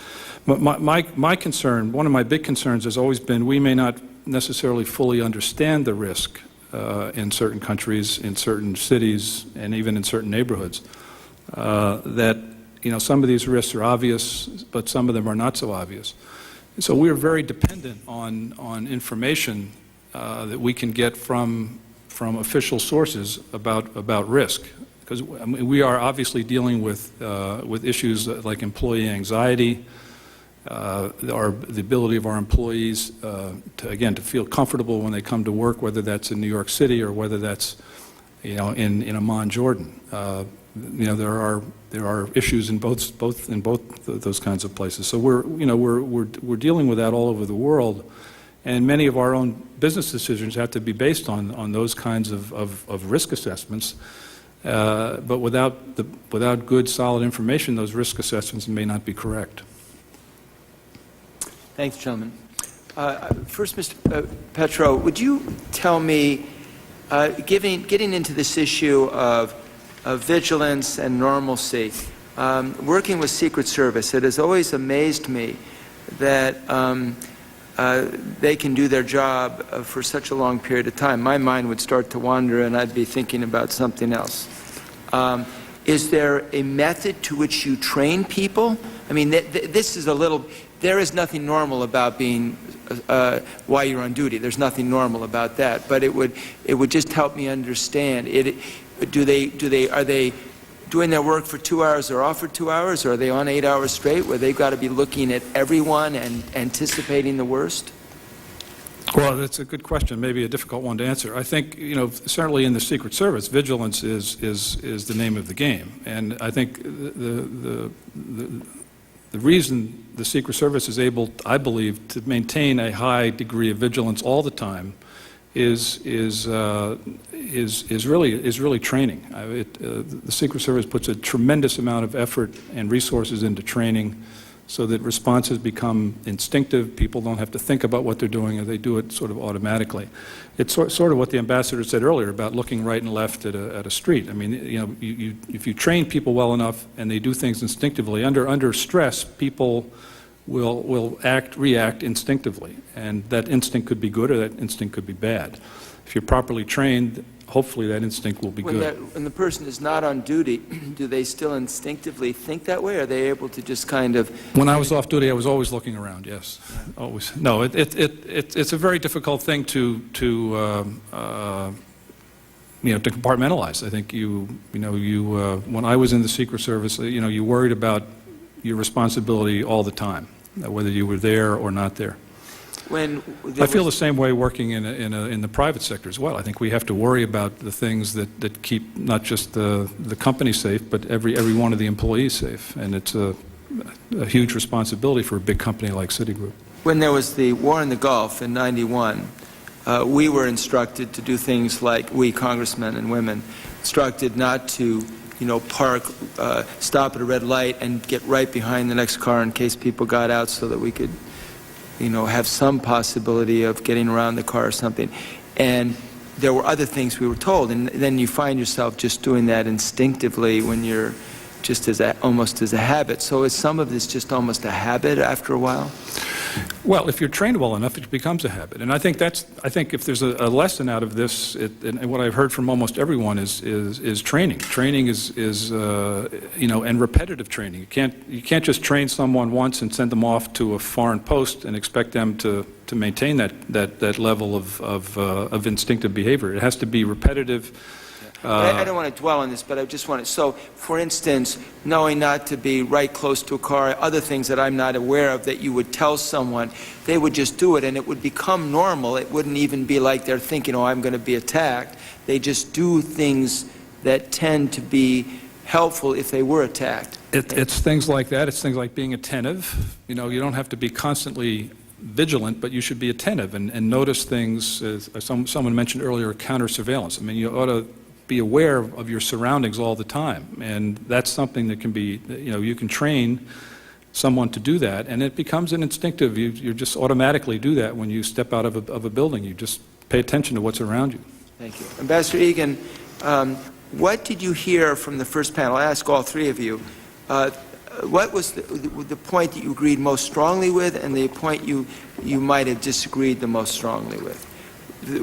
But my concern, one of my big concerns has always been we may not necessarily fully understand the risk in certain countries, in certain cities, and even in certain neighborhoods. That some of these risks are obvious, but some of them are not so obvious. So we are very dependent on information that we can get from official sources about risk. Because we are obviously dealing with issues like employee anxiety, the ability of our employees to feel comfortable when they come to work, whether that's in New York City or whether that's in Amman, Jordan. There are issues in both those kinds of places. So we're dealing with that all over the world, and many of our own business decisions have to be based on those kinds of risk assessments. But without good, solid information, those risk assessments may not be correct. Thanks, gentlemen. First, Mr. Petro, would you tell me, getting into this issue of vigilance and normalcy, working with Secret Service, it has always amazed me that they can do their job for such a long period of time. My mind would start to wander and I'd be thinking about something else. is there a method to which you train people? I mean, this is a little, there is nothing normal about being, while you're on duty. There's nothing normal about that. But it would just help me understand. Are they doing their work for 2 hours or off for 2 hours, or are they on 8 hours straight where they've got to be looking at everyone and anticipating the worst? Well, that's a good question, maybe a difficult one to answer. I think, certainly in the Secret Service, vigilance is the name of the game. And I think the reason the Secret Service is able, I believe, to maintain a high degree of vigilance all the time is really training. The Secret Service puts a tremendous amount of effort and resources into training so that responses become instinctive. People don't have to think about what they're doing, and they do it sort of automatically. It's sort of what the ambassador said earlier about looking right and left at a street. I mean, if you train people well enough and they do things instinctively, under stress, people will react instinctively, and that instinct could be good or that instinct could be bad. If you're properly trained, hopefully that instinct will be good. When the person is not on duty, do they still instinctively think that way? Or are they able to just kind of... When I was off duty, I was always looking around, yes. Always. No, it's a very difficult thing to compartmentalize. I think when I was in the Secret Service, you worried about your responsibility all the time, whether you were there or not there. I feel the same way working in the private sector as well. I think we have to worry about the things that keep not just the company safe, but every one of the employees safe. And it's a huge responsibility for a big company like Citigroup. When there was the war in the Gulf in '91, we were instructed to do things like, we congressmen and women, instructed not to park, stop at a red light and get right behind the next car in case people got out so that we could have some possibility of getting around the car or something. And there were other things we were told, and then you find yourself just doing that instinctively when you're just almost as a habit. So is some of this just almost a habit after a while? Well, if you're trained well enough, it becomes a habit. And I think if there's a lesson out of this, and what I've heard from almost everyone is training. Training is and repetitive training. You can't just train someone once and send them off to a foreign post and expect them to maintain that level of instinctive behavior. It has to be repetitive. I don't want to dwell on this, but I just want to, so for instance, knowing not to be right close to a car, other things that I'm not aware of that you would tell someone, they would just do it and it would become normal. It wouldn't even be like they're thinking, oh, I'm going to be attacked. They just do things that tend to be helpful if they were attacked. It's things like that. It's things like being attentive. You don't have to be constantly vigilant, but you should be attentive and notice things. As someone mentioned earlier, counter-surveillance. I mean, you ought to be aware of your surroundings all the time, and that's something that can be, you can train someone to do that, and it becomes an instinctive. You just automatically do that when you step out of a building. You just pay attention to what's around you. Thank you. Ambassador Egan, what did you hear from the first panel? I ask all three of you. What was the point that you agreed most strongly with, and the point you might have disagreed the most strongly with?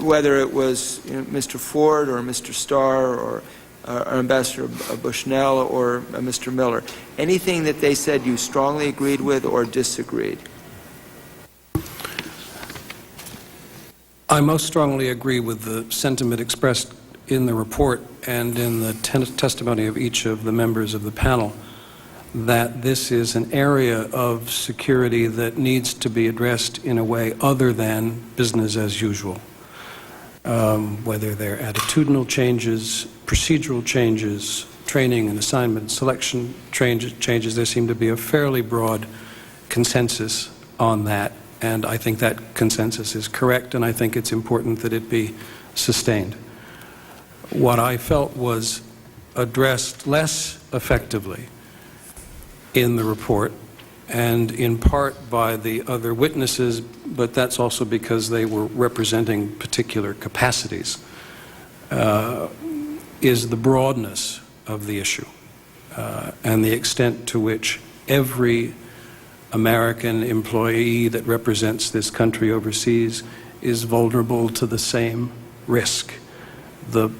Whether it was Mr. Ford or Mr. Starr or Ambassador Bushnell or Mr. Miller. Anything that they said you strongly agreed with or disagreed? I most strongly agree with the sentiment expressed in the report and in the testimony of each of the members of the panel that this is an area of security that needs to be addressed in a way other than business as usual. Whether they're attitudinal changes, procedural changes, training and assignment selection changes, there seem to be a fairly broad consensus on that, and I think that consensus is correct, and I think it's important that it be sustained. What I felt was addressed less effectively in the report, and in part by the other witnesses, but that's also because they were representing particular capacities, is the broadness of the issue and the extent to which every American employee that represents this country overseas is vulnerable to the same risk. The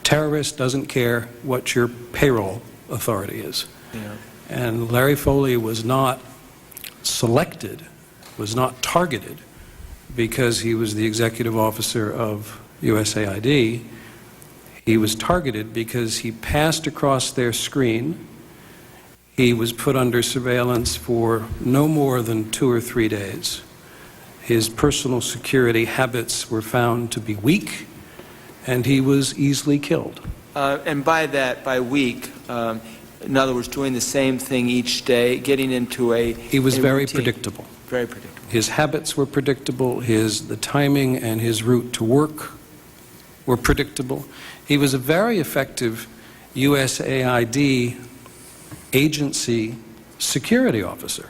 terrorist doesn't care what your payroll authority is. Yeah. And Larry Foley was not selected, was not targeted because he was the executive officer of USAID. He was targeted because he passed across their screen. He was put under surveillance for no more than 2 or 3 days. His personal security habits were found to be weak, and he was easily killed. And by that, by week, in other words, doing the same thing each day, getting into a He was very routine. predictable. Very predictable. His habits were predictable. The timing and his route to work were predictable. He was a very effective USAID agency security officer.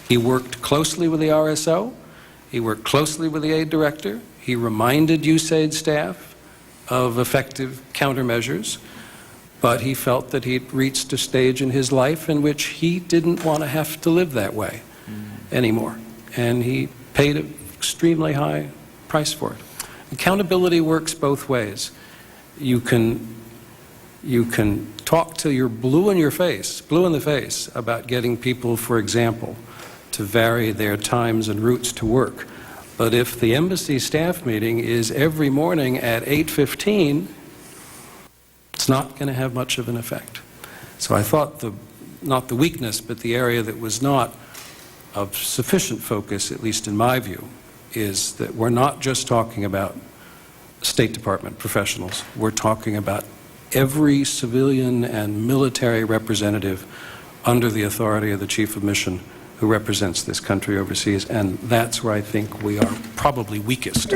He worked closely with the RSO. He worked closely with the aid director. He reminded USAID staff of effective countermeasures, but he felt that he'd reached a stage in his life in which he didn't want to have to live that way anymore. And he paid an extremely high price for it. Accountability works both ways. You can talk till you're blue in the face about getting people, for example, to vary their times and routes to work. But if the embassy staff meeting is every morning at 8:15, it's not going to have much of an effect. So I thought not the weakness, but the area that was not of sufficient focus, at least in my view, is that we're not just talking about State Department professionals. We're talking about every civilian and military representative under the authority of the Chief of Mission who represents this country overseas, and that's where I think we are probably weakest.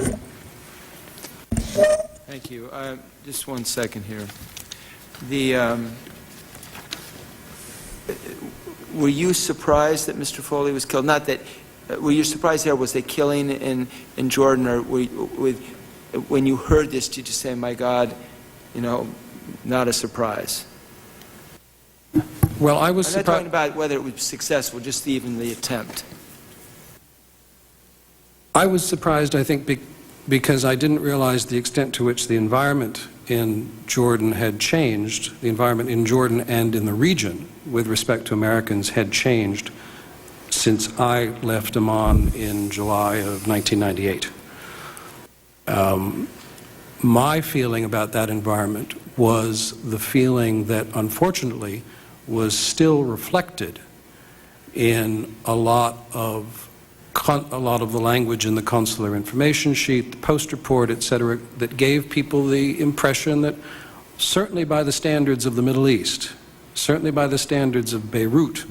Thank you. Just 1 second here. Were you surprised that Mr. Foley was killed? Not that. Were you surprised there was a killing in Jordan, or when you heard this, did you say, "My God, not a surprise"? Well, I was I'm not talking about whether it was successful, just even the attempt. I was surprised, I think, because I didn't realize the extent to which the environment in Jordan had changed. The environment in Jordan and in the region with respect to Americans had changed since I left Amman in July of 1998. My feeling about that environment was the feeling that, unfortunately, was still reflected in a lot of the language in the consular information sheet, the post report, etc., that gave people the impression that, certainly by the standards of the Middle East, certainly by the standards of Beirut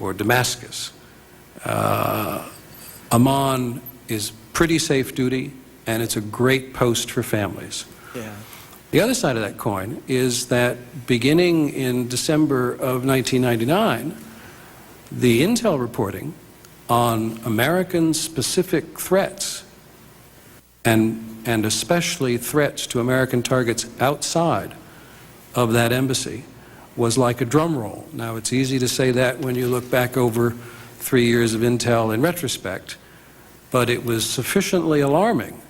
or Damascus, Amman is pretty safe duty, and it's a great post for families. Yeah. The other side of that coin is that beginning in December of 1999, the intel reporting on American-specific threats, and especially threats to American targets outside of that embassy, was like a drum roll. Now, it's easy to say that when you look back over 3 years of intel in retrospect, but it was sufficiently alarming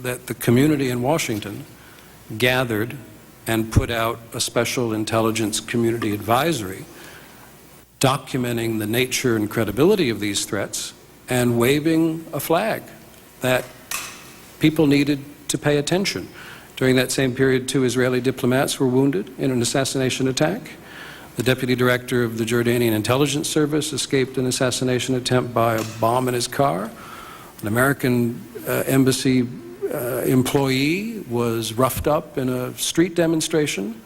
that the community in Washington gathered and put out a special intelligence community advisory documenting the nature and credibility of these threats and waving a flag that people needed to pay attention. During that same period, 2 Israeli diplomats were wounded in an assassination attack. The deputy director of the Jordanian intelligence service escaped an assassination attempt by a bomb in his car. An American embassy employee was roughed up in a street demonstration.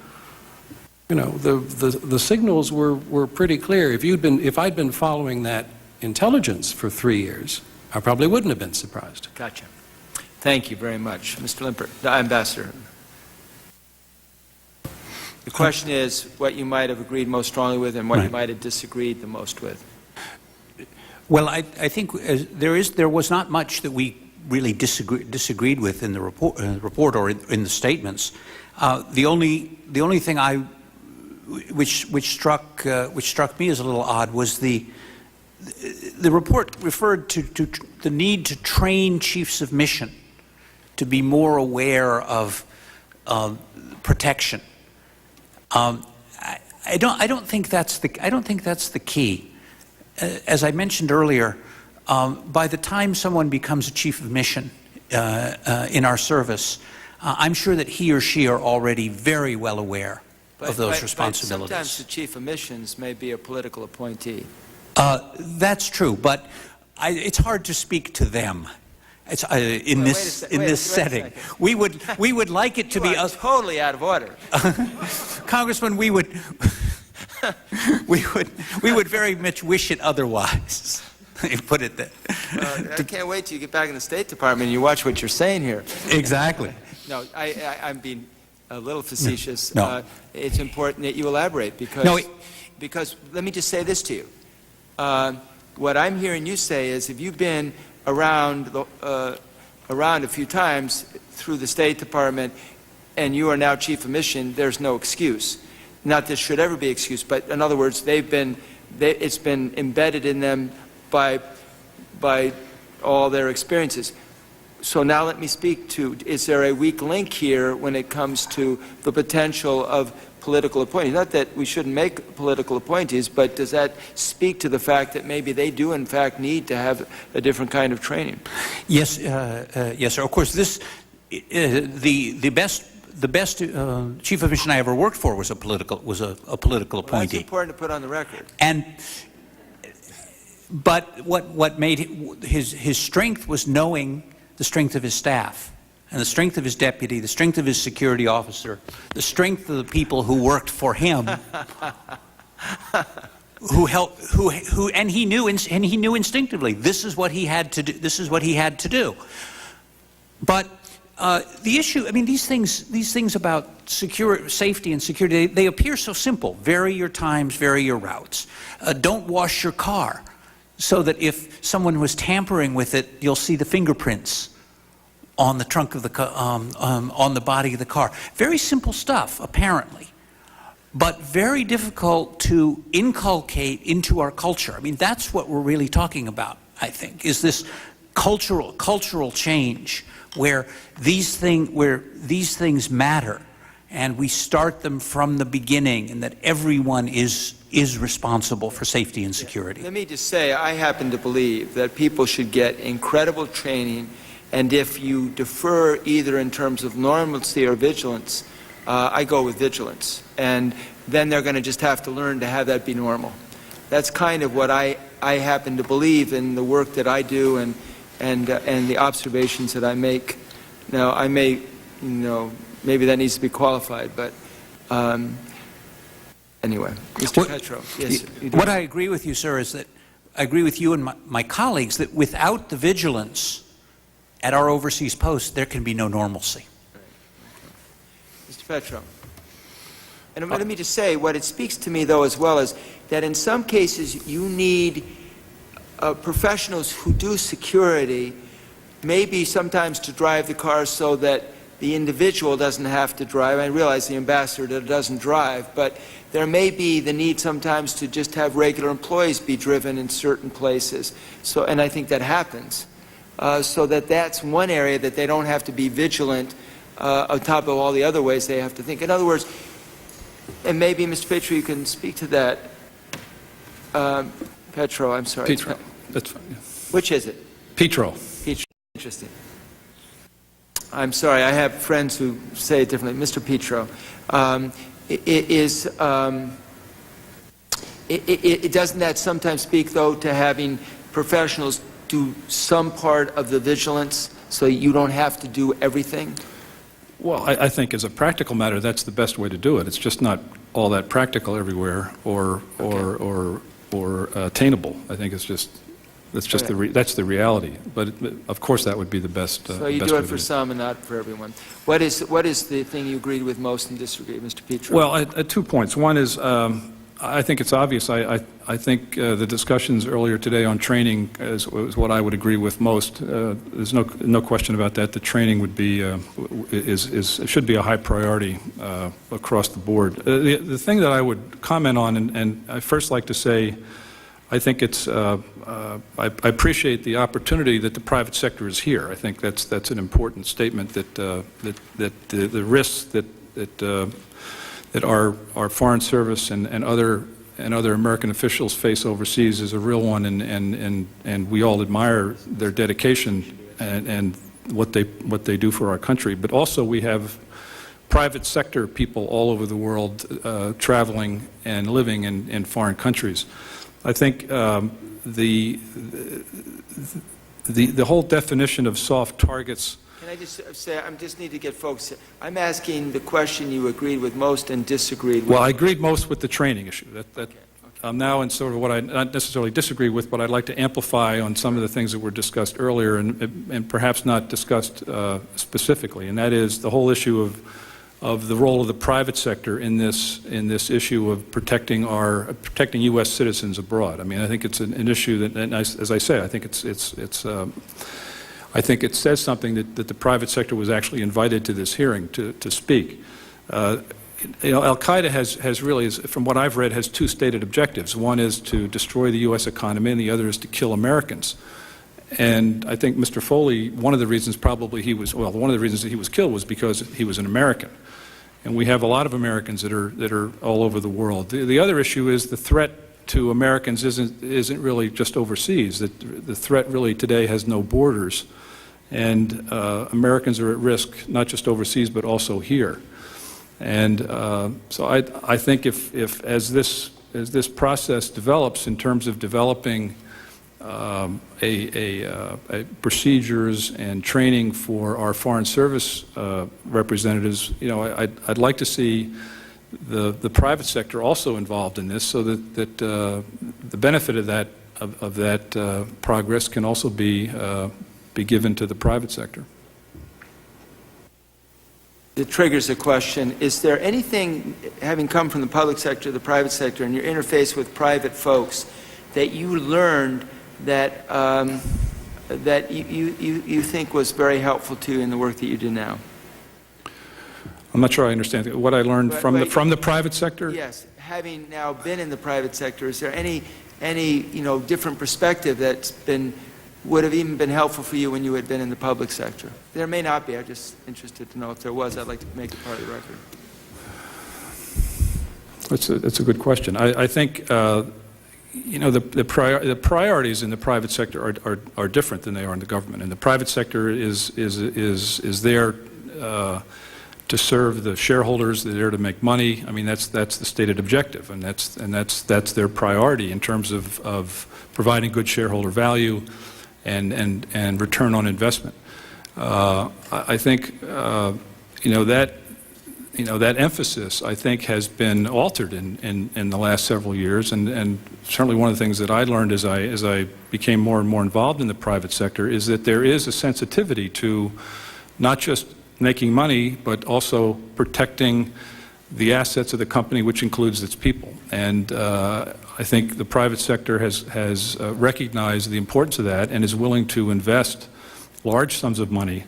The signals were pretty clear. If I'd been following that intelligence for 3 years, I probably wouldn't have been surprised. Gotcha. Thank you very much. Mr. Limpert, Ambassador. The question is what you might have agreed most strongly with and what you might have disagreed the most with. Well, I think there was not much that we really disagreed with in the report or in the statements. The only thing which struck me as a little odd was the report referred to the need to train chiefs of mission to be more aware of protection. I don't think that's the key. As I mentioned earlier, by the time someone becomes a chief of mission in our service, I'm sure that he or she are already very well aware of those responsibilities. But sometimes the chief of missions may be a political appointee. That's true, but it's hard to speak to them. It's in this setting. We would like it to be totally out of order, Congressman. We would very much wish it otherwise. Put it there. I can't wait till you get back in the State Department and you watch what you're saying here. Exactly. No, I'm being a little facetious. No. It's important that you elaborate because let me just say this to you. What I'm hearing you say is if you've been around a few times through the State Department and you are now chief of mission, there's no excuse. Not that should ever be excuse, but in other words, it's been embedded in them by all their experiences. So now let me speak to, is there a weak link here when it comes to the potential of political appointees? Not that we shouldn't make political appointees, but does that speak to the fact that maybe they do in fact need to have a different kind of training? Yes, yes, sir. Of course, the best chief of mission I ever worked for was a political appointee. That's important to put on the record. But what made his strength was knowing the strength of his staff, and the strength of his deputy, the strength of his security officer, the strength of the people who worked for him, and he knew instinctively this is what he had to do. This is what he had to do. But the issue, I mean, these things about safety and security, they appear so simple. Vary your times, vary your routes. Don't wash your car, so that if someone was tampering with it, you'll see the fingerprints on the trunk of the on the body of the car. Very simple stuff, apparently, but very difficult to inculcate into our culture. I mean, that's what we're really talking about, I think, is this cultural change where these things matter, and we start them from the beginning, and that everyone is responsible for safety and security. Let me just say, I happen to believe that people should get incredible training, and if you defer either in terms of normalcy or vigilance, I go with vigilance, and then they're going to just have to learn to have that be normal. That's kind of what I happen to believe in the work that I do and the observations that I make. Now, I may, maybe that needs to be qualified, but anyway, Mr. Petro, yes. What I agree with you, sir, is that I agree with you and my colleagues that without the vigilance at our overseas posts, there can be no normalcy. Mr. Petro. And let me just say, what it speaks to me, though, as well, is that in some cases you need professionals who do security, maybe sometimes to drive the car so that the individual doesn't have to drive. I realize the ambassador doesn't drive, but there may be the need sometimes to just have regular employees be driven in certain places. So, and I think that happens. So that's one area that they don't have to be vigilant on top of all the other ways they have to think. In other words, and maybe, Mr. Petro, you can speak to that. Petro, I'm sorry. Petro, that's fine. Yeah. Which is it? Petro. Petro. Interesting. I'm sorry, I have friends who say it differently. Mr. Petro, doesn't that sometimes speak, though, to having professionals do some part of the vigilance so you don't have to do everything? Well, I think as a practical matter, that's the best way to do it. It's just not all that practical everywhere or attainable. I think that's the reality. But of course, that would be the best. So you do it for some and not for everyone. What is the thing you agreed with most and disagreed, Mr. Petro? Well, 2 points. One is I think it's obvious. I think the discussions earlier today on training is what I would agree with most. There's no question about that. The training would be should be a high priority across the board. The thing that I would comment on, and I first like to say, I think it's I appreciate the opportunity that the private sector is here. I think that's an important statement that the risks that that our Foreign Service and other American officials face overseas is a real one, and we all admire their dedication and what they do for our country. But also we have private sector people all over the world traveling and living in foreign countries. I think the whole definition of soft targets. Can I just say, I just need to get folks, I'm asking the question you agreed with most and disagreed with. Well, I agreed most with the training issue. I'm now in sort of what I not necessarily disagree with, but I'd like to amplify on some of the things that were discussed earlier and perhaps not discussed specifically, and that is the whole issue of the role of the private sector in this issue of protecting U.S. citizens abroad. I mean, I think it's an issue that, and as I say, I think I think it says something that the private sector was actually invited to this hearing to speak. Al-Qaeda has really, from what I've read, has two stated objectives. One is to destroy the U.S. economy, and the other is to kill Americans. And I think Mr. Foley, one of the reasons probably one of the reasons that he was killed was because he was an American. And we have a lot of Americans that are all over the world. The other issue is the threat to Americans isn't really just overseas. The threat really today has no borders. And Americans are at risk not just overseas but also here. And so I think if as this process develops in terms of developing procedures and training for our Foreign Service representatives, I'd like to see the private sector also involved in this, so that the benefit of that progress can also be given to the private sector. It triggers a question. Is there anything, having come from the public sector to the private sector, and your interface with private folks, that you learned that that you think was very helpful to you in the work that you do now? I'm not sure I understand what I learned from the private sector. Yes, having now been in the private sector, is there any different perspective that's would have even been helpful for you when you had been in the public sector? There may not be. I'm just interested to know if there was. I'd like to make it part of the record. That's a good question. I think the priorities in the private sector are different than they are in the government. And the private sector is there to serve the shareholders. They're there to make money. I mean, that's the stated objective, and that's their priority in terms of providing good shareholder value and return on investment. I think that emphasis, I think, has been altered in the last several years, and certainly one of the things that I learned as I became more and more involved in the private sector is that there is a sensitivity to not just making money, but also protecting the assets of the company, which includes its people. And I think the private sector has recognized the importance of that and is willing to invest large sums of money,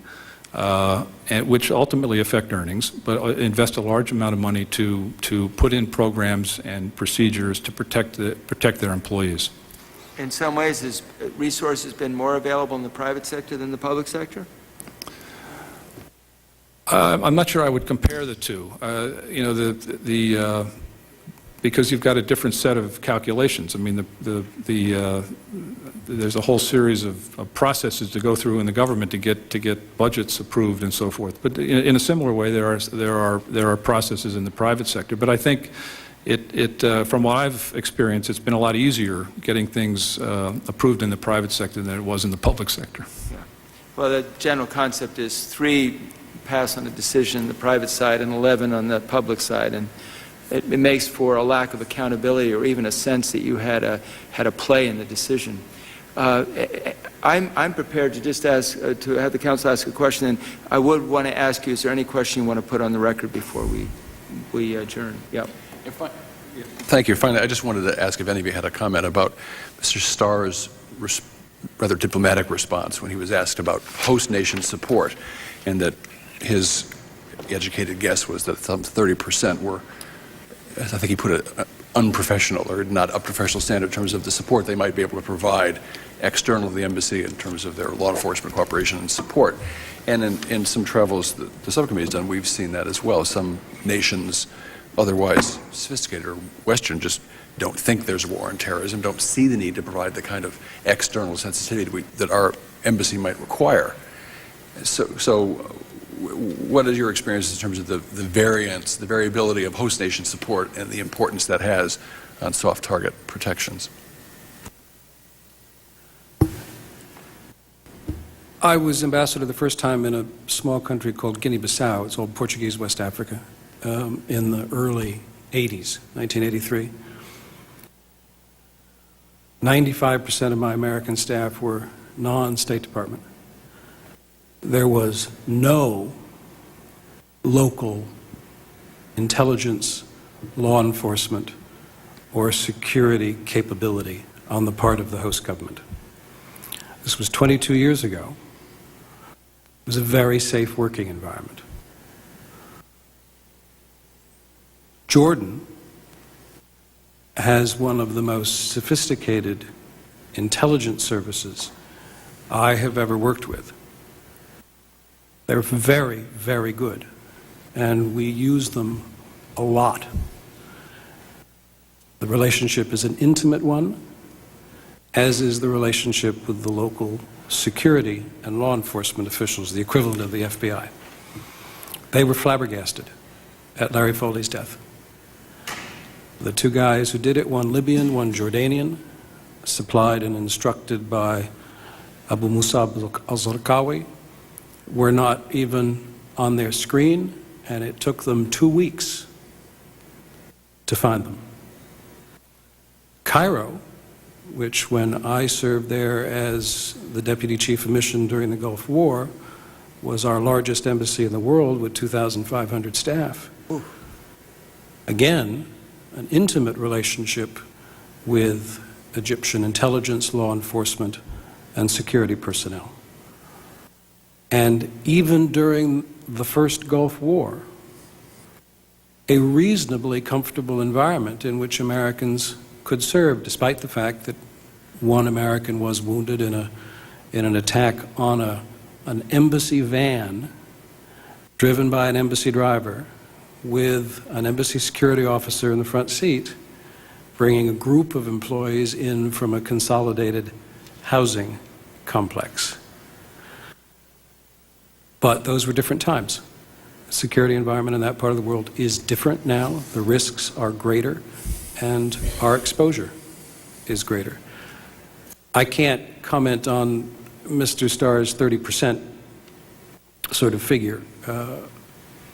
which ultimately affect earnings, but invest a large amount of money to put in programs and procedures to protect their employees. In some ways, has resources been more available in the private sector than the public sector? I'm not sure I would compare the two. Because you've got a different set of calculations. I mean, there's a whole series of processes to go through in the government to get budgets approved and so forth. But in a similar way, there are processes in the private sector. But I think from what I've experienced, it's been a lot easier getting things approved in the private sector than it was in the public sector. Yeah. Well, the general concept is 3 pass on a decision on the private side and 11 on the public side, and it makes for a lack of accountability or even a sense that you had a play in the decision. I'm prepared to just ask to have the council ask a question, and I would want to ask you: is there any question you want to put on the record before we adjourn? Yeah. Thank you. Finally, I just wanted to ask if any of you had a comment about Mr. Starr's rather diplomatic response when he was asked about host nation support, and that his educated guess was that some 30% were, I think he put it, unprofessional or not up to professional standard in terms of the support they might be able to provide external to the embassy in terms of their law enforcement cooperation and support. And in some travels the subcommittee has done, we've seen that as well. Some nations otherwise sophisticated or Western just don't think there's war on terrorism, don't see the need to provide the kind of external sensitivity that our embassy might require. So what is your experience in terms of the variance, the variability of host nation support and the importance that has on soft target protections? I was ambassador the first time in a small country called Guinea-Bissau. It's old Portuguese West Africa, in the early 80s, 1983. 95% of my American staff were non-State Department. There was no local intelligence, law enforcement, or security capability on the part of the host government. This was 22 years ago. It was a very safe working environment. Jordan has one of the most sophisticated intelligence services I have ever worked with. They're very, very good, and we use them a lot. The relationship is an intimate one, as is the relationship with the local security and law enforcement officials, the equivalent of the FBI. They were flabbergasted at Larry Foley's death. The two guys who did it, one Libyan, one Jordanian, supplied and instructed by Abu Musab al-Zarqawi, were not even on their screen, and it took them 2 weeks to find them. Cairo, which when I served there as the Deputy Chief of Mission during the Gulf War, was our largest embassy in the world with 2,500 staff. Ooh. Again, an intimate relationship with Egyptian intelligence, law enforcement, and security personnel. And even during the first Gulf War, a reasonably comfortable environment in which Americans could serve, despite the fact that one American was wounded in an attack on an embassy van driven by an embassy driver with an embassy security officer in the front seat, bringing a group of employees in from a consolidated housing complex. But those were different times. The security environment in that part of the world is different now. The risks are greater, and our exposure is greater. I can't comment on Mr. Starr's 30% sort of figure.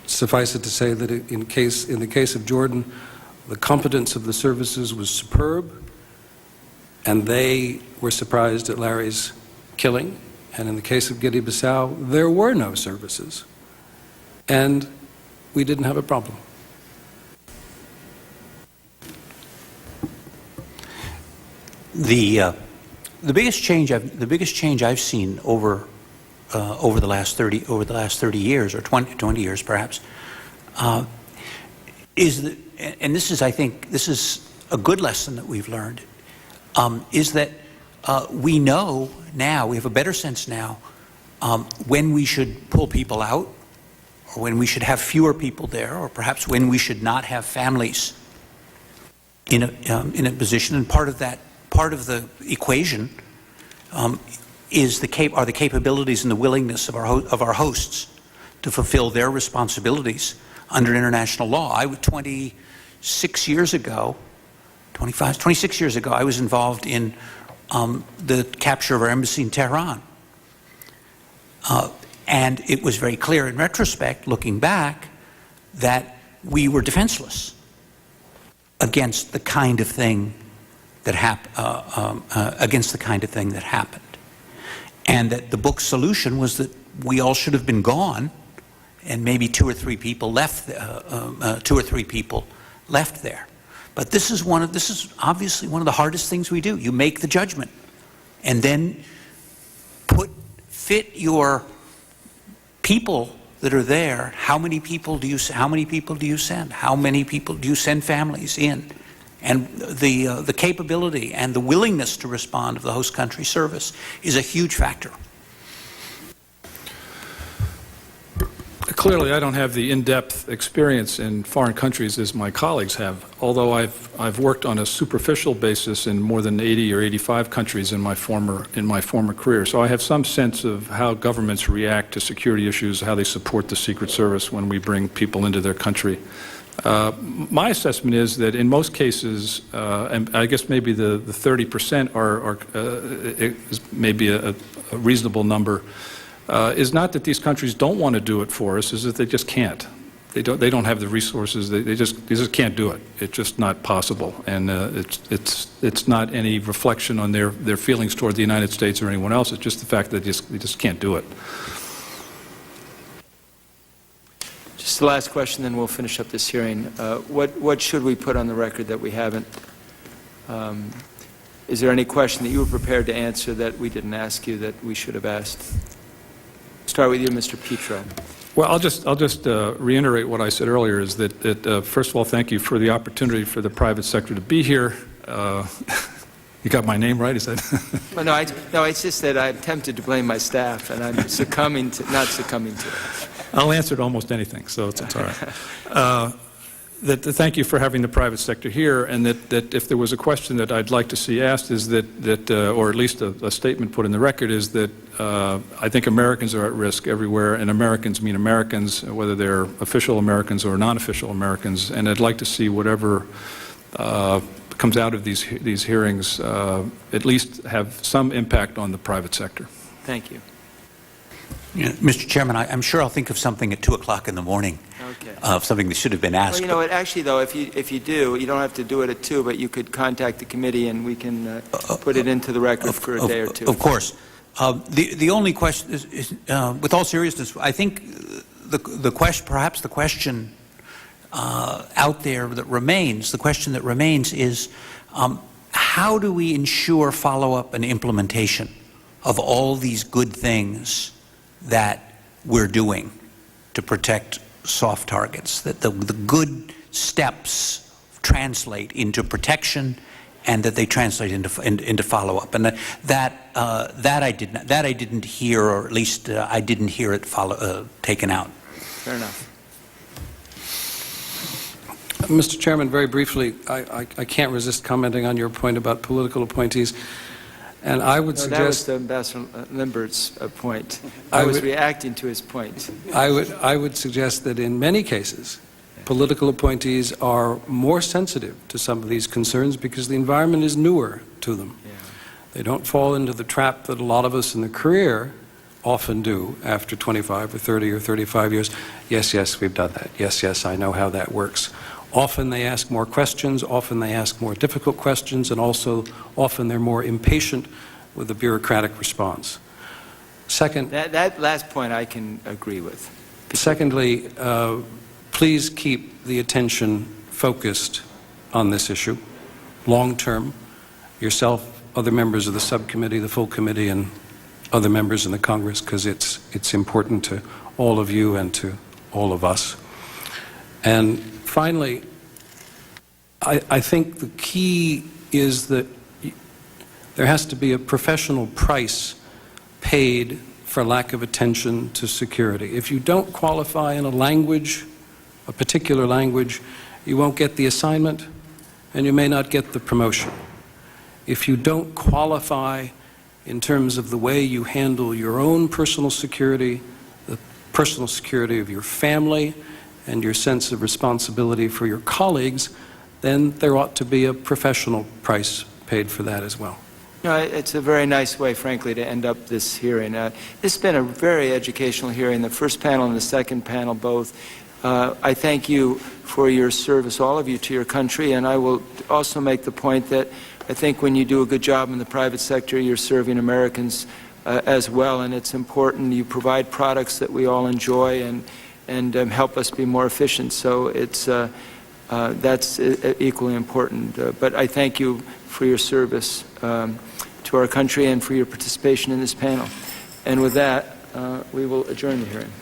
Suffice it to say that in the case of Jordan, the competence of the services was superb, and they were surprised at Larry's killing. And in the case of Guinea-Bissau, there were no services, and we didn't have a problem. The biggest change I've seen over the last 30 years or 20 years perhaps is that, and this is, I think this is a good lesson that we've learned, is that we know now, we have a better sense now when we should pull people out, or when we should have fewer people there, or perhaps when we should not have families in a position. And part of the equation is are the capabilities and the willingness of our hosts to fulfill their responsibilities under international law. 26 years ago, I was involved in the capture of our embassy in Tehran. And it was very clear in retrospect, looking back, that we were defenseless against the kind of thing that happened. And that the book's solution was that we all should have been gone, and maybe two or three people left there. But this is obviously one of the hardest things we do. You make the judgment, and then fit your people that are there. How many people do you send? How many people do you send families in? And the capability and the willingness to respond of the host country service is a huge factor. Clearly, I don't have the in-depth experience in foreign countries as my colleagues have, although I've worked on a superficial basis in more than 80 or 85 countries in my former career. So I have some sense of how governments react to security issues, how they support the Secret Service when we bring people into their country. My assessment is that in most cases, and I guess maybe the 30% is maybe a reasonable number, is not that these countries don't want to do it for us, is that they just can't. They don't have the resources. They just can't do it. It's just not possible, and it's not any reflection on their feelings toward the United States or anyone else. It's just the fact that they just can't do it. Just the last question, then we'll finish up this hearing. What should we put on the record that we haven't? Is there any question that you were prepared to answer that we didn't ask you that we should have asked? Start with you, Mr. Petro. Well, I'll just reiterate what I said earlier, is that first of all, thank you for the opportunity for the private sector to be here. You got my name right, is that? Well, no, it's just that I'm tempted to blame my staff, and I'm not succumbing to it. I'll answer to almost anything, so it's all right. Thank you for having the private sector here, and that if there was a question that I'd like to see asked, is that or at least a statement put in the record, is that I think Americans are at risk everywhere, and Americans mean Americans, whether they're official Americans or non-official Americans, and I'd like to see whatever comes out of these hearings at least have some impact on the private sector. Thank you. Yeah, Mr. Chairman, I'm sure I'll think of something at 2 o'clock in the morning. Okay. Of something that should have been asked. Well, you know what, actually, though, if you do, you don't have to do it at 2, but you could contact the committee and we can put it into the record for a day or two. Of course. The only question is, with all seriousness, I think the question, perhaps the question out there that remains, the question that remains is, how do we ensure follow-up and implementation of all these good things that we're doing to protect soft targets, that the good steps translate into protection and that they translate into follow-up, and that I didn't hear, or at least I didn't hear it taken out. Fair enough. Mr. Chairman, very briefly, I can't resist commenting on your point about political appointees. And I would suggest... That was Ambassador Limbert's point. I was reacting to his point. I would suggest that in many cases, political appointees are more sensitive to some of these concerns because the environment is newer to them. Yeah. They don't fall into the trap that a lot of us in the career often do after 25 or 30 or 35 years. Yes, we've done that. Yes, I know how that works. Often they ask more questions, often they ask more difficult questions, and also often they're more impatient with the bureaucratic response. Second, that last point I can agree with. Secondly, please keep the attention focused on this issue, long term. Yourself, other members of the subcommittee, the full committee, and other members in the Congress, because it's important to all of you and to all of us. And finally, I think the key is that there has to be a professional price paid for lack of attention to security. If you don't qualify in a language, a particular language, you won't get the assignment and you may not get the promotion. If you don't qualify in terms of the way you handle your own personal security, the personal security of your family, and your sense of responsibility for your colleagues, then there ought to be a professional price paid for that as well. No, it's a very nice way, frankly, to end up this hearing. This has been a very educational hearing, the first panel and the second panel both. I thank you for your service, all of you, to your country, and I will also make the point that I think when you do a good job in the private sector, you're serving Americans as well, and it's important you provide products that we all enjoy and help us be more efficient. So that's equally important. But I thank you for your service to our country and for your participation in this panel. And with that, we will adjourn the hearing.